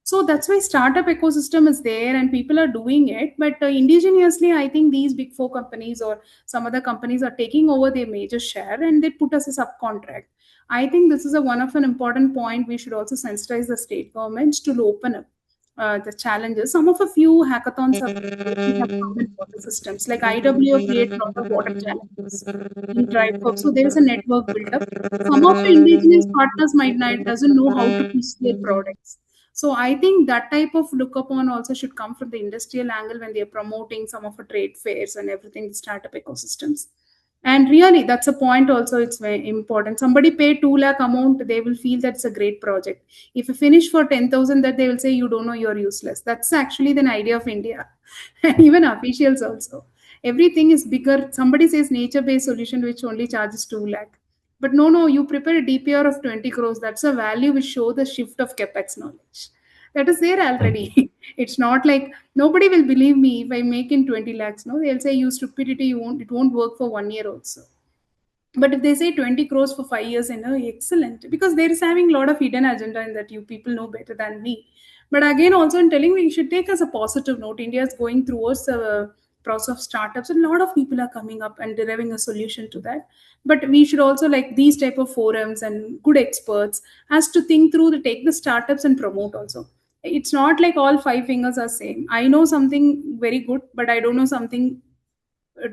So that's why startup ecosystem is there and people are doing it. But indigenously, I think these big four companies or some other companies are taking over their major share and they put us a subcontract. I think this is one of an important point. We should also sensitize the state governments to open up the challenges. Some of a few hackathons have come in water systems, like IWO create lot of water challenges in tribe folks. So there is a network built up. Some of the indigenous partners might not doesn't know how to pitch their products. So I think that type of look upon also should come from the industrial angle when they're promoting some of the trade fairs and everything, the startup ecosystems. And really, that's a point also, it's very important. Somebody pay 2 lakh amount, they will feel that's a great project. If you finish for 10,000, that they will say, you don't know, you're useless. That's actually the idea of India. And even officials also. Everything is bigger. Somebody says nature-based solution, which only charges 2 lakh. But no, you prepare a DPR of 20 crores. That's a value which show the shift of capex knowledge. That is there already. It's not like nobody will believe me if I make in 20 lakhs. No, they'll say you stupidity, it won't work for 1 year also. But if they say 20 crores for 5 years, excellent. Because there is having a lot of hidden agenda in that you people know better than me. But again, also in telling we should take as a positive note, India is going towards a process of startups and a lot of people are coming up and deriving a solution to that. But we should also like these type of forums and good experts has to think through to take the startups and promote also. It's not like all 5 fingers are same. I know something very good, but I don't know something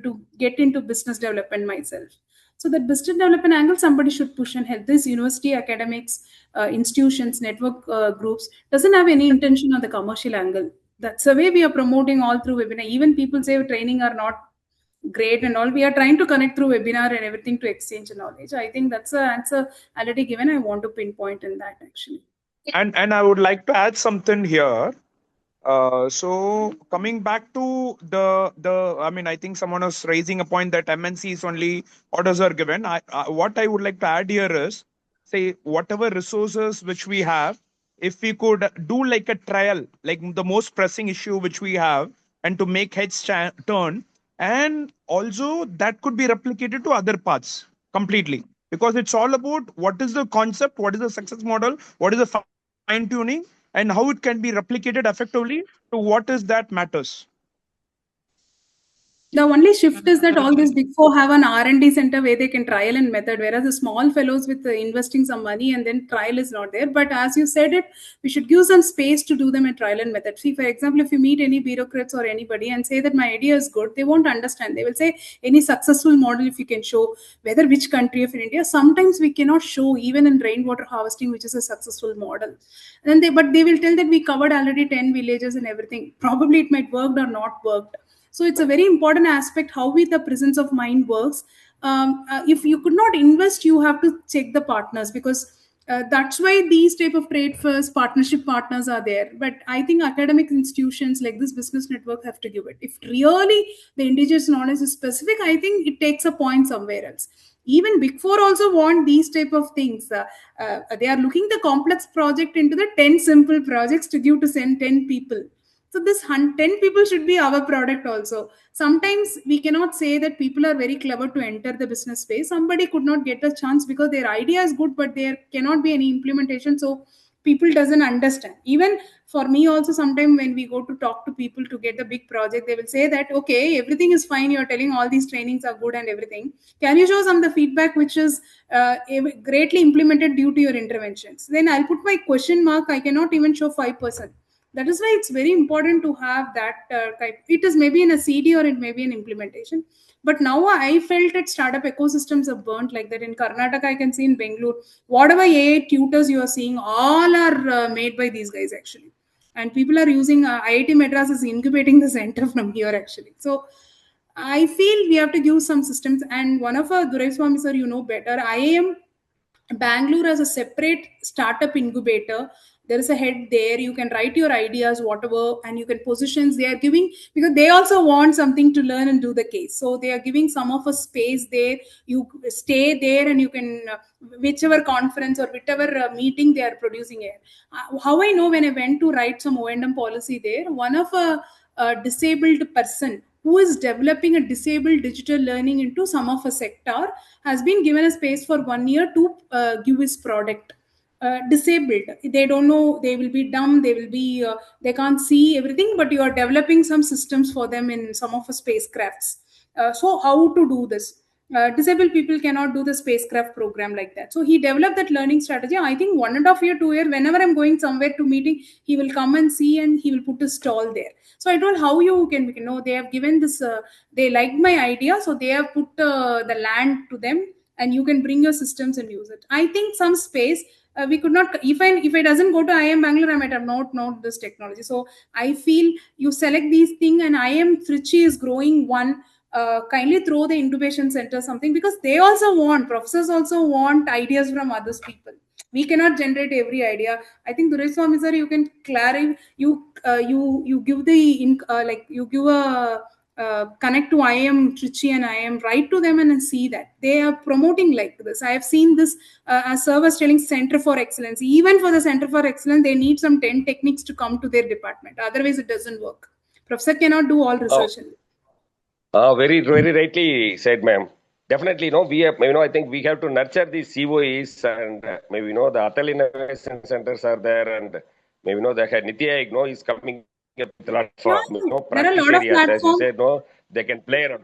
to get into business development myself. So that business development angle, somebody should push and help. This university, academics, institutions, network groups doesn't have any intention on the commercial angle. That's the way we are promoting all through webinar. Even people say training are not great and all. We are trying to connect through webinar and everything to exchange knowledge. I think that's an answer already given. I want to pinpoint in that actually. And I would like to add something here. So coming back to I mean, I think someone was raising a point that MNCs only orders are given. What I would like to add here is, say, whatever resources which we have, if we could do like a trial, like the most pressing issue which we have, and to make heads turn, and also that could be replicated to other parts completely, because it's all about what is the concept, what is the success model, what is the fine tuning, and how it can be replicated effectively to what is that matters. The only shift is that all these big four have an R&D center where they can trial and method, whereas the small fellows with investing some money and then trial is not there. But as you said it, we should give some space to do them a trial and method. See, for example, if you meet any bureaucrats or anybody and say that my idea is good, they won't understand. They will say any successful model, if you can show whether which country of India, sometimes we cannot show even in rainwater harvesting, which is a successful model. And but they will tell that we covered already 10 villages and everything. Probably it might worked or not worked. So it's a very important aspect how the presence of mind works. If you could not invest, you have to check the partners, because that's why these type of trade first partnership partners are there. But I think academic institutions like this business network have to give it. If really the indigenous knowledge is specific, I think it takes a point somewhere else. Even Big Four also want these type of things. They are looking the complex project into the 10 simple projects to give to send 10 people. So this 10 people should be our product also. Sometimes we cannot say that people are very clever to enter the business space. Somebody could not get a chance because their idea is good, but there cannot be any implementation. So people doesn't understand. Even for me also, sometimes when we go to talk to people to get the big project, they will say that, okay, everything is fine. You're telling all these trainings are good and everything. Can you show some of the feedback which is greatly implemented due to your interventions? Then I'll put my question mark. I cannot even show 5%. That is why it's very important to have that type. It is maybe in a CD or it may be an implementation. But now I felt that startup ecosystems are burnt like that. In Karnataka, I can see in Bangalore, whatever AI tutors you are seeing, all are made by these guys actually. And people are using IIT Madras is incubating the center from here actually. So I feel we have to give some systems. And one of our Durai Swami sir, you know better, IIM Bangalore as a separate startup incubator. There is a head there. You can write your ideas, whatever, and you can positions they are giving, because they also want something to learn and do the case. So they are giving some of a space there. You stay there and you can, whichever conference or whichever meeting they are producing here. How I know, when I went to write some O&M policy there, one of a disabled person who is developing a disabled digital learning into some of a sector has been given a space for 1 year to give his product. Disabled, they don't know, they will be dumb, they will be they can't see everything, but you are developing some systems for them in some of the spacecrafts. So how to do this? Disabled people cannot do the spacecraft program like that. So he developed that learning strategy. I think 1.5 year, 2 year, whenever I'm going somewhere to meeting, he will come and see and he will put a stall there. So I told how you can, they have given this, they liked my idea. So they have put the land to them and you can bring your systems and use it. I think some space, we could not, if I doesn't go to IIM Bangalore, I might have not known this technology. So I feel you select these things, and IIM Trichy is growing one. Kindly throw the incubation center something, because they also want, professors also want ideas from others people. We cannot generate every idea. I think Durai Swami sir, you can clarify, you give the like you give a connect to IIM Trichy and IIM, write to them and see that they are promoting like this. I have seen this as Sir was telling, Center for Excellence. Even for the Center for Excellence, they need some 10 techniques to come to their department. Otherwise, it doesn't work. Professor cannot do all research. Very rightly said, ma'am. Definitely, we have, I think we have to nurture these COEs, and maybe, the Atal Innovation Centers are there, and maybe, the Niti Aayog, is coming with a lot of practice areas. As you said, they can play around.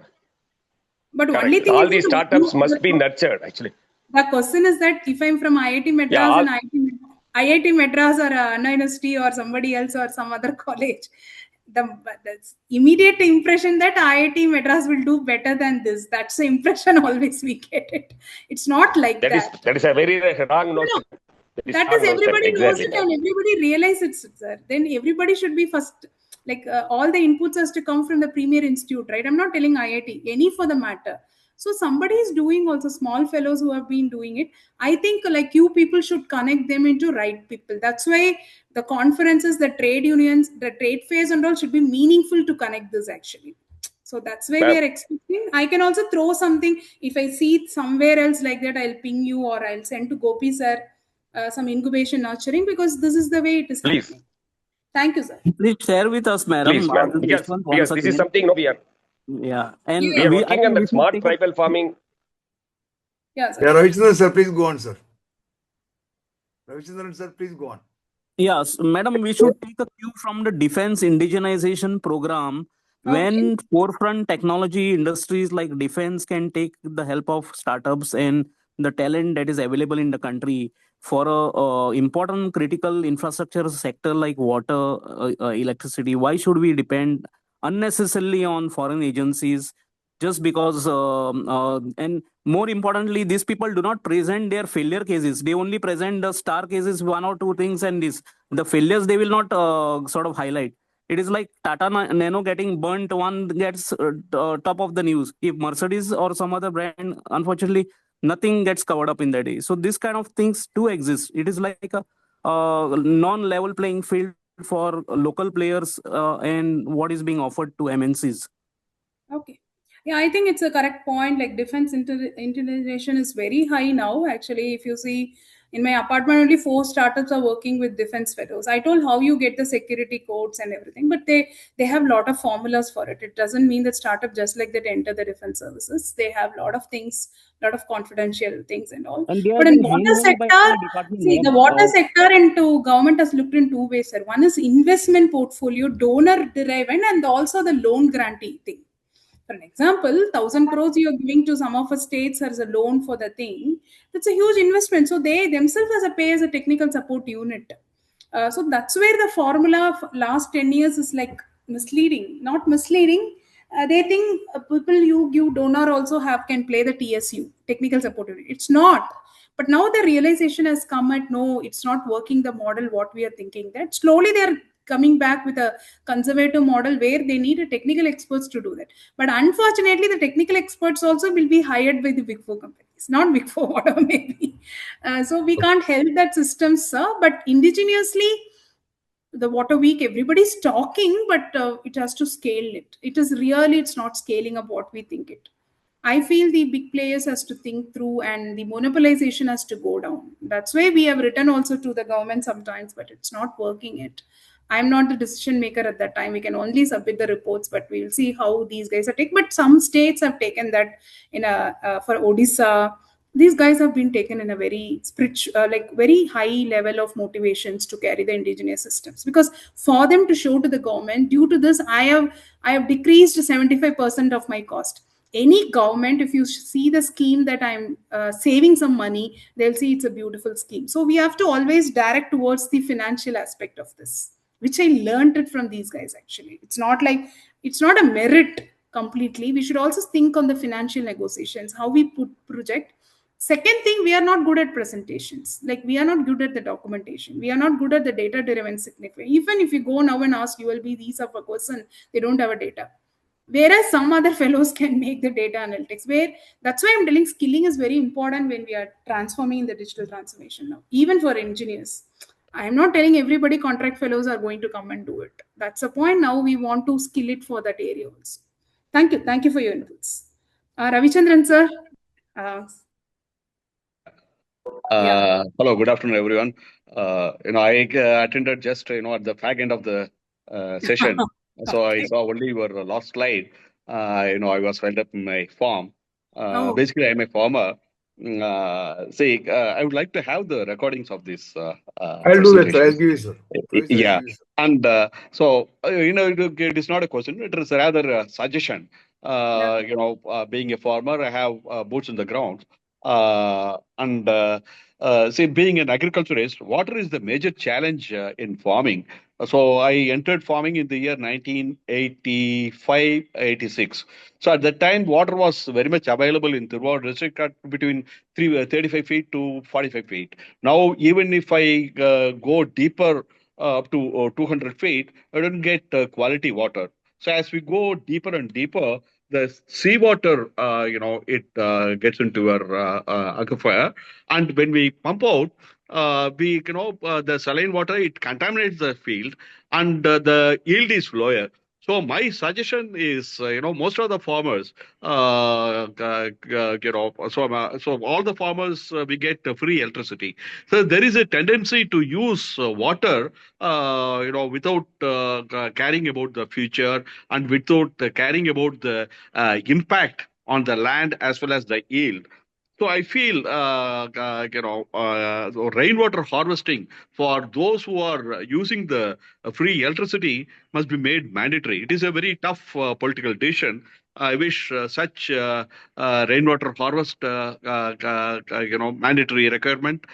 But correct. Only thing all is these startups must be nurtured, actually. The question is that if I'm from IIT Madras and IIT Madras or Anna University or somebody else or some other college, the immediate impression that IIT Madras will do better than this. That's the impression always we get it. It's not like that. That is a very wrong notion. That is everybody knows it and everybody realizes it, sir. Then everybody should be first. Like all the inputs has to come from the premier institute, right? I'm not telling IIT, any for the matter. So somebody is doing also, small fellows who have been doing it. I think like you people should connect them into right people. That's why the conferences, the trade unions, the trade fairs and all should be meaningful to connect this actually. So that's why we Ma'am. are expecting. I can also throw something. If I see it somewhere else like that, I'll ping you or I'll send to Gopi sir some incubation nurturing, because this is the way it is Please. happening. Thank you, sir. Please share with us, madam. Please, ma'am. This one once Because this is again. something we are Yeah, and Yeah. we are I working think on we that should smart take a- tribal farming. Yeah, sir. Yeah, Ravichandran sir, please go on, sir. Ravichandran sir, please go on. Yes, madam, we should take a cue from the defense indigenization program. When forefront technology industries like defense can take the help of startups and the talent that is available in the country for a important critical infrastructure sector like water, electricity, why should we depend unnecessarily on foreign agencies just because and more importantly, these people do not present their failure cases. They only present the star cases, one or two things, and the failures they will not sort of highlight. It is like Tata Nano getting burnt, one gets top of the news. If Mercedes or some other brand, unfortunately, nothing gets covered up in the day. So this kind of things do exist. It is like a non-level playing field for local players and what is being offered to MNCs. Okay. Yeah, I think it's a correct point. Like defense integration is very high now. Actually, if you see in my apartment, only 4 startups are working with defense fellows. I told how you get the security codes and everything, but they have a lot of formulas for it. It doesn't mean that startup just like that enter the defense services. They have a lot of things, a lot of confidential things and all. And they are But in being water handheld by sector, any department. see the water sector into government has looked in 2 ways, sir. One is investment portfolio, donor derived, and also the loan grantee thing. For an example, 1,000 crores you are giving to some of the states as a loan for the thing. That's a huge investment. So they themselves as a pay as a technical support unit. So that's where the formula of last 10 years is like misleading. Not misleading. They think people you give donor also have can play the TSU, technical support unit. It's not. But now the realization has come at no, it's not working the model what we are thinking. That slowly they're coming back with a conservative model where they need a technical experts to do that. But unfortunately, the technical experts also will be hired by the big four companies, not big four, whatever maybe. So we can't help that system, sir. But indigenously, the water week, everybody's talking, but it has to scale it. It is really, it's not scaling up what we think it. I feel the big players has to think through and the monopolization has to go down. That's why we have written also to the government sometimes, but it's not working yet. I'm not the decision maker at that time. We can only submit the reports, but we'll see how these guys are taking. But some states have taken that in a for Odisha. These guys have been taken in a very spiritual, like very high level of motivations to carry the indigenous systems. Because for them to show to the government, due to this, I have decreased 75% of my cost. Any government, if you see the scheme that I'm saving some money, they'll see it's a beautiful scheme. So we have to always direct towards the financial aspect of this, which I learned it from these guys. Actually, it's not like it's not a merit completely. We should also think on the financial negotiations, how we put project. Second thing, we are not good at presentations. Like we are not good at the documentation. We are not good at the data driven significance. Even if you go now and ask ULB these of a question, they don't have a data. Whereas some other fellows can make the data analytics. Where that's why I'm telling skilling is very important when we are transforming in the digital transformation now, even for engineers. I'm not telling everybody contract fellows are going to come and do it. That's the point. Now we want to skill it for that area also. Thank you. Thank you for your inputs. Ravichandran sir. Hello, good afternoon, everyone. I attended just at the fag end of the session, so I saw only your last slide. I was filled up in my form. Basically, I'm a farmer. I would like to have the recordings of this. I'll do that, sir. I'll give you, sir. Yeah, and it is not a question; it is rather a suggestion. Being a farmer, I have boots on the ground. Being an agriculturist, water is the major challenge in farming. So I entered farming in the year 1985, 86. So at that time, water was very much available in Tiruvallur district at between 35 feet to 45 feet. Now, even if I go deeper up to 200 feet, we don't get quality water. So as we go deeper and deeper, the seawater, it gets into our aquifer, and when we pump out, the saline water, it contaminates the field, and the yield is lower. So my suggestion is, most of the farmers, so all the farmers, we get free electricity. So there is a tendency to use water, without caring about the future and without caring about the impact on the land as well as the yield. So I feel, so rainwater harvesting for those who are using the free electricity must be made mandatory. It is a very tough political decision. I wish such rainwater harvest, mandatory requirement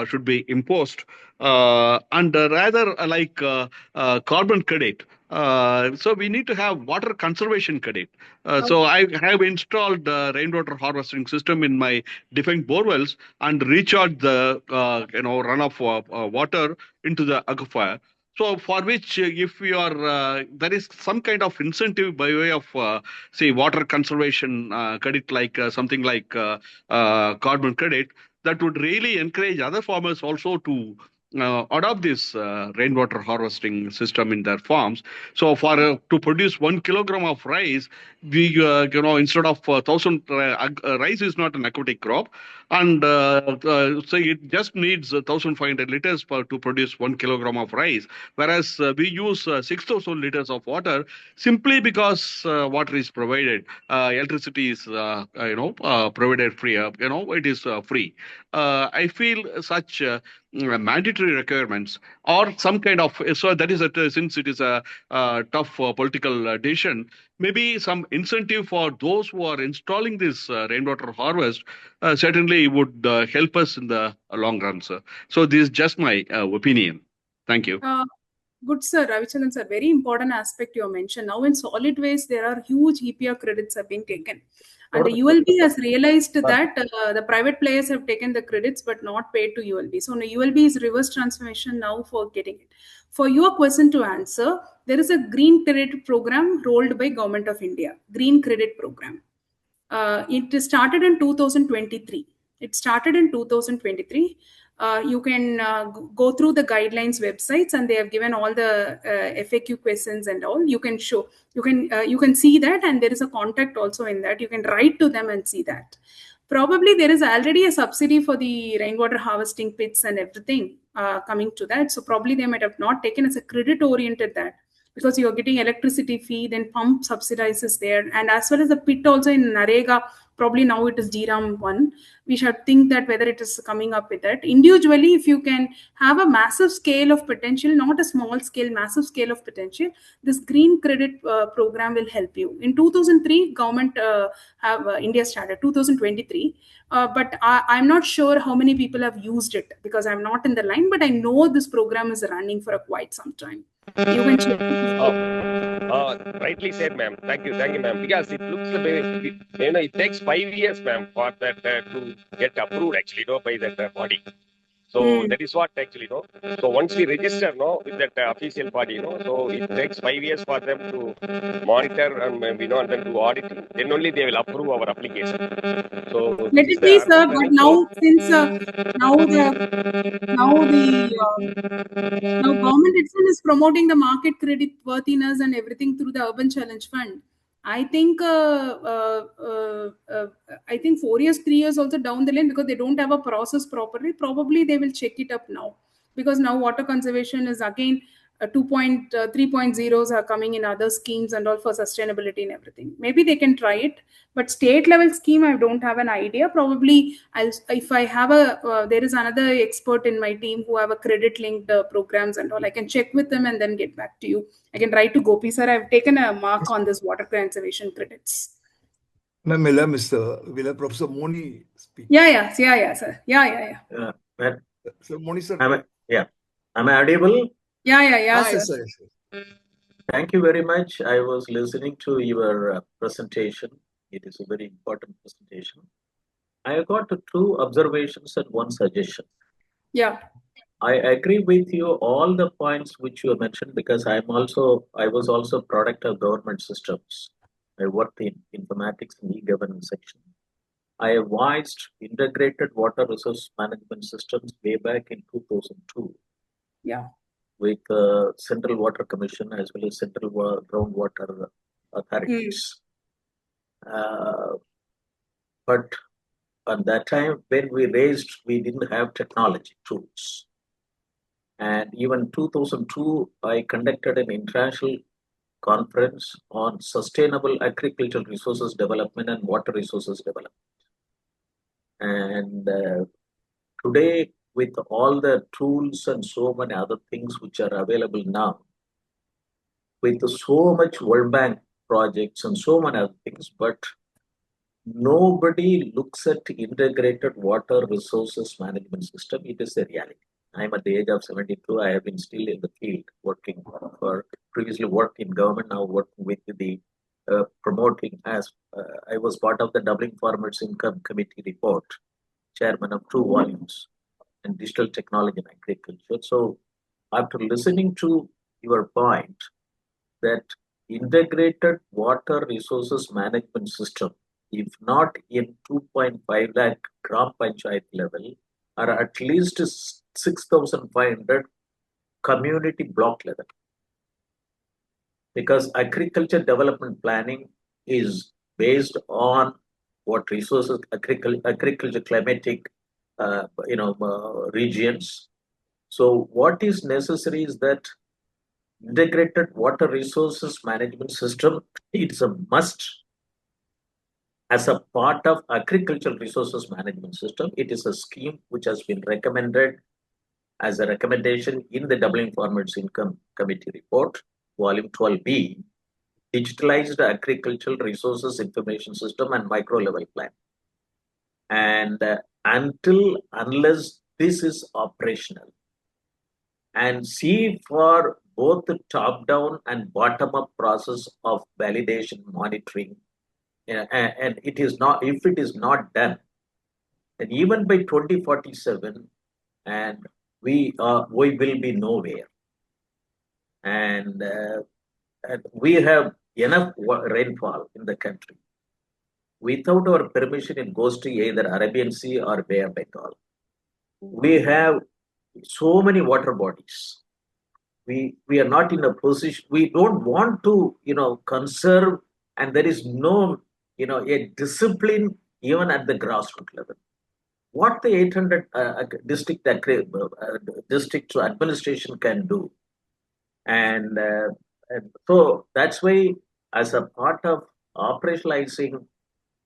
should be imposed, and rather like carbon credit. So we need to have water conservation credit. So I have installed rainwater harvesting system in my defunct borewells and recharge the runoff water into the aquifer. So for which, if we are there is some kind of incentive by way of say water conservation credit, like something like carbon credit, that would really encourage other farmers also to adopt this rainwater harvesting system in their farms. So for to produce 1 kilogram of rice, we instead of 1,000 rice is not an aquatic crop, and so it just needs 1,500 liters to produce 1 kilogram of rice, whereas we use 6,000 liters of water simply because water is provided, electricity is provided free. It is free. I feel such mandatory requirements or some kind of, so that is since it is a tough political decision, maybe some incentive for those who are installing this rainwater harvest certainly would help us in the long run, sir. So this is just my opinion. Thank you. Good, sir. Ravichandran, sir. Very important aspect you mentioned. Now in solid waste, there are huge EPR credits have been taken. And the ULB has realized that the private players have taken the credits but not paid to ULB. So ULB is reverse transformation now for getting it. For your question to answer, there is a green credit program rolled by Government of India. Green credit program. It started in 2023. It started in 2023. You can go through the guidelines websites, and they have given all the FAQ questions and all. You can show, you can see that, and there is a contact also in that. You can write to them and see that. Probably there is already a subsidy for the rainwater harvesting pits and everything coming to that. So probably they might have not taken as a credit oriented that, because you're getting electricity fee, then pump subsidizes there, and as well as the pit also in Narega. Probably now it is DRAM 1. We should think that whether it is coming up with that. Individually, if you can have a massive scale of potential, not a small scale, massive scale of potential, this green credit program will help you. In 2003, government India started, 2023. But I'm not sure how many people have used it because I'm not in the line, but I know this program is running for quite some time. You can check. Rightly said, ma'am. Thank you, ma'am. Because it looks it takes 5 years, ma'am, for that to get approved actually, by that body. So that is what actually, So once we register, with that official body, so it takes 5 years for them to monitor and and then do auditing. Then only they will approve our application. So let it be, sir. But now, since now government itself is promoting the market credit worthiness and everything through the Urban Challenge Fund. I think 4 years, 3 years also down the line, because they don't have a process properly. Probably they will check it up now, because now water conservation is again 3.0s are coming in other schemes and all for sustainability and everything. Maybe they can try it, but state level scheme, I don't have an idea. Probably if I have there is another expert in my team who have a credit linked programs and all. I can check with them and then get back to you. I can write to Gopi sir. I've taken a mark on this water conservation credits. Ma'am, will Professor Moni speak? Yeah, sir. Yeah. So Moni sir. Am I audible? Yeah, sir. Yes. Thank you very much. I was listening to your presentation. It is a very important presentation. I got two observations and one suggestion. Yeah. I agree with you all the points which you mentioned because I was also product of government systems. I worked in informatics and e-governance section. I advised integrated water resource management systems way back in 2002. Yeah. With Central Water Commission as well as Central Groundwater Authorities. But at that time, when we raised, we didn't have technology tools. And even 2002, I conducted an international conference on sustainable agricultural resources development and water resources development. And today, with all the tools and so many other things which are available now, with so much World Bank projects and so many other things, but nobody looks at integrated water resources management system. It is a reality. I'm at the age of 72. I have been still in the field working for previously worked in government, now working with the promoting as I was part of the Doubling Farmers Income Committee report, chairman of 2 volumes in digital technology and agriculture. So after listening to your point that integrated water resources management system, if not in 2.5 lakh gram panchayat level, or at least 6,500 community block level. Because agriculture development planning is based on what resources agriculture climatic regions. So what is necessary is that integrated water resources management system, it's a must as a part of agricultural resources management system. It is a scheme which has been recommended as a recommendation in the Doubling Farmers Income Committee report, volume 12B, digitalized agricultural resources information system and micro level plan. And unless this is operational, and see for both the top-down and bottom-up process of validation monitoring, and it is not, if it is not done, then even by 2047, and we will be nowhere. And we have enough rainfall in the country. Without our permission, it goes to either Arabian Sea or Bay of Bengal. We have so many water bodies. We are not in a position, we don't want to, conserve, and there is no, a discipline even at the grassroots level. What the 800 district administration can do. And so that's why, as a part of operationalizing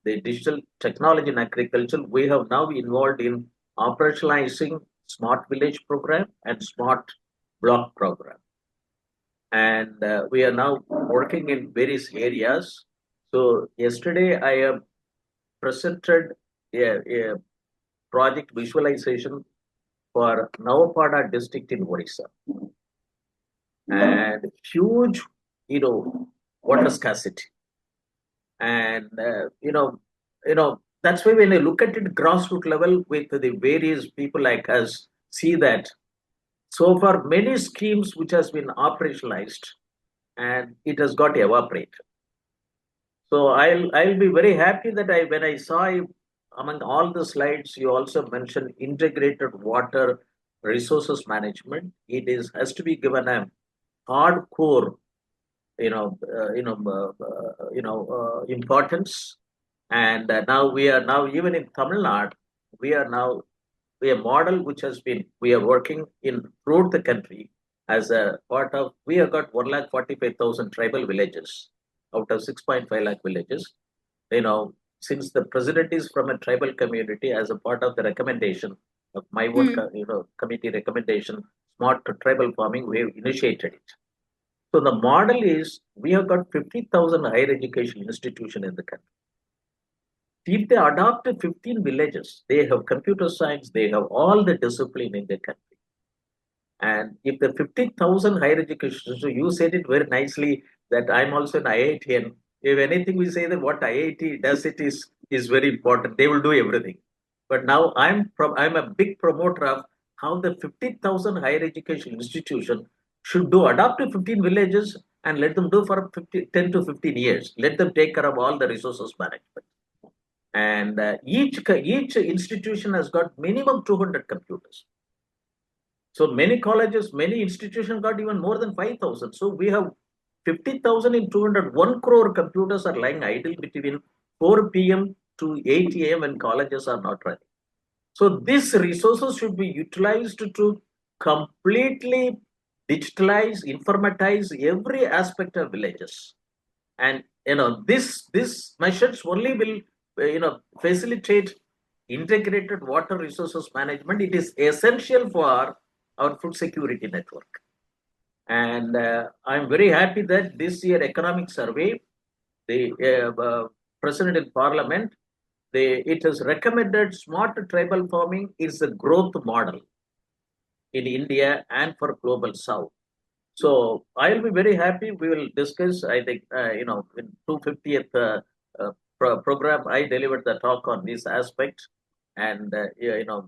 the digital technology in agriculture, we have now involved in operationalizing smart village program and smart block program. And we are now working in various areas. So yesterday I have presented a project visualization for Navapada district in Odisha. And huge, water scarcity. And, that's why when I look at it grassroots level with the various people like us, see that so far many schemes which has been operationalized and it has got evaporated. So I'll be very happy that when I saw among all the slides, you also mentioned integrated water resources management. It has to be given a hardcore, importance. And now we are now even in Tamil Nadu, we are a model which we are working in throughout the country as a part of, we have got 145,000 tribal villages out of 6.5 lakh villages. Since the president is from a tribal community, as a part of the recommendation of my work, committee recommendation, smart tribal farming, we have initiated it. So the model is, we have got 50,000 higher education institutions in the country. If they adopt 15 villages, they have computer science, they have all the discipline in the country. And if the 50,000 higher education, so you said it very nicely that I'm also an IITian. If anything we say that what IIT does it is very important. They will do everything. But now I'm a big promoter of how the 50,000 higher education institution should do adopt to 15 villages and let them do for 10 to 15 years. Let them take care of all the resources management. And each institution has got minimum 200 computers. So many colleges, many institutions got even more than 5,000. So we have 50,000 in 200, 1 crore computers are lying idle between 4 p.m. to 8 a.m. when colleges are not running. So these resources should be utilized to completely digitalize, informatize every aspect of villages. And this measures only will facilitate integrated water resources management. It is essential for our food security network. And I'm very happy that this year economic survey, the president in parliament, it has recommended smart tribal farming is a growth model in India and for global south. So I'll be very happy. We will discuss. I think in 250th program, I delivered the talk on this aspect, and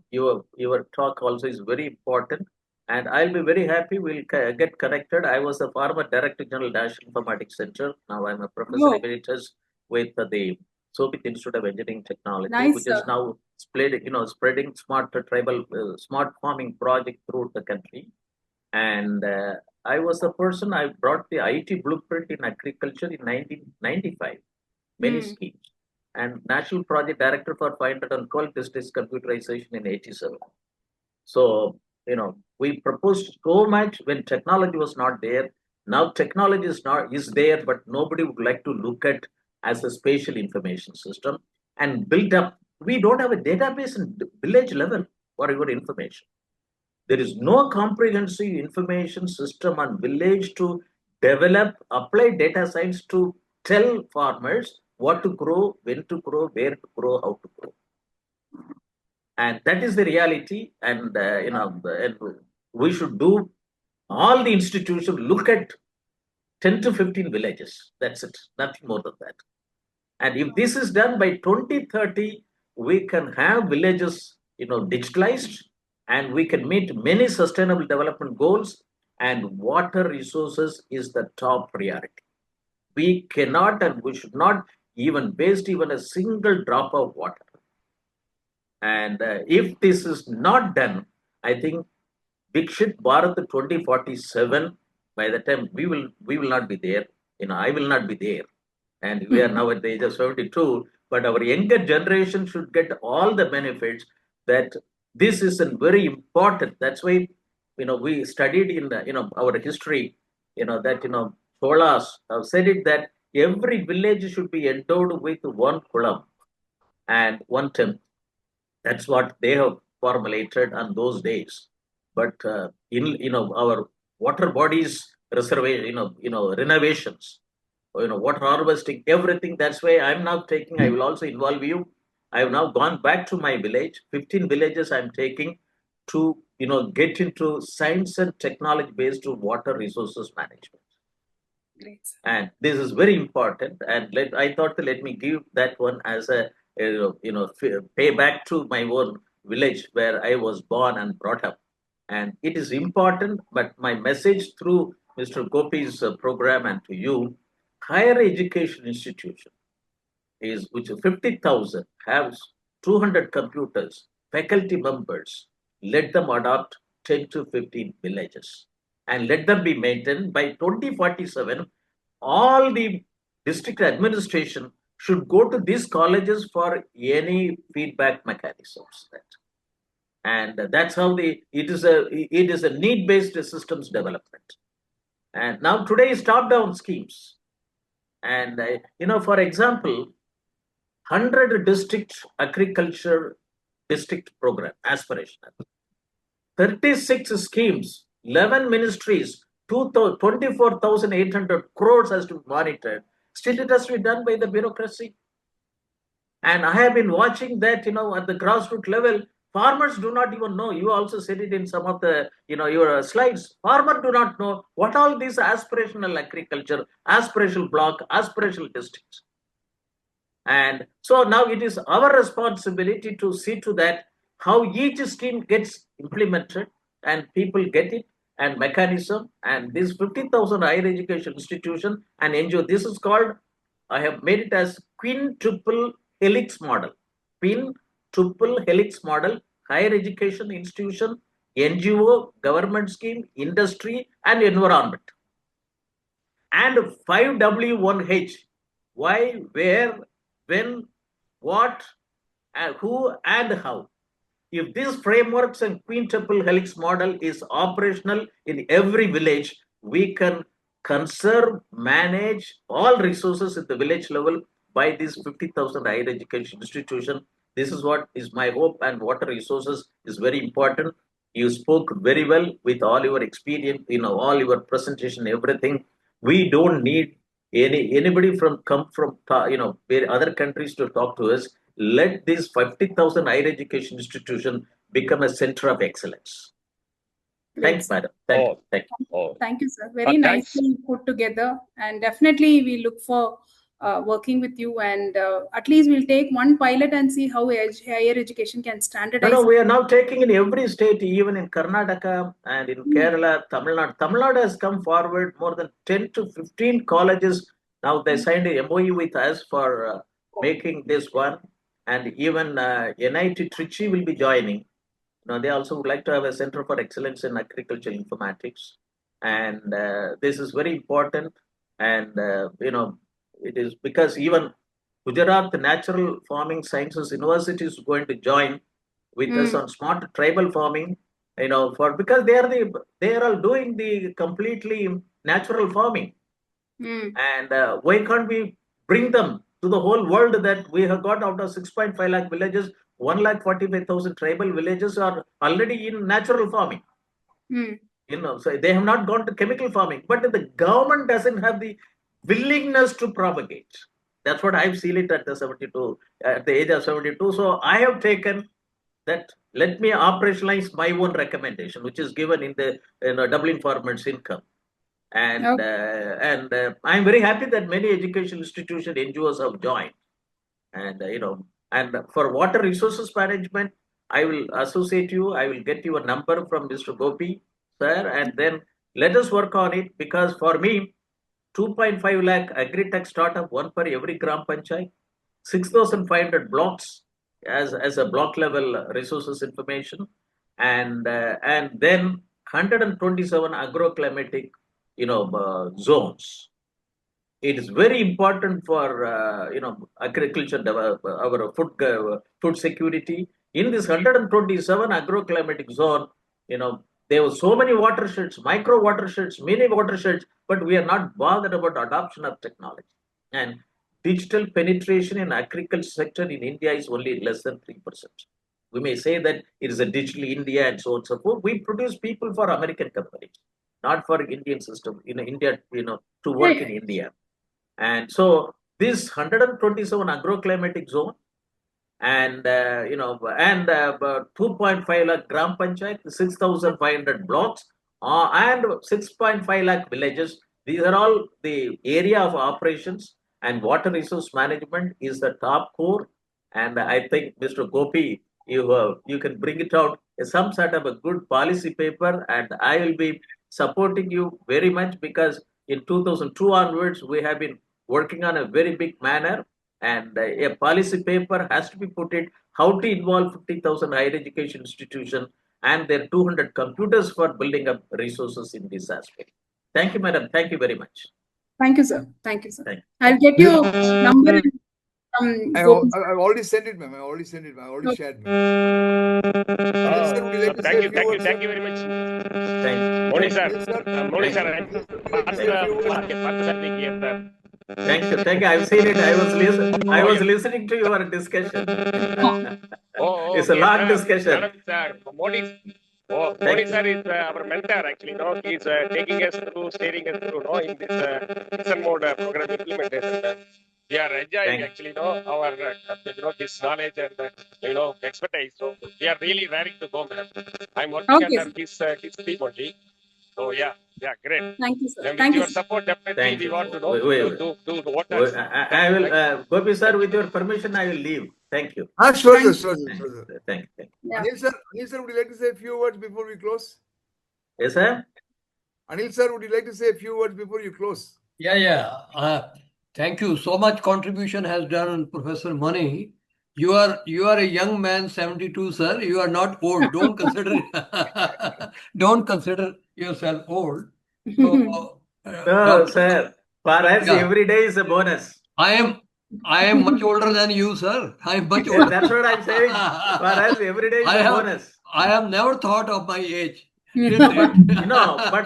your talk also is very important. And I'll be very happy. We'll get connected. I was a former Director General National Informatics Center. Now I'm a Professor Emeritus with the Soviet Institute of Engineering Technology, which is now spreading smart tribal smart farming project throughout the country. And I was the person, I brought the IT blueprint in agriculture in 1995, many schemes, and National Project Director for 512 districts computerization in 87. So, we proposed so much when technology was not there. Now technology is there, but nobody would like to look at as a spatial information system and build up. We don't have a database in village level for your information. There is no comprehensive information system on village to develop, apply data science to tell farmers what to grow, when to grow, where to grow, how to grow. And that is the reality. And, and we should do, all the institutions look at 10 to 15 villages. That's it, nothing more than that. And if this is done by 2030, we can have villages, digitalized, and we can meet many sustainable development goals, and water resources is the top priority. We cannot and we should not even waste even a single drop of water. And if this is not done, I think Vikshit Bharat 2047, by the time we will not be there, I will not be there. And we are now at the age of 72, but our younger generation should get all the benefits. That this is a very important. That's why we studied in the our history. That Cholas have said it that every village should be endowed with one kulam and one temple. That's what they have formulated on those days. But in our water bodies reservation, renovations, water harvesting, everything. That's why I'm now taking. I will also involve you. I have now gone back to my village. 15 villages I'm taking to get into science and technology based water resources management. Great. And this is very important. And I thought let me give that one as a pay back to my own village where I was born and brought up. And it is important. But my message through Mr. Gopi's program and to you, higher education institution is which 50,000 have 200 computers, faculty members. Let them adopt 10 to 15 villages and let them be maintained by 2047. All the district administration should go to these colleges for any feedback mechanisms. And that's how it is a need-based systems development. And now today is top-down schemes. And for example, 100 district agriculture district program aspirational, 36 schemes, 11 ministries, 24,800 crores has to be monitored. Still, it has to be done by the bureaucracy. And I have been watching that, at the grassroots level, farmers do not even know. You also said it in some of the, your slides. Farmers do not know what all these aspirational agriculture, aspirational block, aspirational districts. And so now it is our responsibility to see to that how each scheme gets implemented and people get it and mechanism and this 50,000 higher education institution and NGO. This is called, I have made it as quintuple helix model. Quintuple helix model, higher education institution, NGO, government scheme, industry and environment. And 5W1H, why, where, when, what, who and how. If these frameworks and quintuple helix model is operational in every village, we can conserve, manage all resources at the village level by this 50,000 higher education institution. This is what is my hope, and water resources is very important. You spoke very well with all your experience, all your presentation, everything. We don't need anybody come from other countries to talk to us. Let this 50,000 higher education institution become a center of excellence. Thanks, madam. Thank you. Thank you, sir. Very nicely put together, and definitely we look for working with you, and at least we'll take one pilot and see how higher education can standardize. No, we are now taking in every state, even in Karnataka and in Kerala, Tamil Nadu. Tamil Nadu has come forward, more than 10 to 15 colleges. Now they signed a MOU with us for making this one. And even NIT Trichy will be joining. They also would like to have a center for excellence in agricultural informatics. And this is very important. And, it is because even Gujarat Natural Farming Sciences University is going to join with us on smart tribal farming, because they are all doing the completely natural farming. And why can't we bring them to the whole world that we have got out of 6.5 lakh villages, 1,45,000 tribal villages are already in natural farming. So they have not gone to chemical farming, but the government doesn't have the willingness to propagate. That's what I've seen it at the age of 72. So I have taken that, let me operationalize my own recommendation, which is given in the doubling farmers' income. And I'm very happy that many education institutions, NGOs have joined. And and for water resources management, I will associate you. I will get your number from Mr. Gopi, sir, and then let us work on it. Because for me, 2.5 lakh agri-tech startup, one per every gram panchayat, 6,500 blocks as a block level resources information, and then 127 agroclimatic zones. It is very important for agriculture, our food security. In this 127 agroclimatic zone, there were so many watersheds, micro watersheds, mini watersheds, but we are not bothered about adoption of technology. And digital penetration in agriculture sector in India is only less than 3%. We may say that it is a digital India and so on and so forth. We produce people for American companies, not for Indian system, India, to work in India. And so this 127 agroclimatic zone and 2.5 lakh gram panchayat, 6,500 blocks and 6.5 lakh villages. These are all the area of operations, and water resource management is the top core. And I think Mr. Gopi, you can bring it out as some sort of a good policy paper, and I will be supporting you very much, because in 2002 onwards, we have been working on a very big manner, and a policy paper has to be put in how to involve 50,000 higher education institutions and their 200 computers for building up resources in this aspect. Thank you, madam. Thank you very much. Thank you, sir. Thank you, sir. I'll get your number. I've already sent it, ma'am. I already shared. Thank you very much. Morning, sir. Morning, sir. Thank you. I've seen it. I was listening to your discussion. It's a long discussion. Modi sir is our mentor, actually. He's taking us through, steering us through, in this lesson mode program implementation. We are enjoying actually, our this knowledge and expertise. So we are really raring to go, ma'am. I'm working under his team only. So yeah, great. Thank you, sir. And with your support, definitely we want to do the water. I will, Gopi sir, with your permission, I will leave. Thank you. Sure. Thank you. Yeah. Anil sir, would you like to say a few words before we close? Yes, sir. Anil sir, would you like to say a few words before you close? Yeah. Thank you. So much contribution has done Professor Mani. You are a young man, 72, sir. You are not old. Don't consider yourself old. So, No, sir. For us, yeah, every day is a bonus. I am much older than you, sir. I am much Yeah, older. that's what I'm saying. For us, every day is a bonus. I have never thought of my age. No, but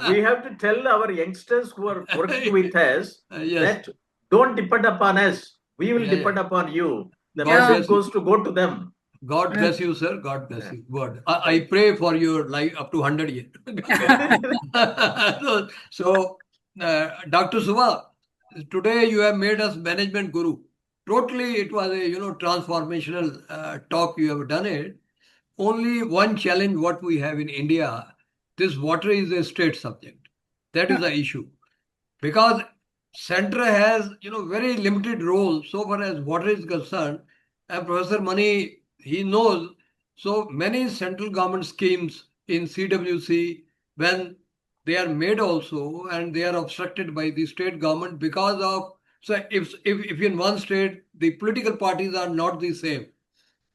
we have to tell our youngsters who are working with us Yes. that don't depend upon us. We will depend upon you. The message goes to go to them. God bless you, sir. God bless you. God. I pray for your life up to 100 years. So, Dr. Subha, today you have made us management guru. Totally, it was a transformational talk. You have done it. Only one challenge what we have in India, this water is a state subject. That is the issue. Because center has very limited role so far as water is concerned, and Professor Mani, he knows so many central government schemes in CWC, when they are made also and they are obstructed by the state government because of, so if in one state the political parties are not the same,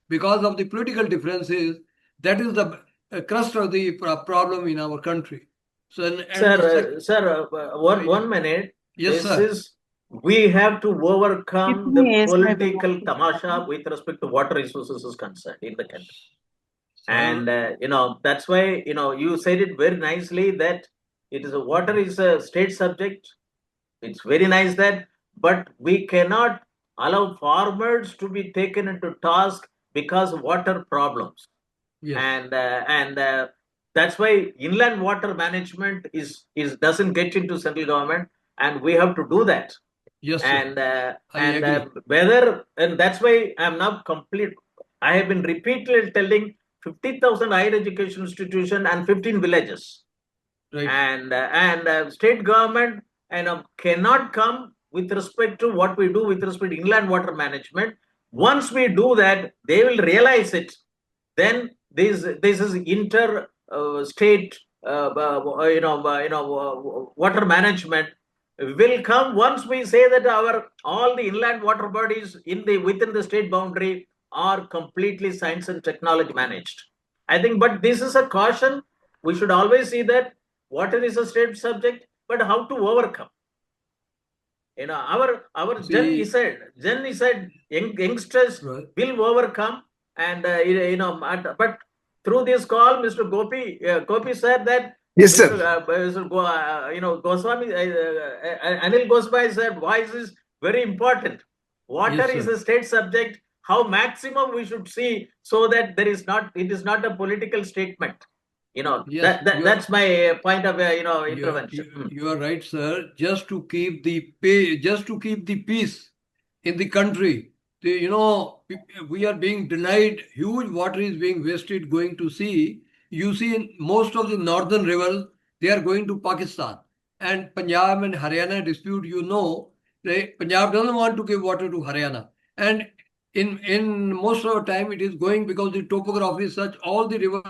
because of the political differences, that is the crust of the problem in our country. So, One minute. Yes, this sir. is we have to overcome the Yes, political tamasha with respect to water resources is concerned in the country. And that's why you said it very nicely that water is a state subject. It's very nice that, but we cannot allow farmers to be taken into task because of water problems. Yes. And that's why inland water management is doesn't get into central government, and we have to do that. Yes, and agree. Whether, and that's why I'm now complete. I have been repeatedly telling 50,000 higher education institution and 15 villages. Right. And state government cannot come with respect to what we do with respect to inland water management. Once we do that, they will realize it. Then this is inter state water management will come once we say that all the inland water bodies within the state boundary are completely science and technology managed. I think, but this is a caution. We should always see that water is a state subject, but how to overcome. Our Jen said youngsters will overcome, and but through this call, Mr. Gopi said that. Yes, sir. Goswami, Anil Goswami said voice is very important. Water is a state subject. How maximum we should see so that it is not a political statement. That's my point of intervention. You are right, sir. Just to keep the peace in the country. We are being denied, huge water is being wasted going to sea. You see, in most of the northern rivers, they are going to Pakistan. And Punjab and Haryana dispute, Punjab doesn't want to give water to Haryana. And in most of the time, it is going because the topography is such, all the rivers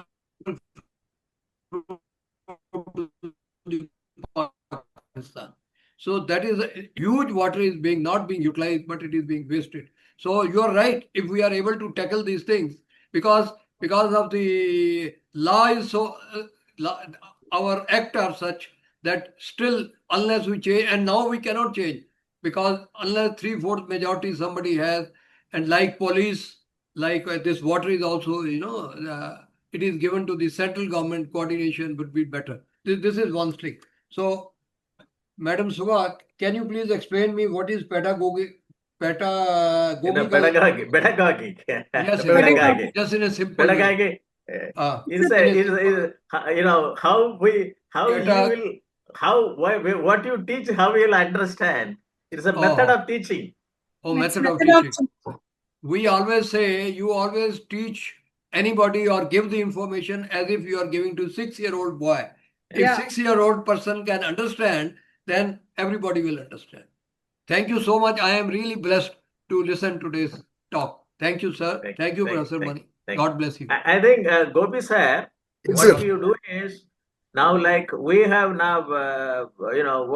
Pakistan. So that is a huge water is not being utilized, but it is being wasted. So you are right. If we are able to tackle these things, because of the law is so, our act are such that still, unless we change, and now we cannot change, because unless 3/4 majority somebody has, and like police, like this water is also, it is given to the central government, coordination would be better. This is one thing. So, Madam Subha, can you please explain me what is pedagogy? Pedagogy. Yes, pedagogy. Just in a simple pedagogy. way. What you teach, how you will understand. It's a method of teaching. Method of teaching. We always say, you always teach anybody or give the information as if you are giving to 6-year-old boy. If 6-year-old person can understand, then everybody will understand. Thank you so much. I am really blessed to listen to this talk. Thank you, sir. Thank you, Professor Mani. God bless you. I think, Gopi sir, Yes, what sir. you do is now, like we have now,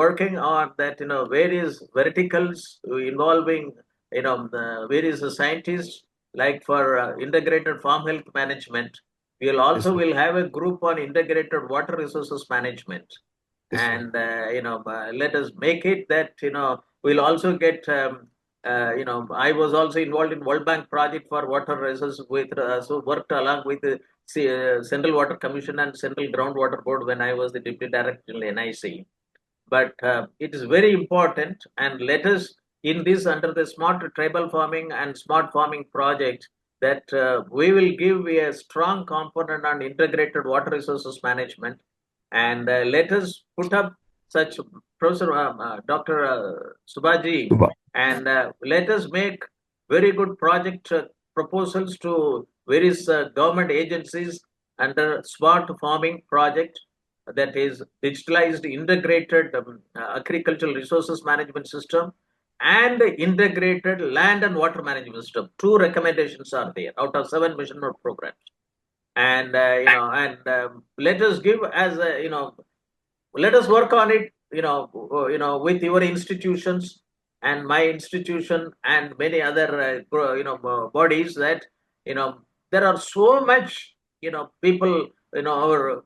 working on that, various verticals involving, the various scientists, like for integrated farm health management. We'll also sir. will have a group on integrated water resources management. Yes, sir. And let us make it that we'll also get I was also involved in World Bank project for water resources with so worked along with the Central Water Commission and Central Groundwater Board when I was the deputy director in NIC. But it is very important, and let us in this under the smart tribal farming and smart farming project that we will give a strong component on integrated water resources management, and let us put up such Professor Dr. Subhaji, Subha. and let us make very good project proposals to various government agencies under smart farming project, that is digitalized integrated agricultural resources management system and integrated land and water management system. 2 recommendations are there out of 7 mission programs. And let us give as let us work on it, with your institutions and my institution and many other bodies, that there are so much people, our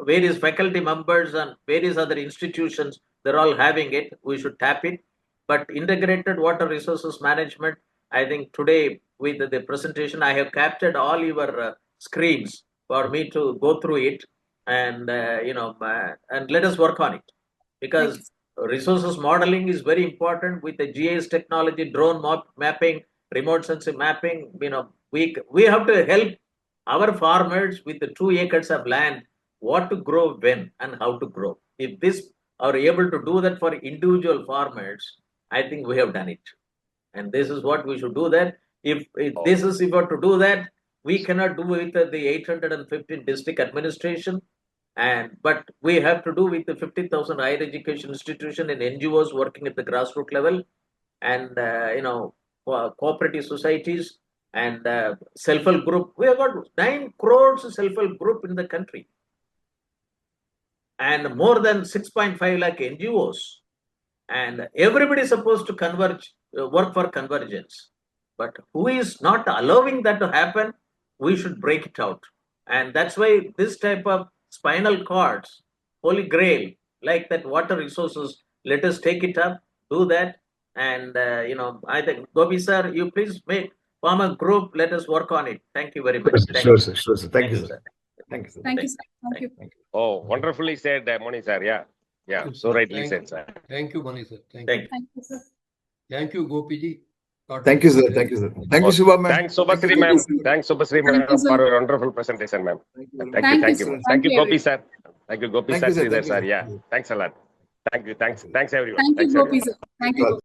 various faculty members and various other institutions, they're all having it. We should tap it. But integrated water resources management, I think today with the presentation, I have captured all your screens for me to go through it, and and let us work on it, because resources modeling is very important with the GIS technology, drone mapping, remote sensing mapping. We have to help our farmers with the 2 acres of land, what to grow when and how to grow. If this are able to do that for individual farmers, I think we have done it. And this is what we should do, that if this is if we are to do that, we cannot do with the 815 district administration, but we have to do with the 50,000 higher education institution and NGOs working at the grassroots level, and cooperative societies and self-help group. We have got 9 crores self-help group in the country, and more than 6.5 lakh NGOs, and everybody is supposed to converge, work for convergence. But who is not allowing that to happen? We should break it out. And that's why this type of spinal cords, holy grail, like that water resources, let us take it up, do that. And I think, Gopi sir, you please form a group, let us work on it. Thank you very much. Sure, sir. Sure, sir. Thank you, sir. Thank you, sir. Thank you, sir. Thank you. Oh, wonderfully said, Mani sir. Yeah. So rightly said, sir. Thank you, Mani sir. Thank you. Thank you, sir. Thank you, Gopi ji. Thank you, sir. Thank you, sir. Thank you, Subha ma'am. Thanks, Subhasri ma'am. Thanks, Subhasri ma'am, for your wonderful presentation, ma'am. Thank you. Thank you, Gopi sir. Thank you, Gopi sir. Sridhar sir. Yeah. Thanks a lot. Thank you. Thanks everyone. Thank you, Gopi sir. Thank you.